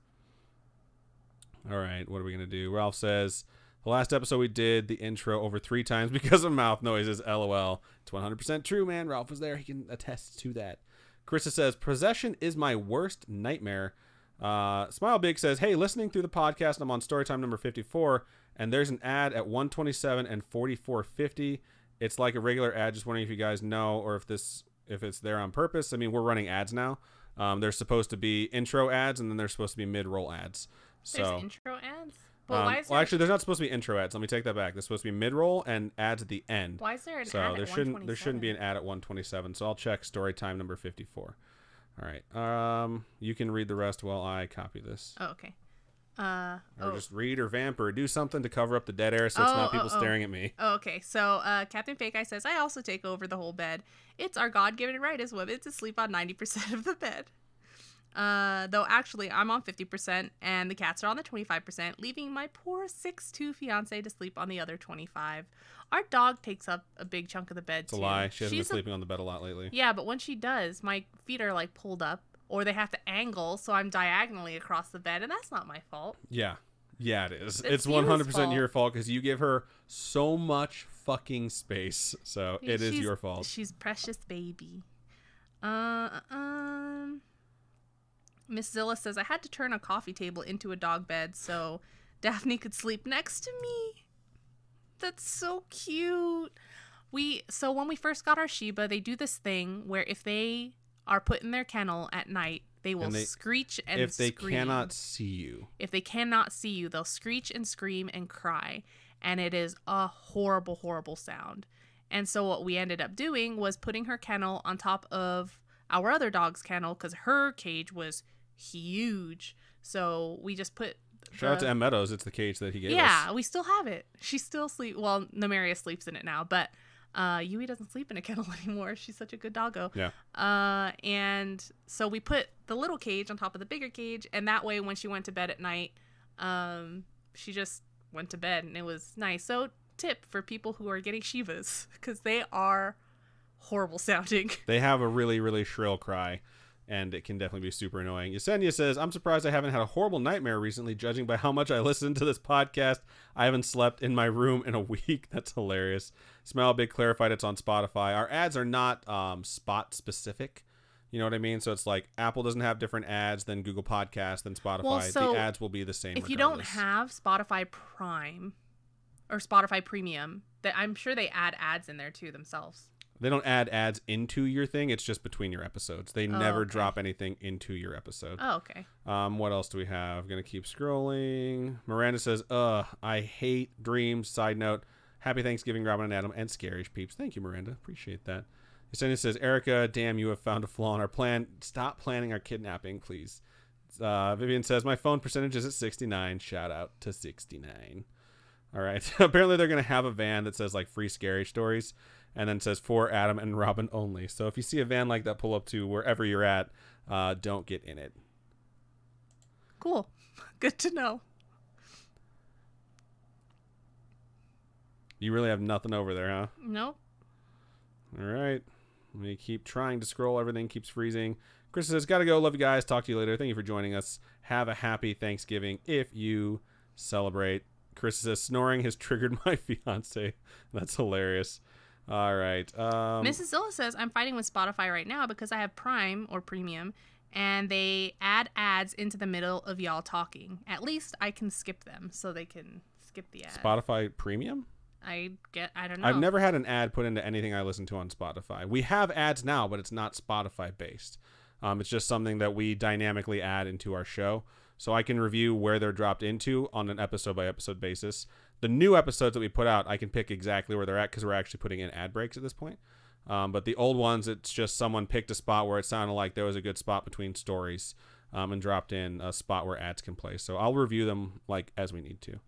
S2: All right, what are we going to do? Ralph says, the last episode we did the intro over 3 times because of mouth noises. LOL. It's 100% true, man. Ralph was there. He can attest to that. Krista says, possession is my worst nightmare. Smile Big says, hey, listening through the podcast, I'm on Storytime number 54, and there's an ad at 127 and 44.50. It's like a regular ad. Just wondering if you guys know or if it's there on purpose. I mean, we're running ads now. There's supposed to be intro ads, and then there's supposed to be mid-roll ads. So
S1: there's intro ads? Well,
S2: actually, there's not supposed to be intro ads. Let me take that back. There's supposed to be mid-roll and ads at the end.
S1: Why is there an ad
S2: at
S1: 127?
S2: There shouldn't be an ad at 127. So I'll check Storytime number 54. All right. You can read the rest while I copy this.
S1: Oh, okay.
S2: Or just read or vamp or do something to cover up the dead air so it's not people staring at me.
S1: Oh, okay. So Captain Fake Eye says, I also take over the whole bed. It's our God-given right as women to sleep on 90% of the bed. Though actually I'm on 50% and the cats are on the 25%, leaving my poor 6'2" fiance to sleep on the other 25. Our dog takes up a big chunk of the bed,
S2: It's a lie. She hasn't been sleeping on the bed a lot lately.
S1: Yeah, but when she does, my feet are pulled up or they have to angle, so I'm diagonally across the bed, and that's not my fault.
S2: Yeah. Yeah, it is. It's 100% your fault because you give her so much fucking space. So it is your fault.
S1: She's precious baby. Miss Zilla says, I had to turn a coffee table into a dog bed so Daphne could sleep next to me. That's so cute. So when we first got our Shiba, they do this thing where if they are put in their kennel at night, they will screech and
S2: if they
S1: scream.
S2: cannot see you.
S1: If they cannot see you, they'll screech and scream and cry. And it is a horrible, horrible sound. And so what we ended up doing was putting her kennel on top of our other dog's kennel because her cage was huge. So we just put
S2: Shout out to M. Meadows. It's the cage that he gave us.
S1: Yeah, we still have it. She still sleeps. Well, Namaria sleeps in it now, but Yui doesn't sleep in a kennel anymore. She's such a good doggo.
S2: Yeah.
S1: And so we put the little cage on top of the bigger cage, and that way when she went to bed at night, she just went to bed, and it was nice. So tip for people who are getting Shivas, because they are horrible sounding.
S2: They have a really, really shrill cry. And it can definitely be super annoying. Yesenia says, I'm surprised I haven't had a horrible nightmare recently, judging by how much I listened to this podcast. I haven't slept in my room in a week. That's hilarious. Smile Big clarified it's on Spotify. Our ads are not spot specific. You know what I mean? So it's like Apple doesn't have different ads than Google Podcasts, than Spotify.
S1: Well, so
S2: the ads will be the same
S1: if you don't
S2: regardless.
S1: have Spotify Prime or Spotify Premium, that I'm sure they add ads in there too themselves.
S2: They don't add ads into your thing. It's just between your episodes. They never
S1: okay.
S2: drop anything into your episode.
S1: Oh, okay.
S2: What else do we have? Gonna keep scrolling. Miranda says, I hate dreams. Side note, happy Thanksgiving, Robin and Adam, and Scarish peeps. Thank you, Miranda. Appreciate that. Yesenia says, Erica, damn, you have found a flaw in our plan. Stop planning our kidnapping, please. Vivian says, my phone percentage is at 69. Shout out to 69. All right. Apparently they're going to have a van that says like free scary stories and then says for Adam and Robin only. So if you see a van like that pull up to wherever you're at, don't get in it.
S1: Cool. Good to know.
S2: You really have nothing over there, huh?
S1: Nope.
S2: All right. Let me keep trying to scroll. Everything keeps freezing. Chris says, gotta go. Love you guys. Talk to you later. Thank you for joining us. Have a happy Thanksgiving if you celebrate. Chris says, snoring has triggered my fiance. That's hilarious. All right.
S1: Mrs. Zilla says, I'm fighting with Spotify right now because I have Prime or Premium, and they add ads into the middle of y'all talking. At least I can skip them so they can skip the ad.
S2: Spotify Premium?
S1: I don't know.
S2: I've never had an ad put into anything I listen to on Spotify. We have ads now, but it's not Spotify based. It's just something that we dynamically add into our show. So I can review where they're dropped into on an episode by episode basis. The new episodes that we put out, I can pick exactly where they're at because we're actually putting in ad breaks at this point. But the old ones, it's just someone picked a spot where it sounded like there was a good spot between stories and dropped in a spot where ads can play. So I'll review them like as we need to.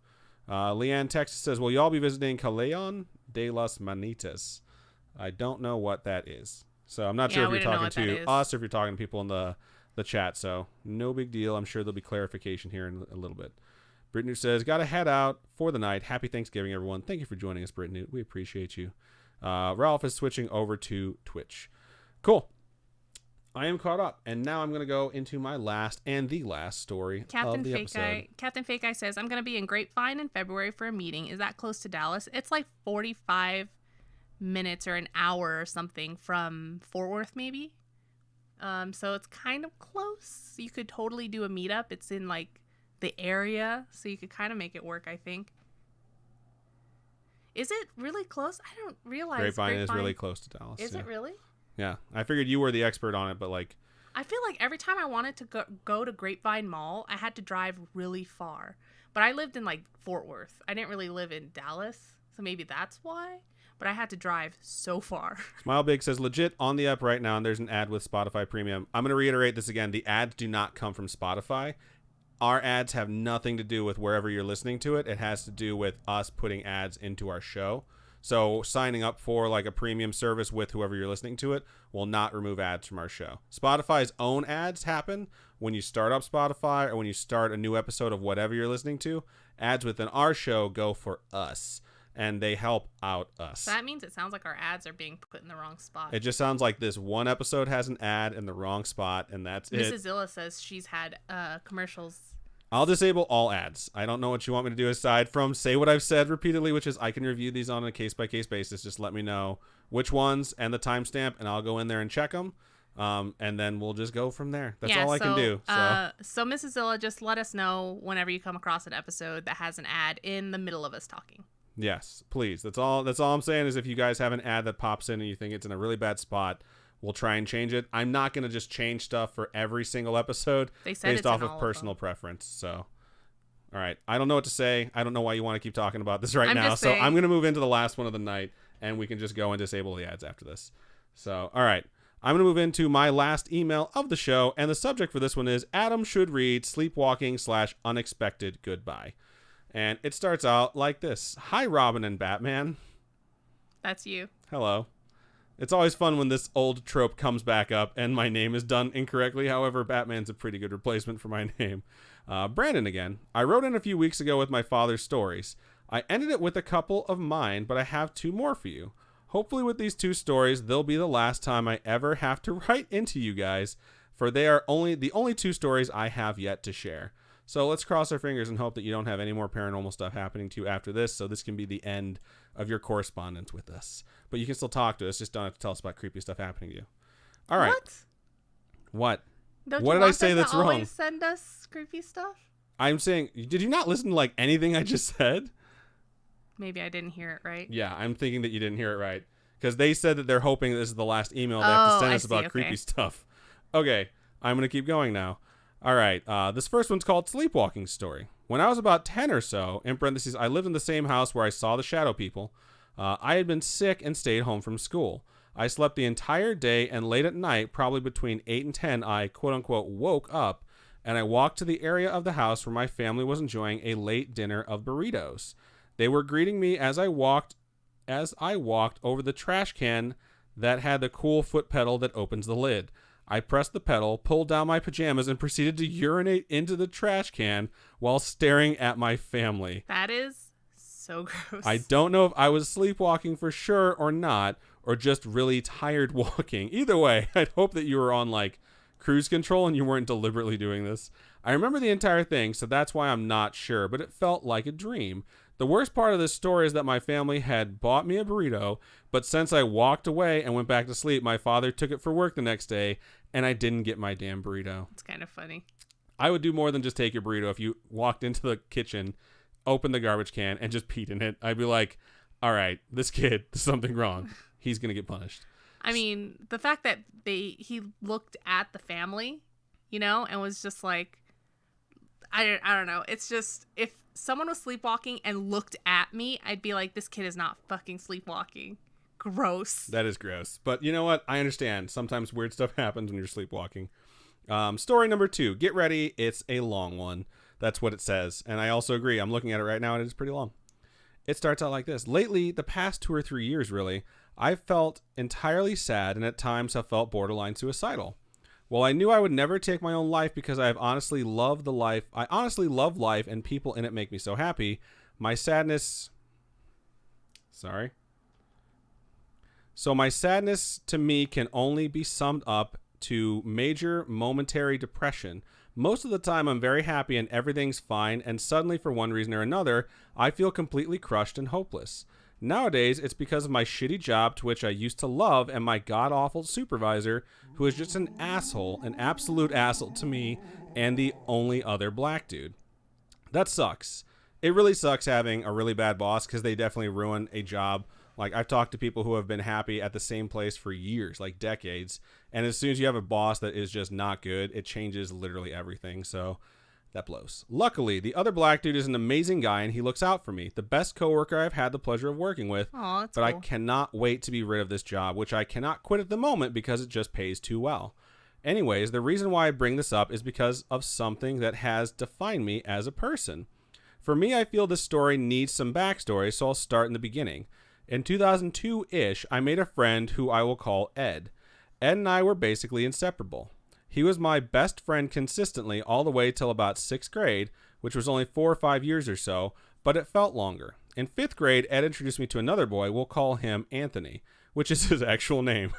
S2: Leanne Texas says, will y'all be visiting Callejon de las Manitas? I don't know what that is. So I'm not sure if you're talking to us or if you're talking to people in the chat. So no big deal. I'm sure there'll be clarification here in a little bit. Brittany says, got to head out for the night. Happy Thanksgiving, everyone. Thank you for joining us, Brittany. We appreciate you. Ralph is switching over to Twitch. Cool. I am caught up, and now I'm going to go into my last and the last story of the episode.
S1: Captain Fake Eye says, I'm going to be in Grapevine in February for a meeting. Is that close to Dallas? It's like 45 minutes or an hour or something from Fort Worth, maybe. So it's kind of close. You could totally do a meetup. It's in like the area, so you could kind of make it work, I think. Is it really close? I don't realize
S2: Grapevine is really close to Dallas.
S1: Is it really?
S2: Yeah, I figured you were the expert on it, but like...
S1: I feel like every time I wanted to go to Grapevine Mall, I had to drive really far. But I lived in like Fort Worth. I didn't really live in Dallas, so maybe that's why. But I had to drive so far.
S2: Smile Big says, legit on the app right now, and there's an ad with Spotify Premium. I'm going to reiterate this again. The ads do not come from Spotify. Our ads have nothing to do with wherever you're listening to it. It has to do with us putting ads into our show. So signing up for like a premium service with whoever you're listening to it will not remove ads from our show. Spotify's own ads happen when you start up Spotify or when you start a new episode of whatever you're listening to. Ads within our show go for us, and they help out us.
S1: So that means it sounds like our ads are being put in the wrong spot.
S2: It just sounds like this one episode has an ad in the wrong spot, and that's it.
S1: Mrs. Zilla says she's had commercials.
S2: I'll disable all ads. I don't know what you want me to do aside from say what I've said repeatedly, which is I can review these on a case-by-case basis. Just let me know which ones and the timestamp, and I'll go in there and check them, and then we'll just go from there. That's all I can do.
S1: So Mrs. Zilla, just let us know whenever you come across an episode that has an ad in the middle of us talking.
S2: Yes, please. That's all I'm saying is if you guys have an ad that pops in and you think it's in a really bad spot, we'll try and change it. I'm not going to just change stuff for every single episode based off of personal preference. So, all right. I don't know what to say. I don't know why you want to keep talking about this right now. So I'm going to move into the last one of the night, and we can just go and disable the ads after this. So, all right. I'm going to move into my last email of the show, and the subject for this one is Adam should read Sleepwalking/Unexpected Goodbye. And it starts out like this. Hi, Robin and Batman.
S1: That's you.
S2: Hello. It's always fun when this old trope comes back up and my name is done incorrectly. However, Batman's a pretty good replacement for my name. Brandon again. I wrote in a few weeks ago with my father's stories. I ended it with a couple of mine, but I have two more for you. Hopefully with these two stories, they'll be the last time I ever have to write into you guys, for they are the only two stories I have yet to share. So let's cross our fingers and hope that you don't have any more paranormal stuff happening to you after this, so this can be the end of your correspondence with us. But you can still talk to us, just don't have to tell us about creepy stuff happening to you. All right.
S1: What?
S2: What?
S1: Don't
S2: What
S1: you
S2: did I
S1: want
S2: say
S1: them
S2: that's
S1: to
S2: wrong?
S1: always send us creepy stuff?
S2: I'm saying, did you not listen to like anything I just said?
S1: Maybe I didn't hear it right.
S2: Yeah, I'm thinking that you didn't hear it right. Because they said that they're hoping this is the last email they have to
S1: Oh,
S2: send
S1: I
S2: us
S1: see.
S2: about
S1: Okay.
S2: creepy stuff. Okay, I'm going to keep going now. All right, this first one's called Sleepwalking Story. When I was about 10 or so, in parentheses, I lived in the same house where I saw the shadow people. I had been sick and stayed home from school. I slept the entire day, and late at night, probably between 8 and 10, I quote-unquote woke up, and I walked to the area of the house where my family was enjoying a late dinner of burritos. They were greeting me as I walked over the trash can that had the cool foot pedal that opens the lid. I pressed the pedal, pulled down my pajamas, and proceeded to urinate into the trash can while staring at my family.
S1: That is so gross.
S2: I don't know if I was sleepwalking for sure or not, or just really tired walking. Either way, I'd hope that you were on like cruise control and you weren't deliberately doing this. I remember the entire thing, so that's why I'm not sure, but it felt like a dream. The worst part of this story is that my family had bought me a burrito, but since I walked away and went back to sleep, my father took it for work the next day, and I didn't get my damn burrito.
S1: It's kind of funny.
S2: I would do more than just take your burrito if you walked into the kitchen, opened the garbage can, and just peed in it. I'd be like, all right, this kid, there's something wrong. He's going to get punished.
S1: I mean, the fact that he looked at the family, and was just like, I don't know. It's just, if someone was sleepwalking and looked at me, I'd be like, this kid is not fucking sleepwalking. Gross.
S2: That is gross. But you know what? I understand. Sometimes weird stuff happens when you're sleepwalking. Story number 2. Get ready. It's a long one. That's what it says. And I also agree. I'm looking at it right now, and it is pretty long. It starts out like this. Lately, the past 2 or 3 years, really, I've felt entirely sad and at times have felt borderline suicidal. While I knew I would never take my own life because I honestly love life and people in it make me so happy, my sadness to me can only be summed up to major momentary depression. Most of the time I'm very happy and everything's fine, and suddenly for one reason or another, I feel completely crushed and hopeless. Nowadays, it's because of my shitty job to which I used to love and my god-awful supervisor who is just an asshole, an absolute asshole to me and the only other black dude. That sucks. It really sucks having a really bad boss because they definitely ruin a job. Like, I've talked to people who have been happy at the same place for years, like decades. And as soon as you have a boss that is just not good, it changes literally everything. So that blows. Luckily, the other black dude is an amazing guy and he looks out for me. The best coworker I've had the pleasure of working with.
S1: Aw, that's
S2: but
S1: cool.
S2: I cannot wait to be rid of this job, which I cannot quit at the moment because it just pays too well. Anyways, the reason why I bring this up is because of something that has defined me as a person. For me, I feel this story needs some backstory, so I'll start in the beginning. In 2002-ish, I made a friend who I will call Ed. Ed and I were basically inseparable. He was my best friend consistently all the way till about 6th grade, which was only 4 or 5 years or so, but it felt longer. In 5th grade, Ed introduced me to another boy. We'll call him Anthony, which is his actual name.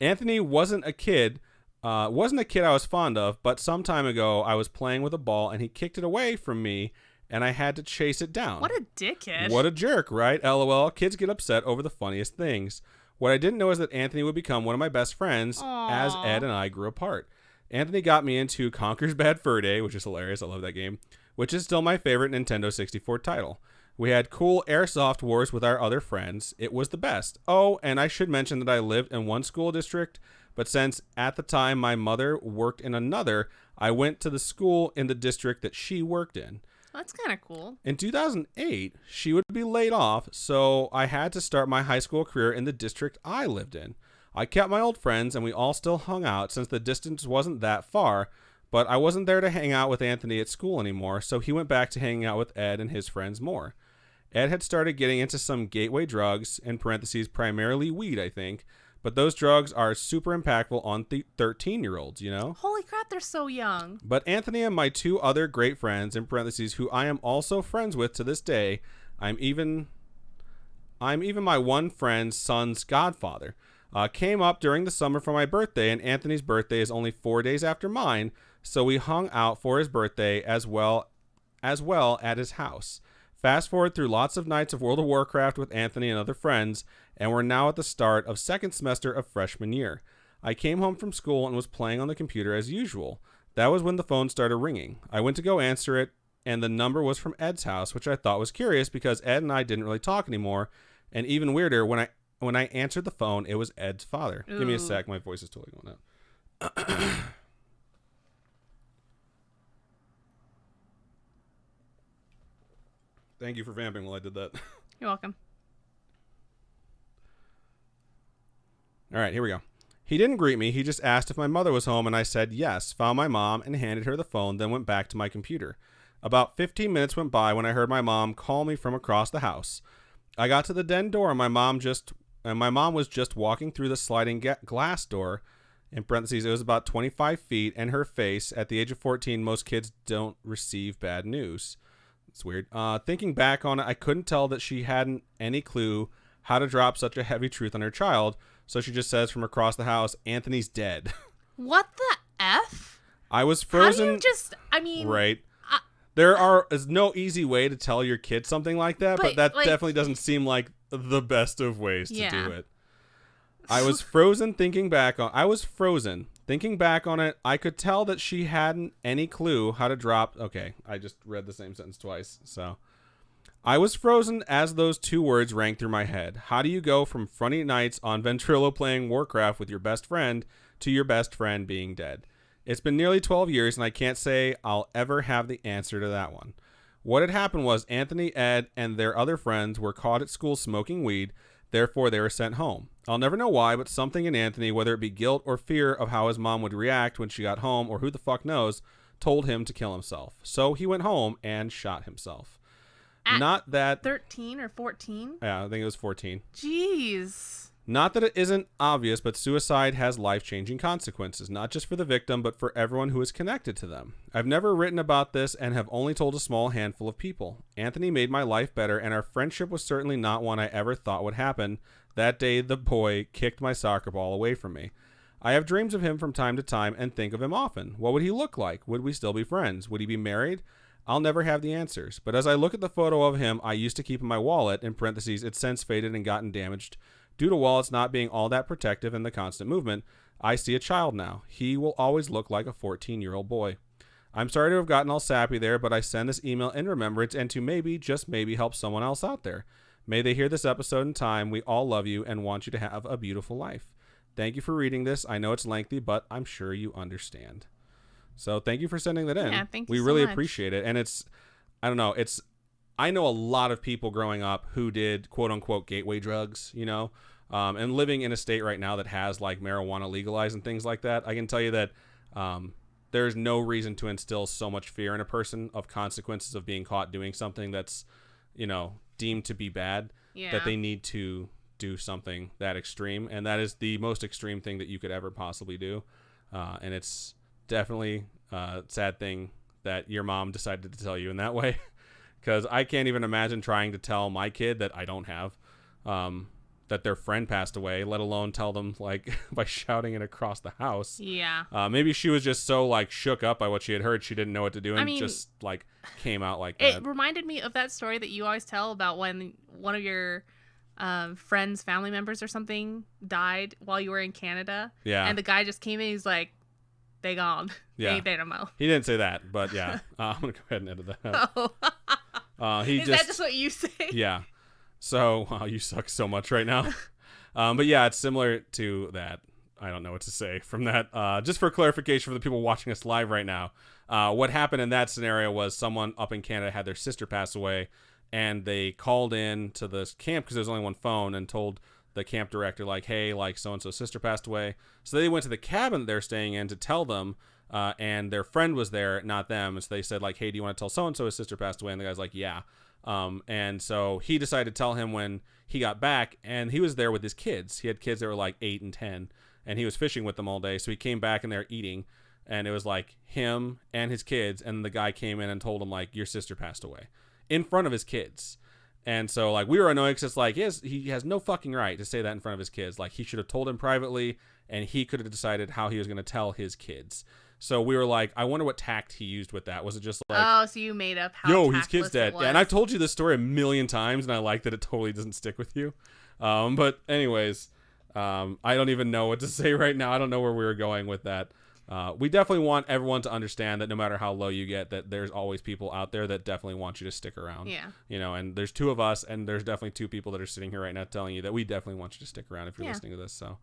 S2: Anthony wasn't a kid I was fond of, but some time ago I was playing with a ball and he kicked it away from me and I had to chase it down.
S1: What a dickhead.
S2: What a jerk, right? LOL. Kids get upset over the funniest things. What I didn't know is that Anthony would become one of my best friends as Ed and I grew apart. Anthony got me into Conker's Bad Fur Day, which is hilarious. I love that game, which is still my favorite Nintendo 64 title. We had cool airsoft wars with our other friends. It was the best. Oh, and I should mention that I lived in one school district, but since at the time my mother worked in another, I went to the school in the district that she worked in.
S1: That's kind of cool.
S2: In 2008, she would be laid off, so I had to start my high school career in the district I lived in. I kept my old friends, and we all still hung out since the distance wasn't that far, but I wasn't there to hang out with Anthony at school anymore, so he went back to hanging out with Ed and his friends more. Ed had started getting into some gateway drugs, in parentheses, primarily weed, I think, but those drugs are super impactful on 13-year-olds, you know?
S1: Holy crap, they're so young.
S2: But Anthony and my 2 other great friends, in parentheses, who I am also friends with to this day, I'm even my one friend's son's godfather, came up during the summer for my birthday, and Anthony's birthday is only 4 days after mine, so we hung out for his birthday as well at his house. Fast forward through lots of nights of World of Warcraft with Anthony and other friends, and we're now at the start of 2nd semester of freshman year. I came home from school and was playing on the computer as usual. That was when the phone started ringing. I went to go answer it, and the number was from Ed's house, which I thought was curious because Ed and I didn't really talk anymore. And even weirder, when I answered the phone, it was Ed's father.
S1: Ooh.
S2: Give me a sec. My voice is totally going out. Thank you for vamping while I did that.
S1: You're welcome.
S2: All right, here we go. He didn't greet me. He just asked if my mother was home, and I said yes, found my mom, and handed her the phone, then went back to my computer. About 15 minutes went by when I heard my mom call me from across the house. I got to the den door, and my mom was just walking through the sliding glass door. In parentheses, it was about 25 feet, and her face. At the age of 14, most kids don't receive bad news. It's weird. Thinking back on it, I couldn't tell that she hadn't any clue how to drop such a heavy truth on her child, so she just says from across the house, Anthony's dead.
S1: What the F?
S2: I was frozen.
S1: How do you just, I mean...
S2: Right. Is no easy way to tell your kid something like that, but that definitely doesn't seem like the best of ways to do it. I was frozen thinking back on it. I could tell that she hadn't any clue how to drop. Okay, I just read the same sentence twice. So I was frozen as those two words rang through my head. How do you go from funny nights on Ventrilo playing Warcraft with your best friend to your best friend being dead? It's been nearly 12 years, and I can't say I'll ever have the answer to that one. What had happened was Anthony, Ed, and their other friends were caught at school smoking weed, therefore they were sent home. I'll never know why, but something in Anthony, whether it be guilt or fear of how his mom would react when she got home, or who the fuck knows, told him to kill himself. So he went home and shot himself.
S1: At
S2: Not that...
S1: 13 or 14?
S2: Yeah, I think it was 14.
S1: Jeez.
S2: Not that it isn't obvious, but suicide has life-changing consequences, not just for the victim, but for everyone who is connected to them. I've never written about this and have only told a small handful of people. Anthony made my life better, and our friendship was certainly not one I ever thought would happen. That day, the boy kicked my soccer ball away from me. I have dreams of him from time to time and think of him often. What would he look like? Would we still be friends? Would he be married? I'll never have the answers. But as I look at the photo of him I used to keep in my wallet, in parentheses, it's since faded and gotten damaged, due to wallets not being all that protective and the constant movement, I see a child now. He will always look like a 14-year-old boy. I'm sorry to have gotten all sappy there, but I send this email in remembrance and to maybe, just maybe, help someone else out there. May they hear this episode in time. We all love you and want you to have a beautiful life. Thank you for reading this. I know it's lengthy, but I'm sure you understand. So thank you for sending that in.
S1: Yeah, thank you
S2: We
S1: so
S2: really
S1: much.
S2: appreciate it. And I don't know, I know a lot of people growing up who did quote unquote gateway drugs, and living in a state right now that has like marijuana legalized and things like that. I can tell you that there's no reason to instill so much fear in a person of consequences of being caught doing something that's, deemed to be bad, that they need to do something that extreme. And that is the most extreme thing that you could ever possibly do. And it's definitely a sad thing that your mom decided to tell you in that way. Because I can't even imagine trying to tell my kid that I don't have, that their friend passed away, let alone tell them like by shouting it across the house.
S1: Yeah.
S2: Maybe she was just so like shook up by what she had heard, she didn't know what to do, and just like came out like that.
S1: It reminded me of that story that you always tell about when one of your friends, family members or something died while you were in Canada.
S2: Yeah.
S1: And the guy just came in, he's like, they gone.
S2: Yeah.
S1: They ain't there no more.
S2: He didn't say that, but yeah. I'm going to go ahead and edit that out.
S1: Oh. Is that just what you say?
S2: Yeah. So, wow, you suck so much right now. But yeah, it's similar to that. I don't know what to say from that. Just for clarification for the people watching us live right now, what happened in that scenario was someone up in Canada had their sister pass away, and they called in to the camp because there was only one phone and told the camp director, like, hey, like, so-and-so's sister passed away. So they went to the cabin that they're staying in to tell them, and their friend was there, not them. And so they said, like, hey, do you want to tell so-and-so his sister passed away? And the guy's like, yeah. And so he decided to tell him when he got back, and he was there with his kids. He had kids that were like 8 and 10, and he was fishing with them all day. So he came back and they're eating, and it was like him and his kids. And the guy came in and told him, like, your sister passed away in front of his kids. And so, like, we were annoyed because it's like, he has no fucking right to say that in front of his kids. Like, he should have told him privately, and he could have decided how he was going to tell his kids. So we were like, I wonder what tact he used with that. Was it just like,
S1: oh, so you made up how
S2: yo, his kid's dead.
S1: it was.
S2: Yeah, and I've told you this story a million times, and I like that it totally doesn't stick with you. But anyways, I don't even know what to say right now. I don't know where we were going with that. We definitely want everyone to understand that no matter how low you get, that there's always people out there that definitely want you to stick around.
S1: Yeah.
S2: You know, and there's two of us, and there's definitely two people that are sitting here right now telling you that we definitely want you to stick around if you're listening to this. So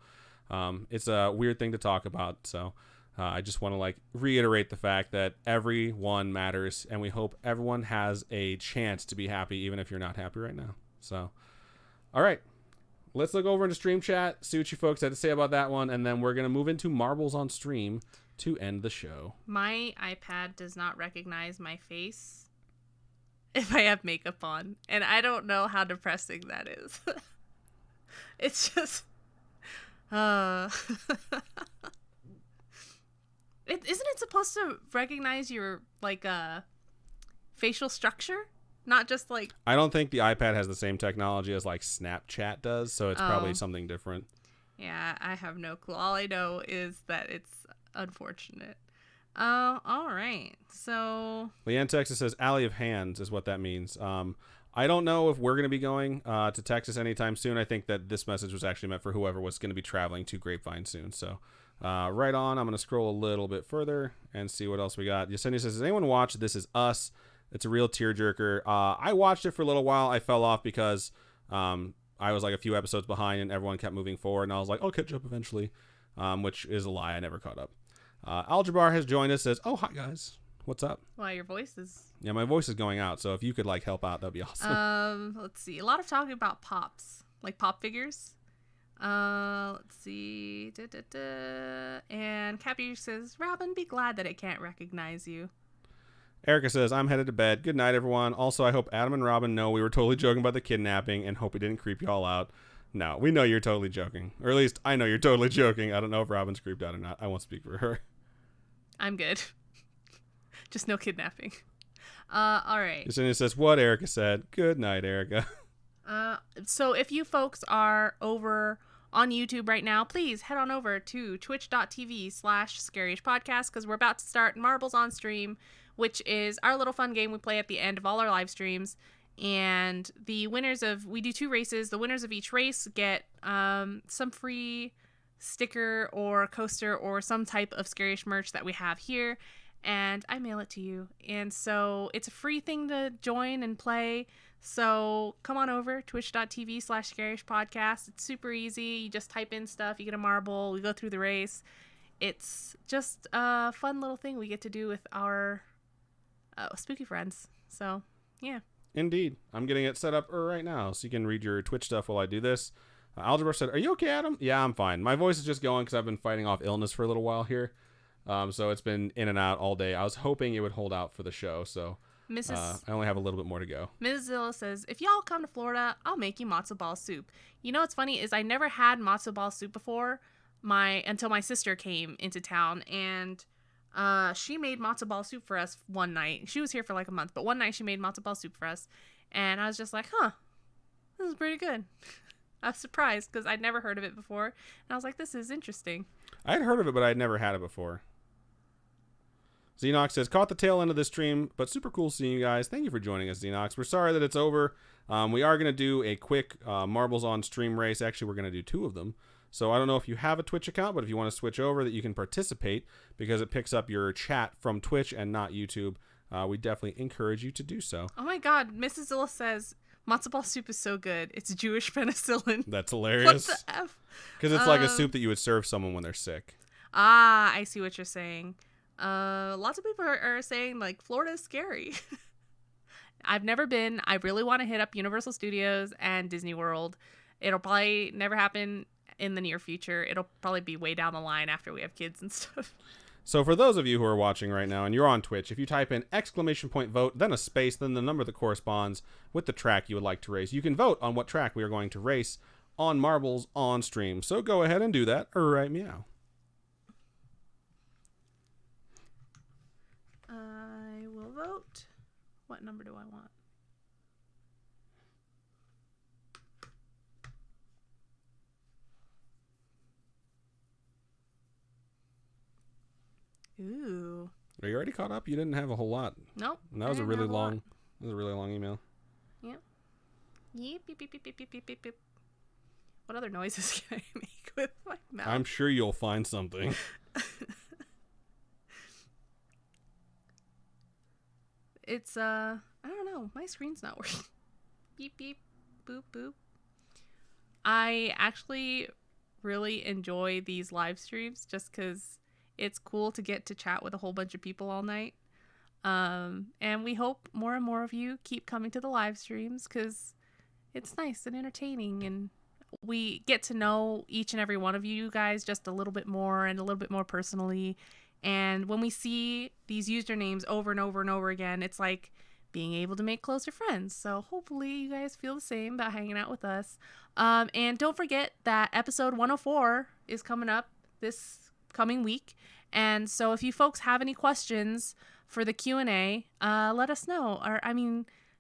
S2: it's a weird thing to talk about. So I just want to like reiterate the fact that everyone matters, and we hope everyone has a chance to be happy, even if you're not happy right now. So, all right. Let's look over into stream chat, see what you folks had to say about that one, and then we're going to move into Marbles on Stream to end the show.
S1: My iPad does not recognize my face if I have makeup on, and I don't know how depressing that is. It's just... Isn't it supposed to recognize your, like, facial structure? Not just like...
S2: I don't think the iPad has the same technology as like Snapchat does, so it's probably something different.
S1: Yeah, I have no clue. All I know is that it's unfortunate. All right. So...
S2: Leanne Texas says, Alley of Hands is what that means. I don't know if we're going to be going to Texas anytime soon. I think that this message was actually meant for whoever was going to be traveling to Grapevine soon. So right on, I'm going to scroll a little bit further and see what else we got. Yesenia says, has anyone watched This Is Us? It's a real tearjerker. I watched it for a little while. I fell off because I was like a few episodes behind and everyone kept moving forward. And I was like, I'll catch up eventually, which is a lie. I never caught up. Algebra has joined us, says, oh, hi, guys. What's up?
S1: Well, your voice is...
S2: Yeah, my voice is going out. So if you could like help out, that'd be awesome.
S1: Let's see. A lot of talking about pops, like pop figures. Let's see. And Cappy says, Robin, be glad that it can't recognize you.
S2: Erica says, I'm headed to bed. Good night, everyone. Also, I hope Adam and Robin know we were totally joking about the kidnapping and hope we didn't creep y'all out. No, we know you're totally joking. Or at least I know you're totally joking. I don't know if Robin's creeped out or not. I won't speak for her.
S1: I'm good. Just no kidnapping. All right.
S2: Yesenia says, what Erica said. Good night, Erica.
S1: So if you folks are over on YouTube right now, please head on over to twitch.tv/scaryish-podcast because we're about to start Marbles on Stream, which is our little fun game we play at the end of all our live streams. And the winners of... We do 2 races. The winners of each race get some free sticker or coaster or some type of Scarish merch that we have here. And I mail it to you. And so it's a free thing to join and play. So come on over, twitch.tv/scaryish-podcast. It's super easy. You just type in stuff. You get a marble. We go through the race. It's just a fun little thing we get to do with our... spooky friends. So yeah,
S2: Indeed. I'm getting it set up right now so you can read your Twitch stuff while I do this. Algebra said, are you okay, Adam? Yeah, I'm fine. My voice is just going because I've been fighting off illness for a little while here, so it's been in and out all day. I was hoping it would hold out for the show, so I only have a little bit more to go.
S1: Ms. Zilla says, if y'all come to Florida, I'll make you matzo ball soup. You know what's funny is I never had matzo ball soup before until my sister came into town, and she made matzo ball soup for us one night. She was here for like a month, but one night she made matzo ball soup for us, and I was just like, this is pretty good. I was surprised because I'd never heard of it before, and I was like, this is interesting.
S2: I had heard of it, but I'd never had it before. Xenox says, caught the tail end of this stream, but super cool seeing you guys. Thank you for joining us, Xenox. We're sorry that it's over. We are going to do a quick Marbles on Stream race. Actually, we're going to do 2 of them. So I don't know if you have a Twitch account, but if you want to switch over that you can participate because it picks up your chat from Twitch and not YouTube, we definitely encourage you to do so.
S1: Oh my God, Mrs. Zilla says, matzo ball soup is so good. It's Jewish penicillin.
S2: That's hilarious.
S1: What the F?
S2: Because it's like a soup that you would serve someone when they're sick.
S1: Ah, I see what you're saying. Lots of people are saying, like, Florida is scary. I've never been. I really want to hit up Universal Studios and Disney World. It'll probably never happen in the near future. It'll probably be way down the line after we have kids and stuff.
S2: So for those of you who are watching right now and you're on Twitch, if you type in !vote, then a space, then the number that corresponds with the track you would like to race, you can vote on what track we are going to race on Marbles on Stream. So go ahead and do that right meow.
S1: I will vote. What number do I want? Ooh.
S2: Are you already caught up? You didn't have a whole lot.
S1: Nope.
S2: And that was a really long. That was a really long email.
S1: Yep. Yep. Beep, beep, beep, beep, beep, beep, beep. What other noises can I make with my mouth?
S2: I'm sure you'll find something.
S1: It's I don't know. My screen's not working. Beep beep, boop boop. I actually really enjoy these live streams just because it's cool to get to chat with a whole bunch of people all night. And we hope more and more of you keep coming to the live streams because it's nice and entertaining, and we get to know each and every one of you guys just a little bit more and a little bit more personally. And when we see these usernames over and over and over again, it's like being able to make closer friends. So hopefully you guys feel the same about hanging out with us. And don't forget that episode 104 is coming up this coming week. And so if you folks have any questions for the Q&A, let us know. Or,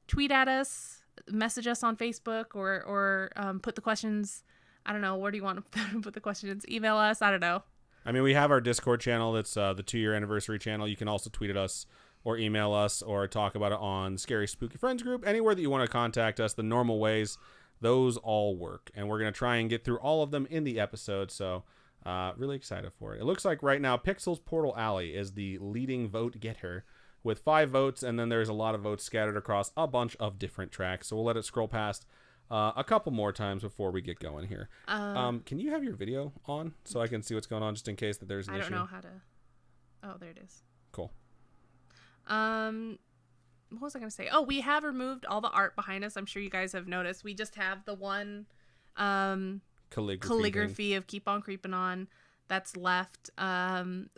S1: tweet at us, message us on Facebook, or put the questions. I don't know. Where do you want to put the questions? Email us. I don't know.
S2: I mean, we have our Discord channel. That's the 2-year anniversary channel. You can also tweet at us or email us or talk about it on Scary Spooky Friends group. Anywhere that you want to contact us, the normal ways, those all work. And we're going to try and get through all of them in the episode. So really excited for it. It looks like right now Pixel's Portal Alley is the leading vote getter with 5 votes. And then there's a lot of votes scattered across a bunch of different tracks. So we'll let it scroll past a couple more times before we get going here. Can you have your video on so I can see what's going on just in case that there's an issue?
S1: I don't know how to. Oh, there it is.
S2: Cool.
S1: What was I going to say? Oh, we have removed all the art behind us. I'm sure you guys have noticed. We just have the one calligraphy of Keep On Creeping On that's left.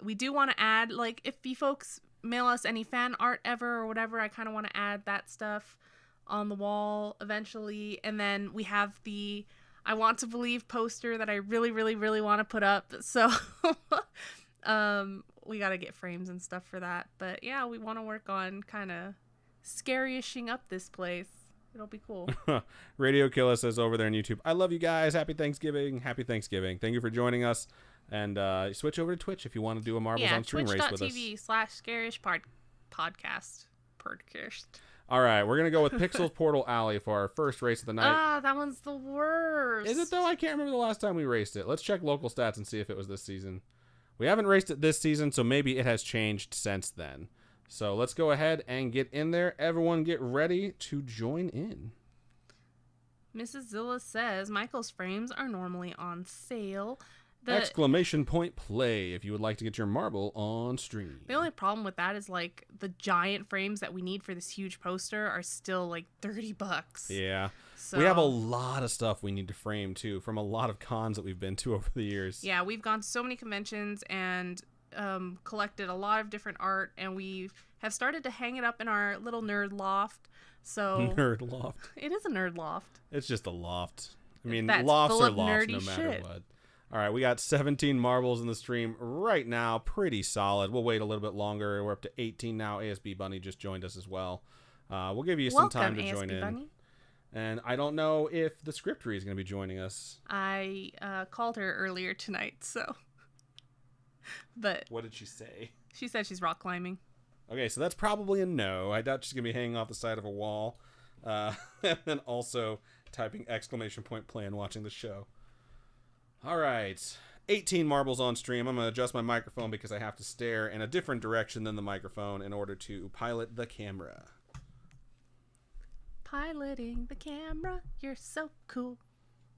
S1: We do want to add, like, if you folks mail us any fan art ever or whatever, I kind of want to add that stuff on the wall eventually. And then we have the I Want to Believe poster that I really, really, really want to put up. So we got to get frames and stuff for that. But yeah, we want to work on kind of scary-ishing up this place. It'll be cool.
S2: Radio Killer says over there on YouTube, I love you guys. Happy Thanksgiving. Happy Thanksgiving. Thank you for joining us. And switch over to Twitch if you want to do a Marbles on Stream race with us.
S1: twitch.tv/scarish podcast.
S2: All right, we're going to go with Pixel's Portal Alley for our first race of the night.
S1: That one's the worst.
S2: Is it, though? I can't remember the last time we raced it. Let's check local stats and see if it was this season. We haven't raced it this season, so maybe it has changed since then. So let's go ahead and get in there. Everyone get ready to join in.
S1: Mrs. Zilla says, Michael's frames are normally on sale.
S2: Exclamation point play if you would like to get your marble on stream.
S1: The only problem with that is, like, the giant frames that we need for this huge poster are still like $30.
S2: Yeah.
S1: So,
S2: we have a lot of stuff we need to frame too from a lot of cons that we've been to over the years.
S1: Yeah, we've gone to so many conventions and collected a lot of different art, and we have started to hang it up in our little nerd loft. So
S2: Nerd loft.
S1: It is a nerd loft.
S2: It's just a loft. I mean,
S1: That's
S2: lofts are
S1: full of
S2: lofts
S1: nerdy
S2: no matter
S1: shit.
S2: what. All right, we got 17 marbles in the stream right now. Pretty solid. We'll wait a little bit longer. We're up to 18 now. ASB Bunny just joined us as well. We'll give you some time to join in. Bunny. And I don't know if the Scriptery is going to be joining us.
S1: I called her earlier tonight, so. But
S2: what did she say?
S1: She said she's rock climbing.
S2: Okay, so that's probably a no. I doubt she's going to be hanging off the side of a wall. And then also typing exclamation point play and watching the show. All right, 18 marbles on stream. I'm going to adjust my microphone because I have to stare in a different direction than the microphone in order to pilot the camera.
S1: Piloting the camera, you're so cool.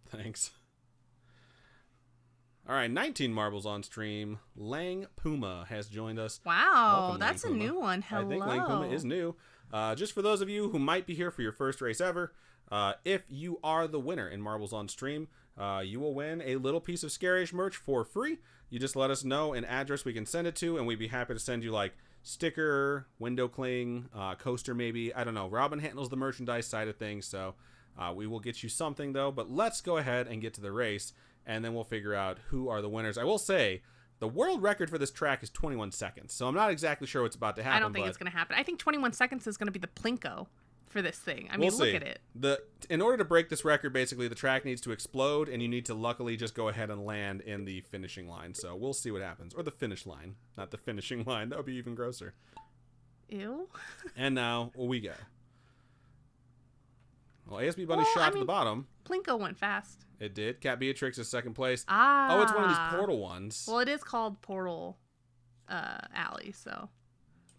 S2: Thanks. All right, 19 marbles on stream. Lang Puma has joined us.
S1: Wow,
S2: welcome,
S1: that's a new one. Hello.
S2: I think Lang Puma is new. Just for those of you who might be here for your first race ever, if you are the winner in Marbles on Stream, you will win a little piece of Scarish merch for free. You just let us know an address we can send it to, and we'd be happy to send you, like, sticker, window cling, coaster maybe. I don't know. Robin handles the merchandise side of things, so we will get you something, though. But let's go ahead and get to the race, and then we'll figure out who are the winners. I will say, the world record for this track is 21 seconds, so I'm not exactly sure what's about to happen.
S1: I don't think it's going to happen. I think 21 seconds is going to be the Plinko for this thing. I mean,
S2: we'll
S1: look
S2: see.
S1: at it.
S2: In order to break this record, basically, the track needs to explode, and you need to luckily just go ahead and land in the finishing line. So we'll see what happens. Or the finish line, not the finishing line. That would be even grosser.
S1: Ew.
S2: And now we go. Well, ASB Bunny shot to the bottom.
S1: Plinko went fast.
S2: It did. Cat Beatrix is second place.
S1: Ah.
S2: Oh, it's one of these portal ones.
S1: Well, it is called Portal Alley, so.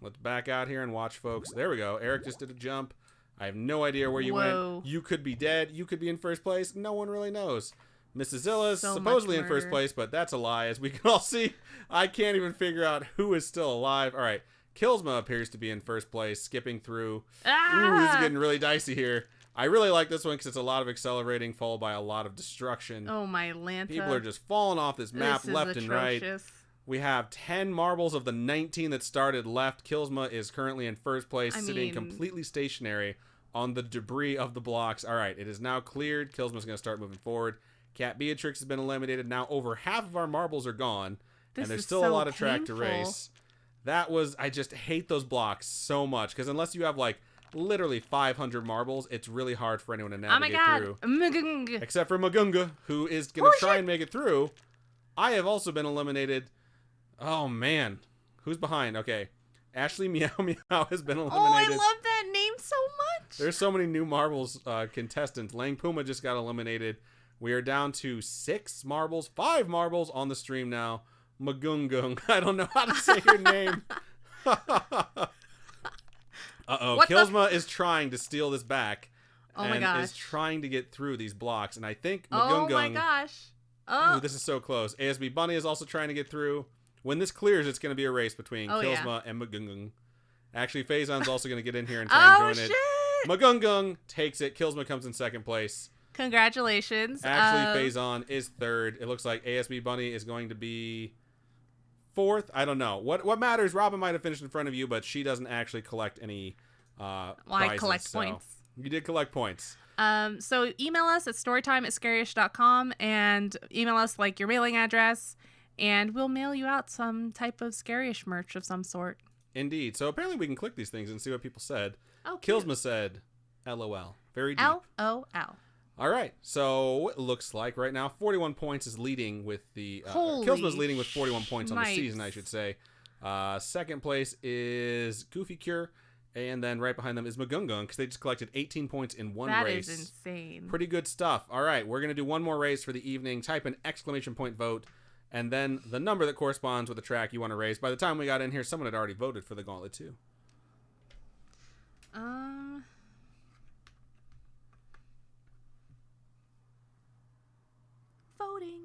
S2: Let's back out here and watch, folks. There we go. Eric just did a jump. I have no idea where you went. You could be dead. You could be in first place. No one really knows. Mrs. Zilla's supposedly in first place, but that's a lie. As we can all see, I can't even figure out who is still alive. All right. Killsma appears to be in first place, skipping through. Ooh, this is getting really dicey here. I really like this one because it's a lot of accelerating followed by a lot of destruction.
S1: Oh, my Lanta.
S2: People are just falling off this map left and right. We have 10 marbles of the 19 that started left. Killsma is currently in first place, sitting completely stationary on the debris of the blocks. All right, it is now cleared. Killsma's going to start moving forward. Cat Beatrix has been eliminated. Now over half of our marbles are gone, and there's still a lot of track to race. That was, I just hate those blocks so much, because unless you have like literally 500 marbles, it's really hard for anyone to navigate through.
S1: Magunga.
S2: Except for Magunga, who is going to try and make it through. I have also been eliminated. Oh, man. Who's behind? Okay. Ashley Meow Meow has been eliminated.
S1: Oh, I love that name so much.
S2: There's so many new marbles contestants. Lang Puma just got eliminated. We are down to 5 marbles on the stream now. Magungung. I don't know how to say your name. Uh-oh. Killsma is trying to steal this back.
S1: Oh my gosh.
S2: Is trying to get through these blocks. And I think Magungung...
S1: Oh my gosh. Oh.
S2: Ooh, this is so close. ASB Bunny is also trying to get through. When this clears, it's going to be a race between Killsma and Magungung. Actually, Faison's also going to get in here and try and join it. Magungung takes it. Killsma comes in second place.
S1: Congratulations.
S2: Actually, Faison is third. It looks like ASB Bunny is going to be fourth. I don't know. What matters, Robin might have finished in front of you, but she doesn't actually collect any prizes.
S1: I collect points.
S2: You did collect points.
S1: So email us at storytime@scarish.com and email us like your mailing address, and we'll mail you out some type of Scarish merch of some sort. Indeed.
S2: So apparently we can click these things and see what people said.
S1: Oh,
S2: Killsma said, LOL. Very deep.
S1: LOL.
S2: All right. So it looks like right now 41 points is leading with the... Killsma's leading with 41 points on the season, I should say. Second place is Goofy Cure. And then right behind them is Magungung, because they just collected 18 points in one race.
S1: That is insane.
S2: Pretty good stuff. All right. We're going to do one more race for the evening. Type an ! Vote. And then the number that corresponds with the track you want to race. By the time we got in here, someone had already voted for the Gauntlet 2.
S1: Voting.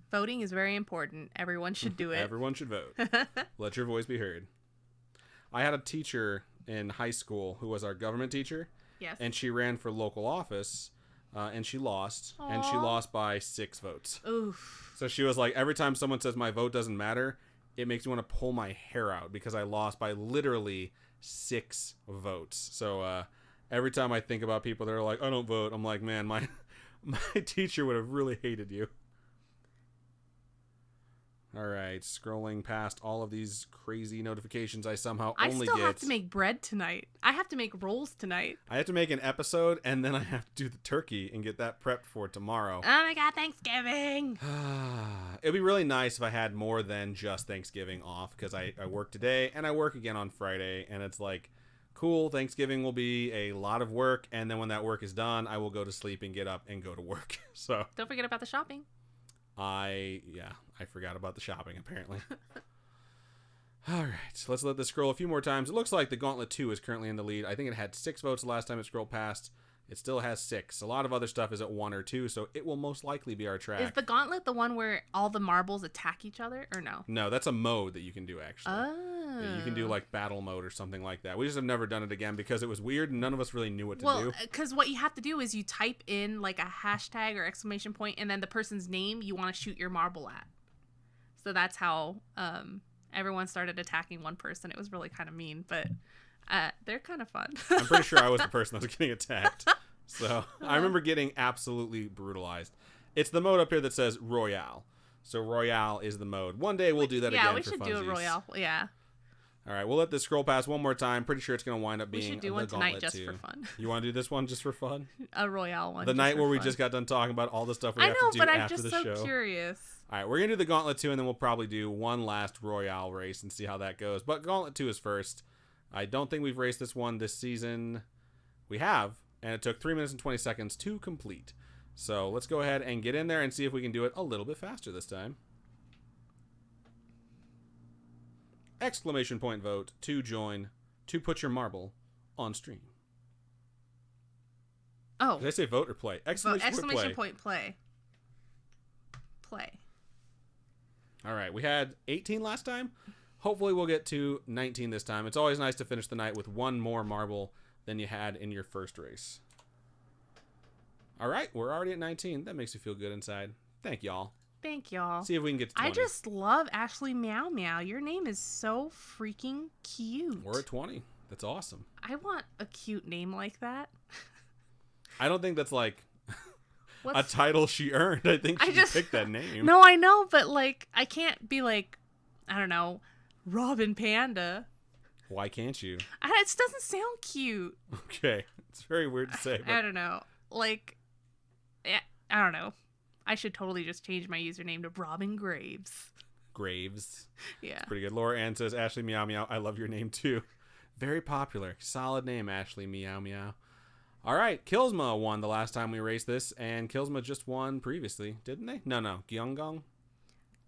S1: Voting is very important. Everyone should do it.
S2: Everyone should vote. Let your voice be heard. I had a teacher in high school who was our government teacher.
S1: Yes.
S2: And she ran for local office. And she lost.
S1: Aww.
S2: And she lost by 6 votes.
S1: Oof.
S2: So she was like, every time someone says my vote doesn't matter, it makes me want to pull my hair out because I lost by literally 6 votes. So every time I think about people that are like, I don't vote, I'm like, man, my teacher would have really hated you. All right, scrolling past all of these crazy notifications I somehow only get.
S1: I still have to make bread tonight. I have to make rolls tonight.
S2: I have to make an episode, and then I have to do the turkey and get that prepped for tomorrow.
S1: Oh my god, Thanksgiving!
S2: It'd be really nice if I had more than just Thanksgiving off, because I work today, and I work again on Friday, and it's like, cool, Thanksgiving will be a lot of work, and then when that work is done, I will go to sleep and get up and go to work. So
S1: don't forget about the shopping.
S2: I forgot about the shopping, apparently. All right, so let's let this scroll a few more times. It looks like the Gauntlet 2 is currently in the lead. I think it had 6 votes the last time it scrolled past. It still has 6. A lot of other stuff is at 1 or 2, so it will most likely be our track.
S1: Is the Gauntlet the one where all the marbles attack each other, or no?
S2: No, that's a mode that you can do, actually.
S1: Oh.
S2: You can do, like, battle mode or something like that. We just have never done it again because it was weird and none of us really knew what to do.
S1: Well, because what you have to do is you type in, like, a hashtag or exclamation point, and then the person's name you want to shoot your marble at. So that's how everyone started attacking one person. It was really kind of mean, but they're kind of fun.
S2: I'm pretty sure I was the person that was getting attacked. So I remember getting absolutely brutalized. It's the mode up here that says Royale. So Royale is the mode. One day we'll do that again for funsies.
S1: Yeah, we should do a Royale. Yeah.
S2: All right, we'll let this scroll past one more time. Pretty sure it's going to wind up being
S1: we should do one tonight just for fun.
S2: You want to do this one just for fun?
S1: A Royale one.
S2: The night where we just got done talking about all the stuff we have to do after the show. I know, but I'm just so
S1: curious.
S2: All right, we're going to do the Gauntlet 2, and then we'll probably do one last Royale race and see how that goes. But Gauntlet 2 is first. I don't think we've raced this one this season. We have. and it took 3 minutes and 20 seconds to complete. So let's go ahead and get in there and see if we can do it a little bit faster this time. Exclamation point vote to join to put your marble on stream.
S1: Oh.
S2: Did I say vote or play?
S1: Exclamation point play. Play.
S2: All right. We had 18 last time. Hopefully we'll get to 19 this time. It's always nice to finish the night with one more marble than you had in your first race. All right. We're already at 19. That makes me feel good inside. Thank y'all.
S1: Thank y'all.
S2: See if we can get to 20.
S1: I just love Ashley Meow Meow. Your name is so freaking cute.
S2: We're at 20. That's awesome.
S1: I want a cute name like that.
S2: I don't think that's like a title she earned. I think she just picked that name.
S1: No, I know, but like I can't be like, I don't know, Robin Panda.
S2: Why can't you?
S1: It just doesn't sound cute.
S2: Okay. It's very weird to say. But...
S1: I don't know. Like, I don't know. I should totally just change my username to Robin Graves.
S2: Graves.
S1: Yeah.
S2: It's pretty good. Laura Ann says, Ashley Meow Meow, I love your name too. Very popular. Solid name, Ashley Meow Meow. All right. Killsma won the last time we raced this, and Killsma just won previously, didn't they? No. Gyeonggong?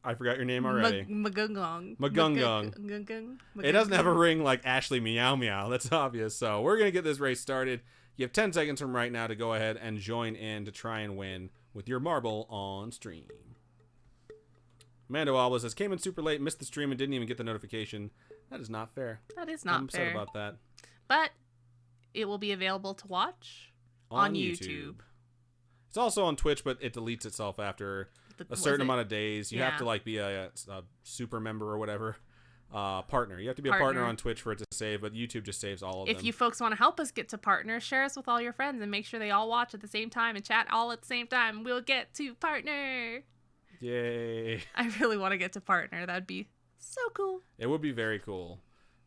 S2: I forgot your name already.
S1: Magungong.
S2: Magungong. It doesn't have a ring like Ashley Meow Meow. That's obvious. So we're going to get this race started. You have 10 seconds from right now to go ahead and join in to try and win with your marble on stream. Mando Alba says, came in super late, missed the stream, and didn't even get the notification. That is not fair.
S1: That is not fair.
S2: I'm upset about that.
S1: But it will be available to watch on YouTube.
S2: It's also on Twitch, but it deletes itself after a certain amount of days. You have to like be a super member or whatever. Partner. You have to be a partner on Twitch for it to save, but YouTube just saves all of them.
S1: If you folks want to help us get to partner, share us with all your friends and make sure they all watch at the same time and chat all at the same time. We'll get to partner.
S2: Yay.
S1: I really want to get to partner. That'd be so cool.
S2: It would be very cool.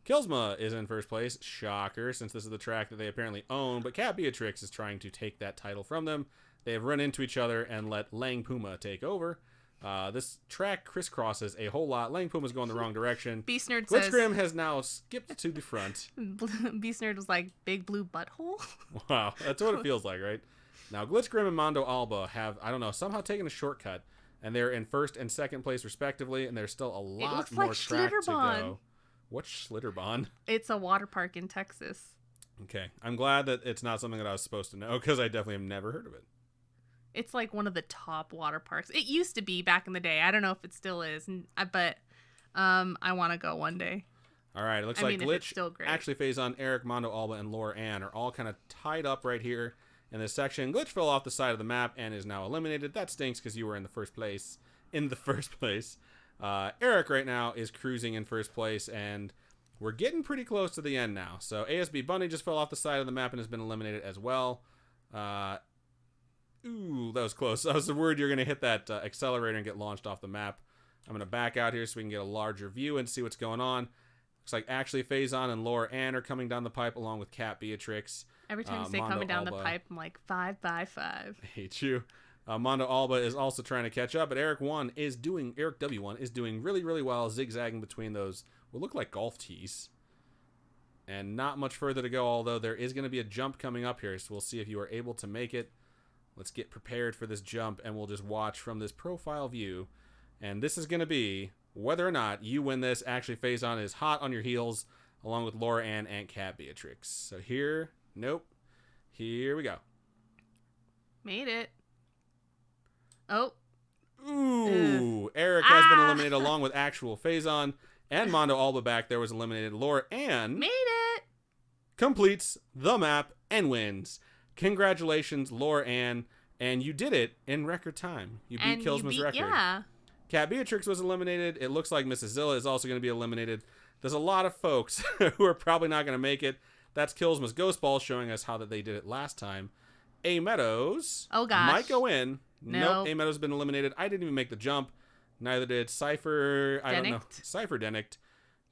S2: Killsma is in first place. Shocker, since this is the track that they apparently own, but Cat Beatrix is trying to take that title from them. They have run into each other and let Lang Puma take over. This track crisscrosses a whole lot. Lang Puma's going the wrong direction.
S1: Beast Nerd says...
S2: Blitzgrim has now skipped to the front.
S1: Beast Nerd was like, big blue butthole?
S2: Wow, that's what it feels like, right? Now, Glitchgrim and Mondo Alba have, I don't know, somehow taken a shortcut, and they're in first and second place respectively, and there's still a lot more track to go. What's Schlitterbahn?
S1: It's a water park in Texas.
S2: Okay, I'm glad that it's not something that I was supposed to know, because I definitely have never heard of it.
S1: It's like one of the top water parks. It used to be back in the day. I don't know if it still is, but I want to go one day.
S2: All right, it looks like Glitch, Ashley Faison, Eric, Mondo Alba, and Laura Ann are all kind of tied up right here in this section. Glitch fell off the side of the map and is now eliminated. That stinks because you were in the first place. Eric right now is cruising in first place, and we're getting pretty close to the end now. So ASB Bunny just fell off the side of the map and has been eliminated as well. Ooh, that was close. I was worried you're going to hit that accelerator and get launched off the map. I'm going to back out here so we can get a larger view and see what's going on. Looks like Ashley Faison and Laura Ann are coming down the pipe along with Cat Beatrix.
S1: Every time you say
S2: Mondo
S1: coming down
S2: Alba.
S1: the pipe, I'm like, 5 by 5.
S2: I hate you. Mondo Alba is also trying to catch up, but Eric W1 is doing really, really well, zigzagging between those what look like golf tees. And not much further to go, although there is going to be a jump coming up here, so we'll see if you are able to make it. Let's get prepared for this jump, and we'll just watch from this profile view. And this is going to be whether or not you win this. Actually, Faison is hot on your heels, along with Laura Ann and Cat Beatrix. So here we go.
S1: Made it. Oh.
S2: Ooh. Eric has been eliminated along with actual Faison, and Mondo Alba back there was eliminated. Laura Ann
S1: made it.
S2: Completes the map and wins. Congratulations, Laura Ann, and you did it in record time. You beat Killsman's record.
S1: Yeah.
S2: Cat Beatrix was eliminated. It looks like Mrs. Zilla is also going to be eliminated. There's a lot of folks who are probably not going to make it. That's Killsman's Ghost Ball showing us how that they did it last time. A Meadows might go in. Nope, A Meadows has been eliminated. I didn't even make the jump. Neither did Cypher. I don't know. Cypher Denict.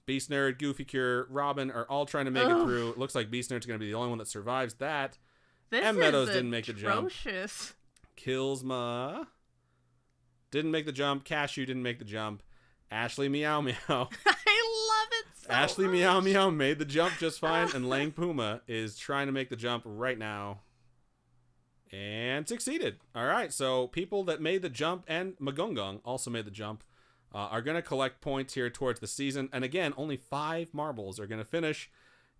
S2: Beast Nerd, Goofy Cure, Robin are all trying to make it through. It looks like Beast Nerd's going to be the only one that survives that.
S1: M
S2: Meadows didn't make the jump.
S1: Atrocious.
S2: Killsma didn't make the jump. Cashew didn't make the jump. Ashley Meow Meow.
S1: I love it so
S2: Ashley
S1: much.
S2: Meow Meow made the jump just fine, and Lang Puma is trying to make the jump right now. And succeeded. All right, so people that made the jump and Magungung also made the jump are going to collect points here towards the season. And again, only 5 marbles are going to finish.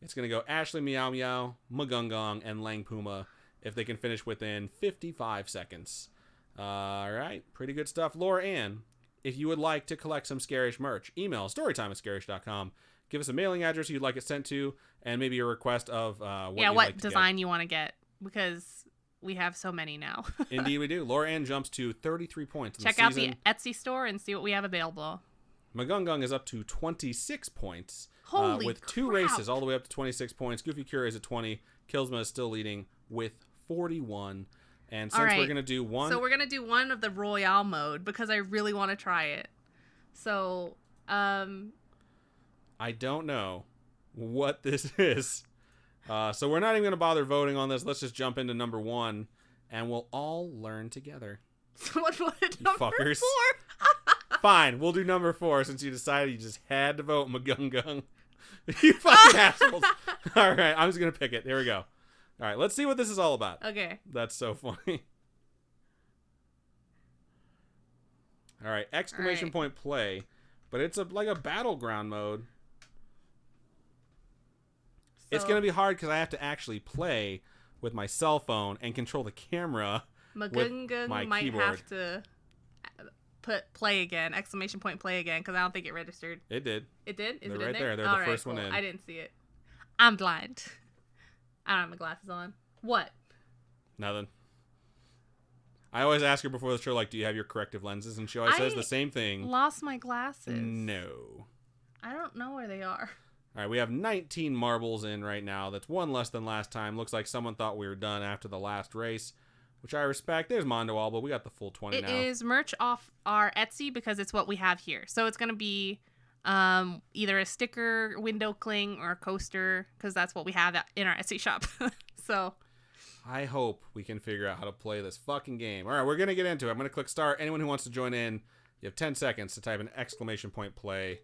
S2: It's going to go Ashley Meow Meow, Magungung, and Lang Puma if they can finish within 55 seconds. All right, pretty good stuff. Laura Ann, if you would like to collect some Scarish merch, email storytime@scarish.com. Give us a mailing address you'd like it sent to, and maybe a request of
S1: what design you want to get, because we have so many now.
S2: Indeed we do. Laura Ann jumps to 33 points in
S1: Check
S2: the
S1: out
S2: season.
S1: the Etsy store and see what we have available.
S2: Magungung is up to 26 points.
S1: Holy
S2: with 2
S1: crap.
S2: races all the way up to 26 points. Goofy Cure is at 20. Killsma is still leading with 41. And since we're going to do one...
S1: So we're going to do one of the Royale mode because I really want to try it. So,
S2: I don't know what this is. So we're not even going to bother voting on this. Let's just jump into number 1, and we'll all learn together.
S1: Someone voted number
S2: fuckers.
S1: 4.
S2: Fine, we'll do number 4 since you decided you just had to vote Magungung. You fucking assholes. All right, I'm just going to pick it. Here we go. All right, let's see what this is all about.
S1: Okay.
S2: That's so funny. All right, exclamation point play. But it's like a battleground mode. It's going to be hard because I have to actually play with my cell phone and control the camera
S1: Magungung
S2: my
S1: might
S2: keyboard.
S1: have to put play again, exclamation point play again, because I don't think it registered.
S2: It did.
S1: It did? Is
S2: They're
S1: it
S2: right
S1: in
S2: there. They're
S1: All
S2: the
S1: right,
S2: first one
S1: cool.
S2: in.
S1: I didn't see it. I'm blind. I don't have my glasses on. What?
S2: Nothing. I always ask her before the show, like, do you have your corrective lenses? And she always says the same thing.
S1: Lost my glasses.
S2: No.
S1: I don't know where they are.
S2: All right, we have 19 marbles in right now. That's 1 less than last time. Looks like someone thought we were done after the last race, which I respect. There's Mondo Alba. We got the full 20 now.
S1: It is merch off our Etsy because it's what we have here. So it's going to be either a sticker, window cling, or a coaster, because that's what we have in our Etsy shop. So
S2: I hope we can figure out how to play this fucking game. All right, we're going to get into it. I'm going to click start. Anyone who wants to join in, you have 10 seconds to type an exclamation point play.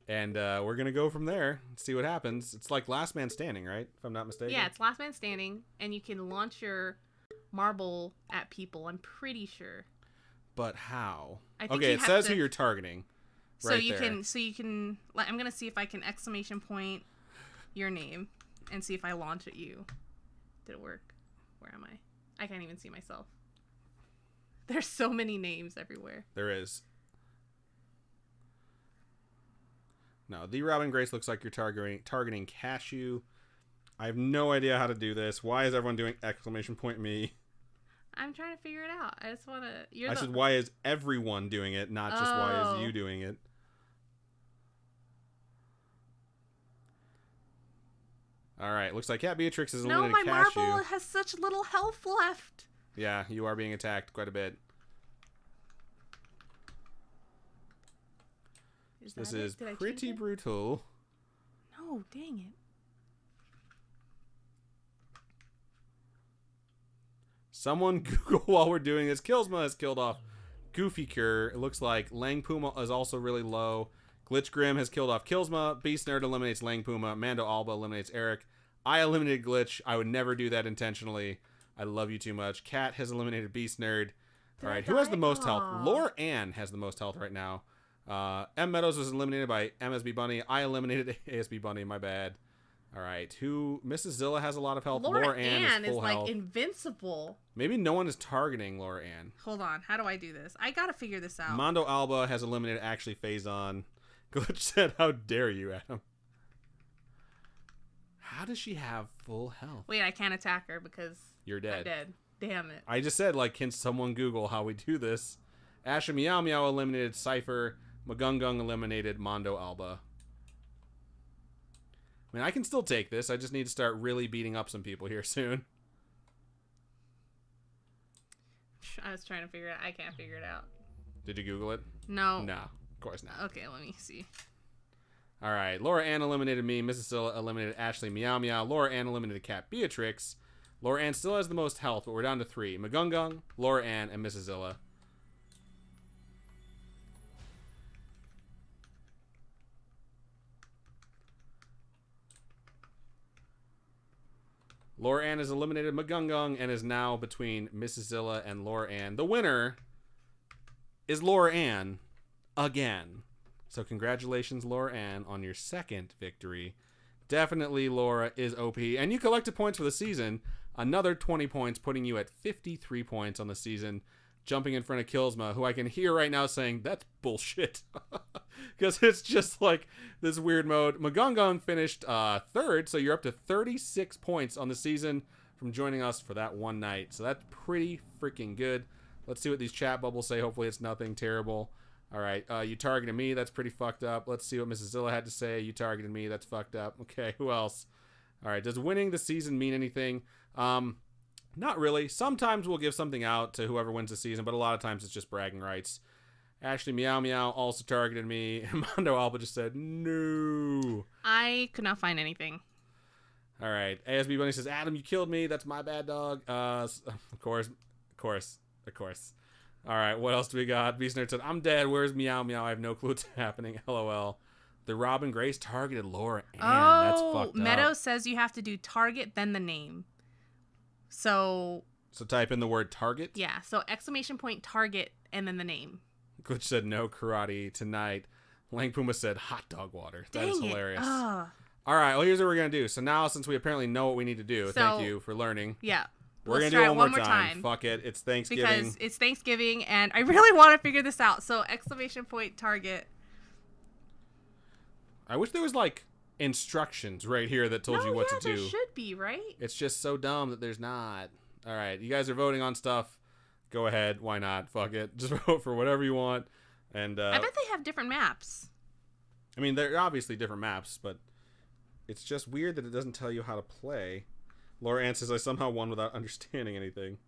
S2: And we're going to go from there and see what happens. It's like Last Man Standing, right? If I'm not mistaken.
S1: yeah, it's Last Man Standing, and you can launch your marble at people, I'm pretty sure.
S2: But how?
S1: I think
S2: Okay,
S1: you
S2: it
S1: have
S2: says
S1: to-
S2: who you're targeting.
S1: So
S2: Right
S1: you
S2: there.
S1: can like, I'm going to see if I can exclamation point your name and see if I launch at you. Did it work? Where am I? I can't even see myself. There's so many names everywhere.
S2: There is. No, the Robin Grace looks like you're targeting Cashew. I have no idea how to do this. Why is everyone doing exclamation point me?
S1: I'm trying to figure it out. I just want to...
S2: I said, why is everyone doing it, not just why
S1: Oh.
S2: is you doing it? All right, looks like Cat Beatrix is
S1: No,
S2: eliminated
S1: my
S2: Cashew.
S1: marble has such little health left.
S2: Yeah, you are being attacked quite a bit. This is
S1: Did I change
S2: pretty
S1: it?
S2: brutal.
S1: No, dang it.
S2: Someone Google while we're doing this. Killsma has killed off Goofy Cure. It looks like Lang Puma is also really low. Glitch Grim has killed off Killsma. Beast Nerd eliminates Lang Puma. Mando Alba eliminates Eric. I eliminated Glitch. I would never do that intentionally. I love you too much. Cat has eliminated Beast Nerd. All right, who has the most health?
S1: Aw.
S2: Laura Ann has the most health right now. M Meadows was eliminated by MSB Bunny. I eliminated ASB Bunny. My bad. All right, who? Mrs. Zilla has a lot of health.
S1: Laura
S2: Ann
S1: Ann
S2: is full
S1: like
S2: health.
S1: invincible.
S2: Maybe no one is targeting Laura Ann.
S1: Hold on. How do I do this? I gotta figure this out.
S2: Mondo Alba has eliminated Ashley Faison. Glitch said, "How dare you, Adam?" How does she have full health?
S1: Wait, I can't attack her because
S2: You're dead.
S1: I'm dead. Damn it.
S2: I just said, like, can someone Google how we do this? Asha Meow Meow eliminated Cypher. Magungung eliminated Mondo Alba. I mean, I can still take this. I just need to start really beating up some people here soon.
S1: I was trying to figure it out. I can't figure it out.
S2: Did you Google it?
S1: No.
S2: No, of course not.
S1: Okay, let me see.
S2: All right, Laura Ann eliminated me. Mrs. Scylla eliminated Ashley Meow Meow. Laura Ann eliminated Cat Beatrix. Laura Ann still has the most health, but we're down to 3. Magungung, Laura Ann, and Mrs. Zilla. Laura Ann has eliminated Magungung and is now between Mrs. Zilla and Laura Ann. The winner is Laura Ann again. So congratulations, Laura Ann, on your second victory. Definitely Laura is OP. And you collected points for the season. Another 20 points, putting you at 53 points on the season. Jumping in front of Killsma, who I can hear right now saying, that's bullshit. Because it's just like this weird mode. Magungung finished third, so you're up to 36 points on the season from joining us for that one night. So that's pretty freaking good. Let's see what these chat bubbles say. Hopefully it's nothing terrible. All right, you targeted me. That's pretty fucked up. Let's see what Mrs. Zilla had to say. You targeted me. That's fucked up. Okay, who else? All right, does winning the season mean anything? Not really. Sometimes we'll give something out to whoever wins the season, but a lot of times it's just bragging rights. Ashley Meow Meow also targeted me. Mondo Alba just said, no.
S1: I could not find anything.
S2: All right. ASB Bunny says, Adam, you killed me. That's my bad, dog. Of course. All right, what else do we got? Beast Nerd said, I'm dead. Where's Meow Meow? I have no clue what's happening. LOL. The Robin Grace targeted Laura Ann. That's fucked up.
S1: Meadow says you have to do target, then the name. So
S2: type in the word target?
S1: Yeah, so exclamation point target and then the name.
S2: Glitch said no karate tonight. Lang Puma said hot dog water. That is hilarious. All right, well, here's what we're going to do. So now, since we apparently know what we need to do, thank you for learning.
S1: Yeah.
S2: We're going to do it one more time. Fuck it. It's Thanksgiving.
S1: Because it's Thanksgiving, and I really want to figure this out. So exclamation point target.
S2: I wish there was, like, instructions right here that told you what to do.
S1: There should be, right?
S2: It's just so dumb that there's not. All right, you guys are voting on stuff. Go ahead. Why not? Fuck it. Just vote for whatever you want. And
S1: I bet they have different maps.
S2: I mean, they're obviously different maps, but it's just weird that it doesn't tell you how to play. Laura Ann says, I somehow won without understanding anything.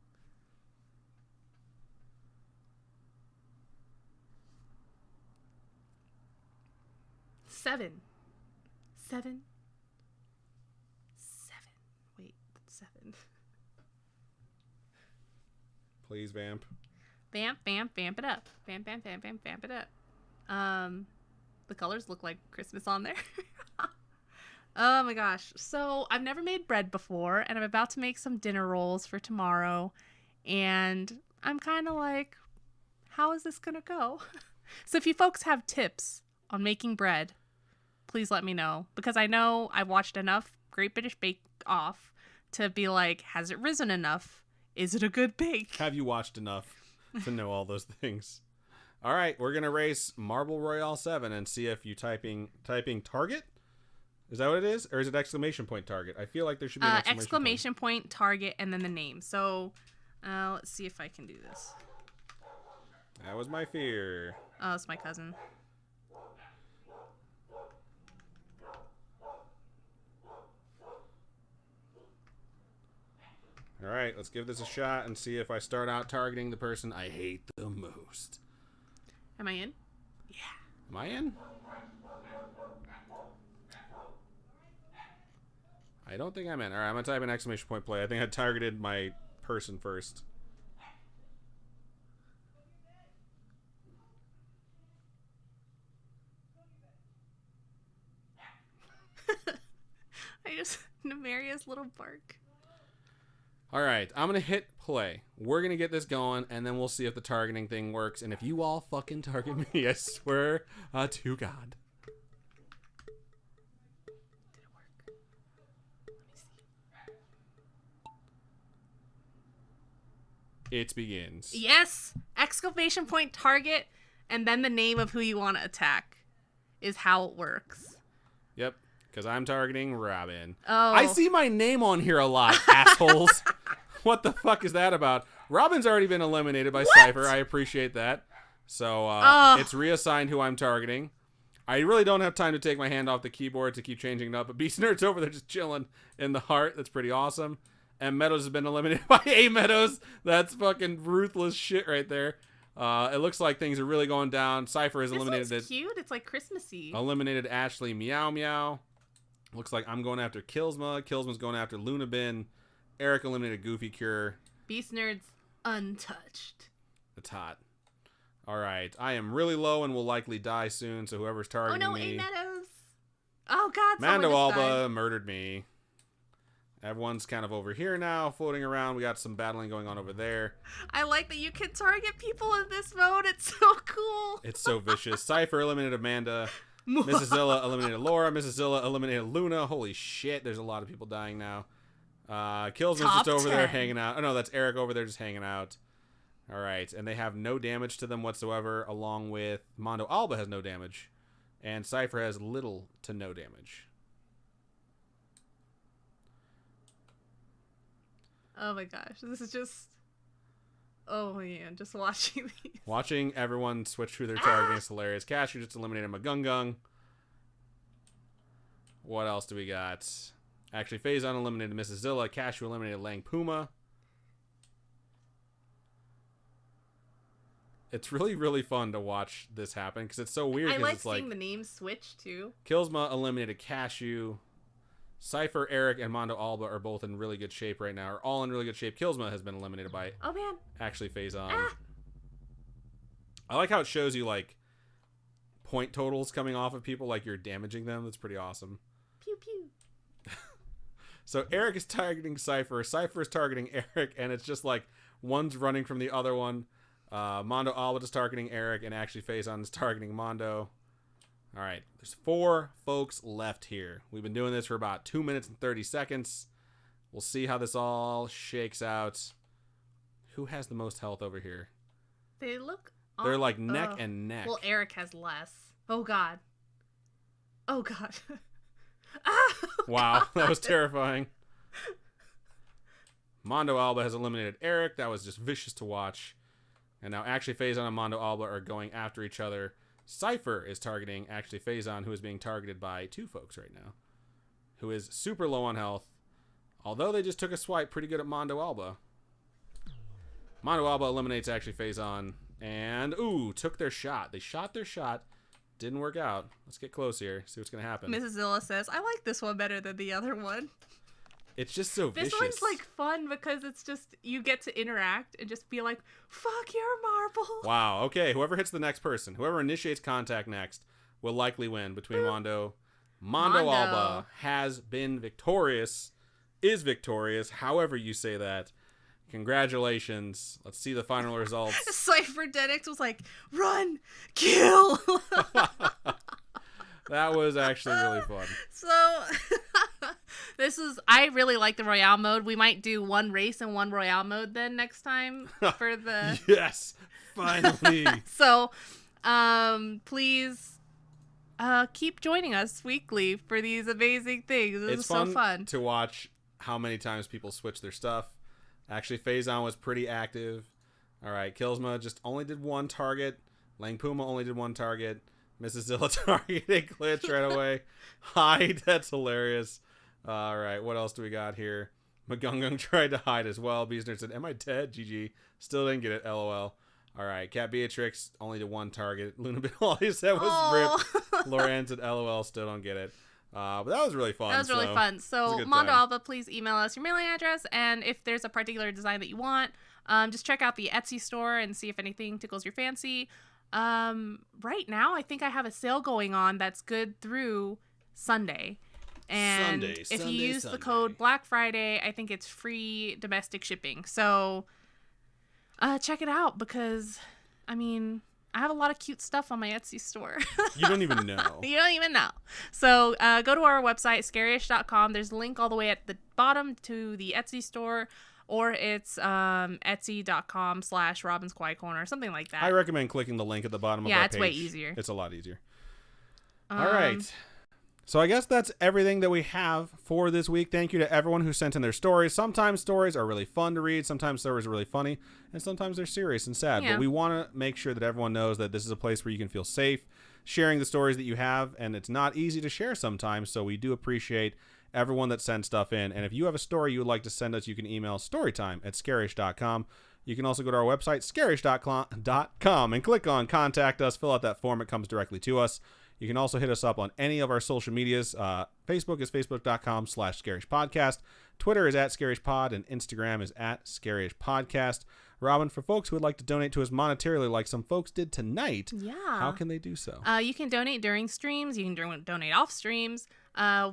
S1: Seven. Wait, 7.
S2: Please, vamp.
S1: Vamp it up. Vamp it up. The colors look like Christmas on there. Oh my gosh. So I've never made bread before, and I'm about to make some dinner rolls for tomorrow. And I'm kind of like, how is this going to go? So if you folks have tips on making bread, please let me know. Because I know I've watched enough Great British Bake Off to be like, has it risen enough? Is it a good bake?
S2: Have you watched enough to know all those things? All right, we're going to race Marble Royale 7 and see if you typing target? Is that what it is? Or is it exclamation point target? I feel like there should be an
S1: exclamation point target and then the name. So let's see if I can do this.
S2: That was my fear.
S1: Oh, it's my cousin.
S2: All right, let's give this a shot and see if I start out targeting the person I hate the most.
S1: Am I in? Yeah.
S2: Am I in? I don't think I'm in. All right, I'm going to type in exclamation point play. I think I targeted my person first.
S1: Nemaria's little bark.
S2: All right, I'm going to hit play. We're going to get this going, and then we'll see if the targeting thing works. And if you all fucking target me, I swear to God.
S1: Did it work? Let me see.
S2: It begins.
S1: Yes! Exclamation point target, and then the name of who you want to attack is how it works.
S2: Yep, because I'm targeting Robin.
S1: Oh.
S2: I see my name on here a lot, assholes. What the fuck is that about? Robin's already been eliminated by Cypher. I appreciate that. So it's reassigned who I'm targeting. I really don't have time to take my hand off the keyboard to keep changing it up. But Beast Nerd's over there just chilling in the heart. That's pretty awesome. And Meadows has been eliminated by A Meadows. That's fucking ruthless shit right there. It looks like things are really going down. Cypher has eliminated
S1: This one's cute. It's like Christmassy.
S2: Eliminated Ashley Meow Meow. Looks like I'm going after Killsma. Killsma's going after Lunabin. Eric eliminated Goofy Cure.
S1: Beast Nerd's untouched.
S2: That's hot. All right. I am really low and will likely die soon, so whoever's targeting me...
S1: Oh, no, A Meadows. Oh, God,
S2: Mando
S1: someone just
S2: Alba
S1: died.
S2: murdered me. Everyone's kind of over here now, floating around. We got some battling going on over there.
S1: I like that you can target people in this mode. It's so cool.
S2: It's so vicious. Cypher eliminated Amanda. Mrs. Zilla eliminated Laura. Mrs. Zilla eliminated Luna. Holy shit, there's a lot of people dying now. Killsman's just over there hanging out. Oh, no, that's Eric over there just hanging out. All right, and they have no damage to them whatsoever, along with Mondo Alba has no damage, and Cypher has little to no damage.
S1: Oh my gosh, this is just... Oh man, just watching these.
S2: Watching everyone switch through their targeting is hilarious. Cashew just eliminated Magungung. What else do we got? Actually, Faison eliminated Mrs. Zilla. Cashew eliminated Lang Puma. It's really, really fun to watch this happen because it's so weird.
S1: I like
S2: it's
S1: seeing the names switch too.
S2: Killsma eliminated Cashew. Cypher, Eric, and Mondo Alba are both in really good shape right now. Are all in really good shape. Killsma has been eliminated by actually Faison. I like how it shows you like point totals coming off of people, like you're damaging them. That's pretty awesome.
S1: Pew pew.
S2: So Eric is targeting Cypher. Cypher is targeting Eric, and it's just like one's running from the other one. Mondo Alba is targeting Eric, and actually Faison is targeting Mondo. All right, there's 4 folks left here. We've been doing this for about 2 minutes and 30 seconds. We'll see how this all shakes out. Who has the most health over here?
S1: They look...
S2: They're like neck and neck.
S1: Well, Eric has less. Oh, God. Oh, God.
S2: Wow,
S1: God.
S2: that was terrifying. Mondo Alba has eliminated Eric. That was just vicious to watch. And now actually Faison and Mondo Alba are going after each other. Cypher is targeting actually Faison, who is being targeted by 2 folks right now, who is super low on health, although they just took a swipe pretty good at Mondo Alba. Mondo Alba eliminates actually Faison, and took their shot. They shot their shot, didn't work out. Let's get close here, see what's gonna happen.
S1: Mrs. Zilla says, I like this one better than the other one.
S2: It's just so vicious.
S1: This one's like fun because it's just, you get to interact and just be like, fuck your marble.
S2: Wow, okay, whoever hits the next person, whoever initiates contact next will likely win between Mondo. Mondo Alba has been victorious, is victorious, however you say that. Congratulations. Let's see the final results.
S1: Cypher Denix was like, run, kill.
S2: That was actually really fun.
S1: So, I really like the Royale mode. We might do 1 race and 1 Royale mode then next time for the...
S2: Yes, finally.
S1: So, please keep joining us weekly for these amazing things. This is so fun
S2: to watch how many times people switch their stuff. Actually, Faison was pretty active. All right, Killsma just only did 1 target. Lang Puma only did 1 target. Mrs. Zilla targeted Glitch right away. Hide, that's hilarious. All right, what else do we got here? Magungung tried to hide as well. Beesner said, am I dead? GG. Still didn't get it, LOL. All right, Cat Beatrix only did 1 target. Luna Bill, all he said was rip. Lorenz said, LOL, still don't get it. But that was really fun.
S1: That was really fun. So, Mondo Alba, please email us your mailing address, and if there's a particular design that you want, just check out the Etsy store and see if anything tickles your fancy. Right now, I think I have a sale going on that's good through Sunday. And if you use the code Black Friday, I think it's free domestic shipping. So check it out because, I mean, I have a lot of cute stuff on my Etsy store.
S2: You don't even know.
S1: You don't even know. So go to our website, scaryish.com. There's a link all the way at the bottom to the Etsy store. Or it's etsy.com/Robin's Quiet Corner or something like that.
S2: I recommend clicking the link at the bottom of our page.
S1: Yeah, it's way easier.
S2: It's a lot easier. All right. So I guess that's everything that we have for this week. Thank you to everyone who sent in their stories. Sometimes stories are really fun to read. Sometimes stories are really funny. And sometimes they're serious and sad.
S1: Yeah.
S2: But we want to make sure that everyone knows that this is a place where you can feel safe sharing the stories that you have. And it's not easy to share sometimes. So we do appreciate everyone that sends stuff in. And if you have a story you would like to send us, you can email storytime@scarish.com. You can also go to our website, scarish.com, and click on Contact Us. Fill out that form. It comes directly to us. You can also hit us up on any of our social medias. Facebook is facebook.com/scarishpodcast. Twitter is @scarishpod, and Instagram is @scarishpodcast. Robin, for folks who would like to donate to us monetarily like some folks did tonight, how can they do so?
S1: You can donate during streams. You can donate off streams.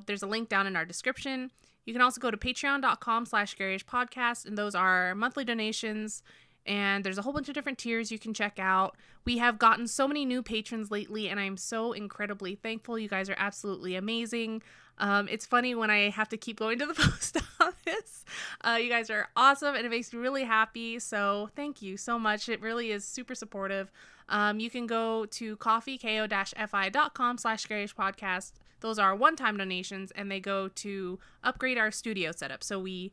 S1: There's a link down in our description. You can also go to patreon.com/garishpodcast, and those are monthly donations. And there's a whole bunch of different tiers you can check out. We have gotten so many new patrons lately, and I'm so incredibly thankful. You guys are absolutely amazing. It's funny when I have to keep going to the post office. You guys are awesome, and it makes me really happy. So thank you so much. It really is super supportive. You can go to ko-fi.com/garishpodcast. Those are one-time donations, and they go to upgrade our studio setup. So we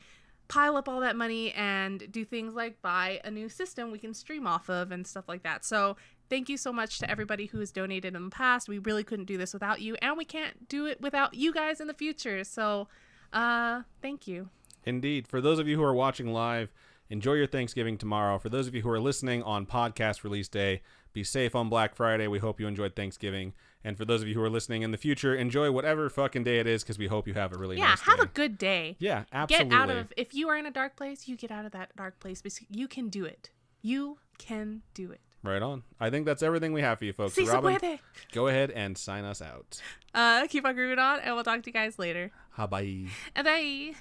S1: pile up all that money and do things like buy a new system we can stream off of and stuff like that. So thank you so much to everybody who has donated in the past. We really couldn't do this without you, and we can't do it without you guys in the future. So thank you.
S2: Indeed. For those of you who are watching live, enjoy your Thanksgiving tomorrow. For those of you who are listening on podcast release day, be safe on Black Friday. We hope you enjoyed Thanksgiving. And for those of you who are listening in the future, enjoy whatever fucking day it is, because we hope you have a really nice day.
S1: Yeah, have a good day.
S2: Yeah, absolutely.
S1: Get out of, if you are in a dark place, you get out of that dark place, because you can do it. You can do it.
S2: Right on. I think that's everything we have for you folks.
S1: Si
S2: Robin,
S1: puede.
S2: go ahead and sign us out.
S1: Keep on grooving on, and we'll talk to you guys later.
S2: Bye.
S1: Bye.